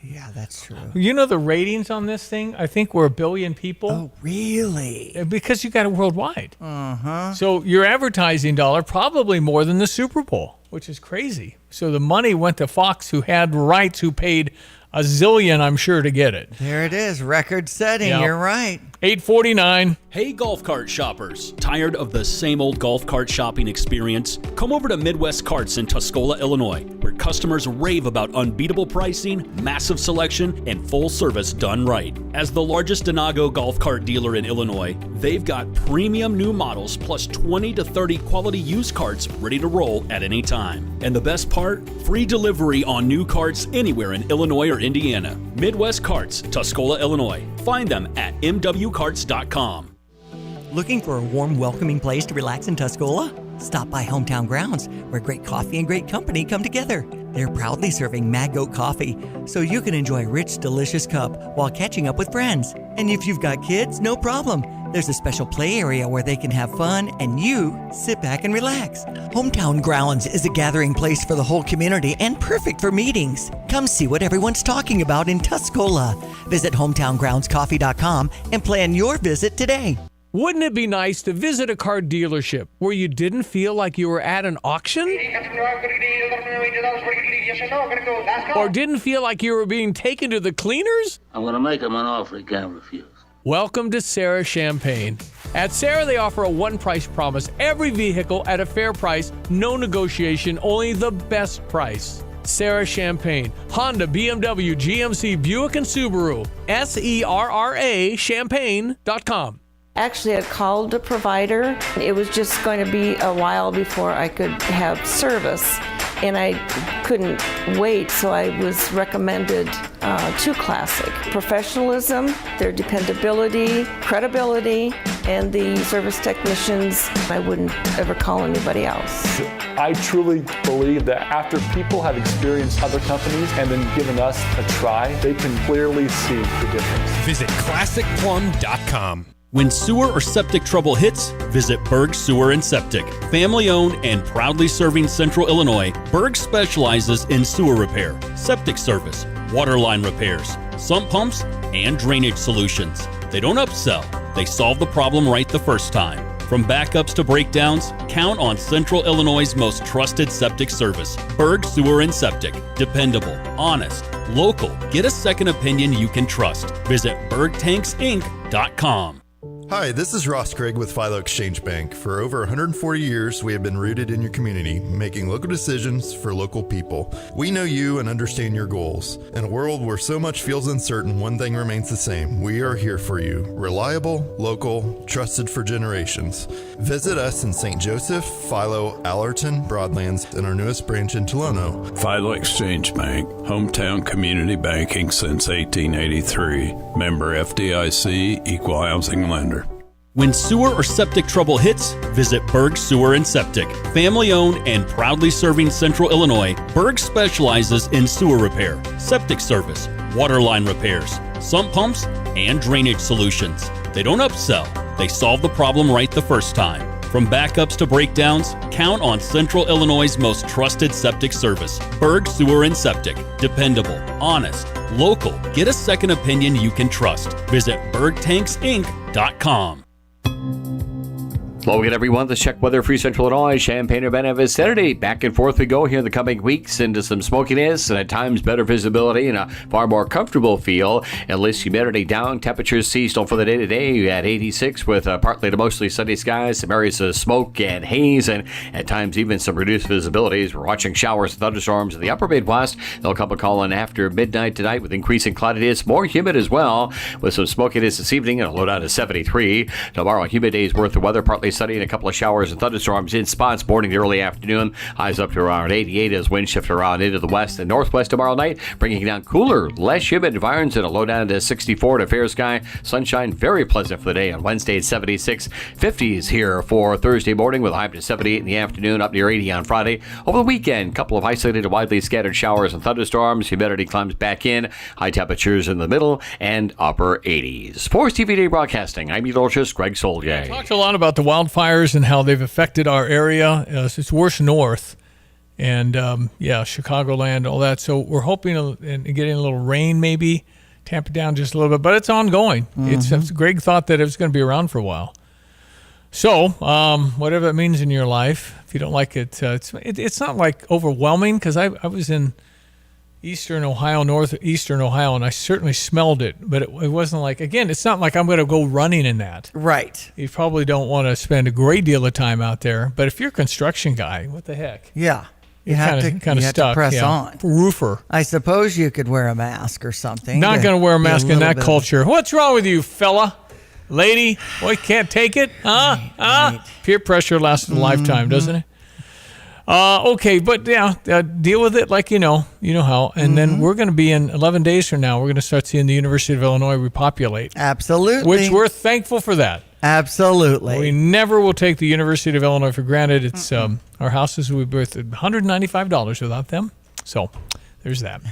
Yeah, that's true. You know the ratings on this thing? I think we're 1 billion people. Oh, really? Because you got it worldwide. Uh-huh. So your advertising dollar probably more than the Super Bowl, which is crazy. So the money went to Fox, who had rights, who paid a zillion, I'm sure, to get it. There it is. Record setting. Yep. You're right. 8:49. Hey, golf cart shoppers. Tired of the same old golf cart shopping experience? Come over to Midwest Carts in Tuscola, Illinois, where customers rave about unbeatable pricing, massive selection, and full service done right. As the largest Denago golf cart dealer in Illinois, they've got premium new models plus 20 to 30 quality used carts ready to roll at any time. And the best part? Free delivery on new carts anywhere in Illinois or Indiana. Midwest Carts, Tuscola, Illinois. Find them at mwcarts.com. Looking for a warm, welcoming place to relax in Tuscola? Stop by Hometown Grounds, where great coffee and great company come together. They're proudly serving Mad Goat coffee, so you can enjoy a rich, delicious cup while catching up with friends. And if you've got kids, no problem. There's a special play area where they can have fun and you sit back and relax. Hometown Grounds is a gathering place for the whole community and perfect for meetings. Come see what everyone's talking about in Tuscola. Visit hometowngroundscoffee.com and plan your visit today. Wouldn't it be nice to visit a car dealership where you didn't feel like you were at an auction? Or didn't feel like you were being taken to the cleaners? I'm going to make him an offer he can't refuse. Welcome to Sarah Champagne. At Sarah, they offer a one-price promise. Every vehicle at a fair price, no negotiation, only the best price. Sarah Champagne, Honda, BMW, GMC, Buick, and Subaru. SERRA Champagne.com. Actually, I called the provider. It was just going to be a while before I could have service, and I couldn't wait, so I was recommended to Classic. Professionalism, their dependability, credibility, and the service technicians, I wouldn't ever call anybody else. I truly believe that after people have experienced other companies and then given us a try, they can clearly see the difference. Visit ClassicPlum.com. When sewer or septic trouble hits, visit Berg Sewer and Septic. Family owned and proudly serving Central Illinois, Berg specializes in sewer repair, septic service, water line repairs, sump pumps, and drainage solutions. They don't upsell, they solve the problem right the first time. From backups to breakdowns, count on Central Illinois' most trusted septic service. Berg Sewer and Septic. Dependable, honest, local. Get a second opinion you can trust. Visit BergTanksInc.com. Hi, this is Ross Craig with Philo Exchange Bank. For over 140 years, we have been rooted in your community, making local decisions for local people. We know you and understand your goals. In a world where so much feels uncertain, one thing remains the same. We are here for you. Reliable, local, trusted for generations. Visit us in St. Joseph, Philo, Allerton, Broadlands, and our newest branch in Tolono. Philo Exchange Bank, hometown community banking since 1883. Member FDIC, equal housing lender. When sewer or septic trouble hits, visit Berg Sewer and Septic. Family owned and proudly serving Central Illinois, Berg specializes in sewer repair, septic service, water line repairs, sump pumps, and drainage solutions. They don't upsell, they solve the problem right the first time. From backups to breakdowns, count on Central Illinois' most trusted septic service. Berg Sewer and Septic. Dependable, honest, local. Get a second opinion you can trust. Visit BergTanksInc.com. Well, again, everyone, let's check weather for Central Illinois. Champaign-Urbana vicinity. Back and forth we go here in the coming weeks into some smokiness and at times better visibility and a far more comfortable feel. At least humidity down. Temperatures seasonal for the day today at 86 with partly to mostly sunny skies. Some areas of smoke and haze and at times even some reduced visibilities. We're watching showers and thunderstorms in the upper Midwest. They'll come a calling after midnight tonight with increasing cloudiness. More humid as well with some smokiness this evening and a low down to 73. Tomorrow, a humid day's worth of weather. Partly sunny and a couple of showers and thunderstorms in spots morning to early afternoon. Highs up to around 88 as winds shift around into the west and northwest tomorrow night, bringing down cooler, less humid environs and a low down to 64 to fair sky. Sunshine very pleasant for the day on Wednesday at 76. 50s here for Thursday morning with a high up to 78 in the afternoon, up near 80 on Friday. Over the weekend, couple of isolated and widely scattered showers and thunderstorms. Humidity climbs back in. High temperatures in the middle and upper 80s. For TV Broadcasting, I'm meteorologist Greg Solgay. We talked a lot about the wildfires and how they've affected our area. It's worse north and Chicagoland, all that. So we're hoping and getting a little rain, maybe tamp it down just a little bit, but it's ongoing. It's Greg thought that it was going to be around for a while. So whatever that means in your life, if you don't like it, it's not like overwhelming because I was in northeastern Ohio, and I certainly smelled it, but it wasn't like, again, it's not like I'm going to go running in that. Right. You probably don't want to spend a great deal of time out there, but if you're a construction guy, what the heck? Yeah. You You're have stuck. to press on. Roofer. I suppose you could wear a mask or something. Not going to wear a mask in that culture. What's wrong with you, fella? Lady? Boy, can't take it? Right. Peer pressure lasts a lifetime, doesn't it? Okay, but deal with it like you know how. And then we're going to be in 11 days from now, we're going to start seeing the University of Illinois repopulate. Absolutely. Which we're thankful for that. Absolutely. We never will take the University of Illinois for granted. It's our houses will be worth $195 without them. So there's that.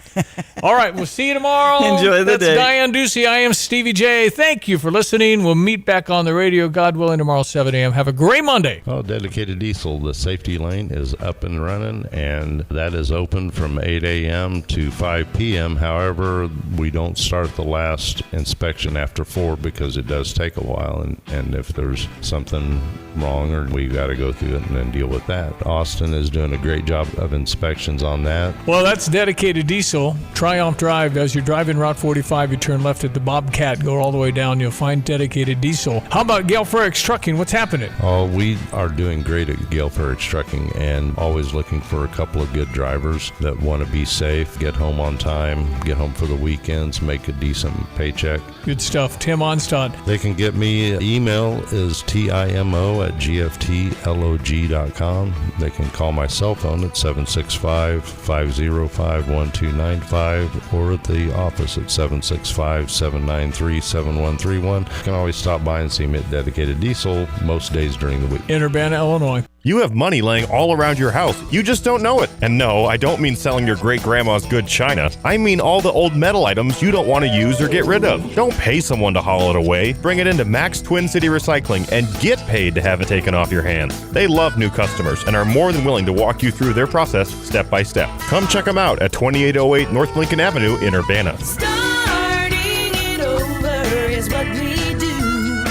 All right, we'll see you tomorrow. Enjoy the day. That's Diane Ducey. I am Stevie J. Thank you for listening. We'll meet back on the radio, God willing, tomorrow 7 a.m. Have a great Monday. Oh, Dedicated Diesel, the safety lane is up and running, and that is open from 8 a.m. to 5 p.m. However, we don't start the last inspection after 4 because it does take a while, and if there's something wrong, or we got to go through it and then deal with that. Austin is doing a great job of inspections on that. Well, that's Dedicated Diesel, Triumph Drive. As you're driving Route 45, you turn left at the Bobcat, go all the way down, you'll find Dedicated Diesel. How about Gale Frericks Trucking? What's happening? Oh, we are doing great at Gale Frericks Trucking and always looking for a couple of good drivers that want to be safe, get home on time, get home for the weekends, make a decent paycheck. Good stuff. Tim Onstad. They can get me. Email is timo@gftlog.com. They can call my cell phone at 765-505-1295 or at the office at 765-793-7131. You can always stop by and see me at Dedicated Diesel most days during the week. In Urbana, Illinois. You have money laying all around your house. You just don't know it. And no, I don't mean selling your great-grandma's good china. I mean all the old metal items you don't want to use or get rid of. Don't pay someone to haul it away. Bring it into Max Twin City Recycling and get paid to have it taken off your hands. They love new customers and are more than willing to walk you through their process step by step. Come check them out at 2808 North Lincoln Avenue in Urbana. Starting it over is what we do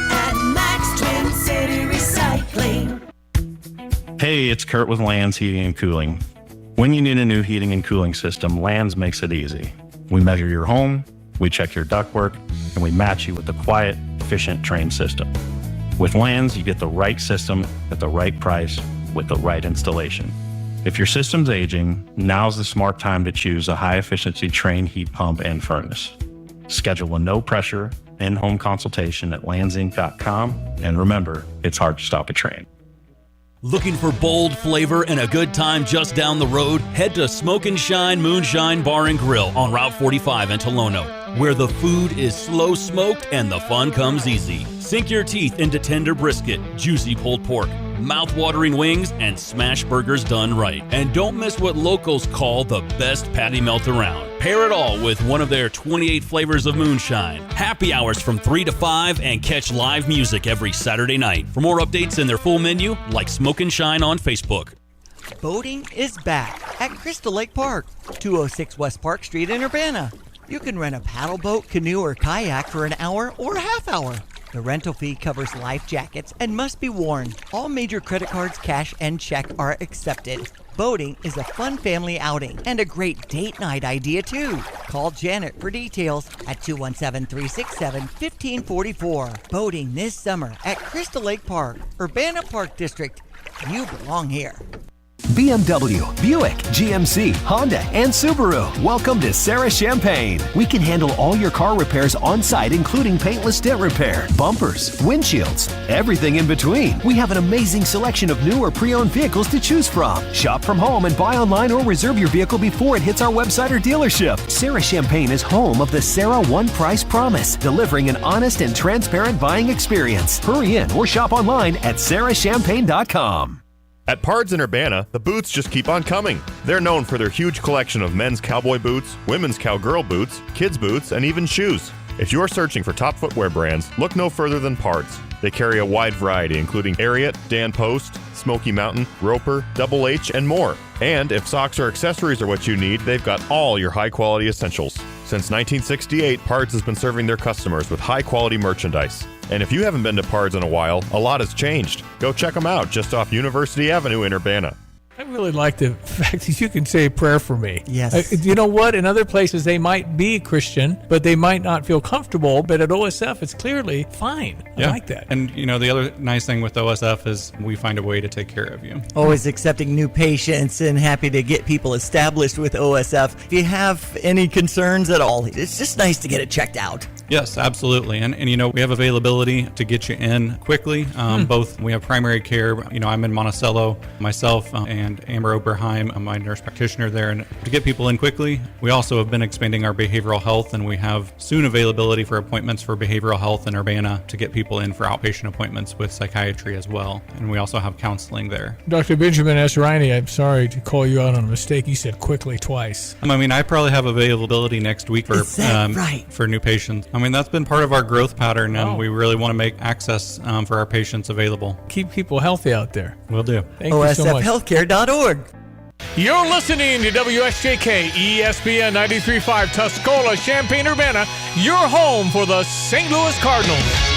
at Max Twin City Recycling. Hey, it's Kurt with Lands Heating and Cooling. When you need a new heating and cooling system, Lands makes it easy. We measure your home, we check your ductwork, and we match you with the quiet, efficient, trained system. With Lands, you get the right system at the right price with the right installation. If your system's aging, now's the smart time to choose a high-efficiency trained heat pump and furnace. Schedule a no-pressure, in-home consultation at landsinc.com, and remember, it's hard to stop a train. Looking for bold flavor and a good time just down the road? Head to Smoke and Shine Moonshine Bar and Grill on Route 45 in Tolono, where the food is slow smoked and the fun comes easy. Sink your teeth into tender brisket, juicy pulled pork, mouth-watering wings, and smash burgers done right. And don't miss what locals call the best patty melt around. Pair it all with one of their 28 flavors of moonshine. Happy hours from 3 to 5 and catch live music every Saturday night. For more updates and their full menu, like Smoke and Shine on Facebook. Boating is back at Crystal Lake Park, 206 West Park Street in Urbana. You can rent a paddle boat, canoe, or kayak for an hour or a half hour. The rental fee covers life jackets and must be worn. All major credit cards, cash, and check are accepted. Boating is a fun family outing and a great date night idea, too. Call Janet for details at 217-367-1544. Boating this summer at Crystal Lake Park, Urbana Park District. You belong here. BMW, Buick, GMC, Honda, and Subaru. Welcome to Sarah Champagne. We can handle all your car repairs on site, including paintless dent repair, bumpers, windshields, everything in between. We have an amazing selection of new or pre-owned vehicles to choose from. Shop from home and buy online or reserve your vehicle before it hits our website or dealership. Sarah Champagne is home of the Sarah One Price Promise, delivering an honest and transparent buying experience. Hurry in or shop online at sarahchampagne.com. At Pards in Urbana, the boots just keep on coming. They're known for their huge collection of men's cowboy boots, women's cowgirl boots, kids' boots, and even shoes. If you're searching for top footwear brands, look no further than Pards. They carry a wide variety, including Ariat, Dan Post, Smoky Mountain, Roper, Double H, and more. And if socks or accessories are what you need, they've got all your high-quality essentials. Since 1968, Pards has been serving their customers with high-quality merchandise. And if you haven't been to Pards in a while, a lot has changed. Go check them out just off University Avenue in Urbana. I really like the fact that you can say a prayer for me. Yes. You know what? In other places, they might be Christian, but they might not feel comfortable. But at OSF, it's clearly fine. I like that. And, you know, the other nice thing with OSF is we find a way to take care of you. Always accepting new patients and happy to get people established with OSF. If you have any concerns at all, it's just nice to get it checked out. Yes, absolutely. And you know, we have availability to get you in quickly. Both, we have primary care. You know, I'm in Monticello myself, and Amber Oberheim, I'm my nurse practitioner there. And to get people in quickly, we also have been expanding our behavioral health, and we have soon availability for appointments for behavioral health in Urbana to get people in for outpatient appointments with psychiatry as well. And we also have counseling there. Dr. Benjamin S. Riney, I'm sorry to call you out on a mistake. You said quickly twice. I mean, I probably have availability next week for right? For new patients. I mean, that's been part of our growth pattern, and we really want to make access for our patients available. Keep people healthy out there. Will do. Thank you so much. OSFhealthcare.org. You're listening to WSJK ESPN 93.5 Tuscola, Champaign, Urbana, your home for the St. Louis Cardinals.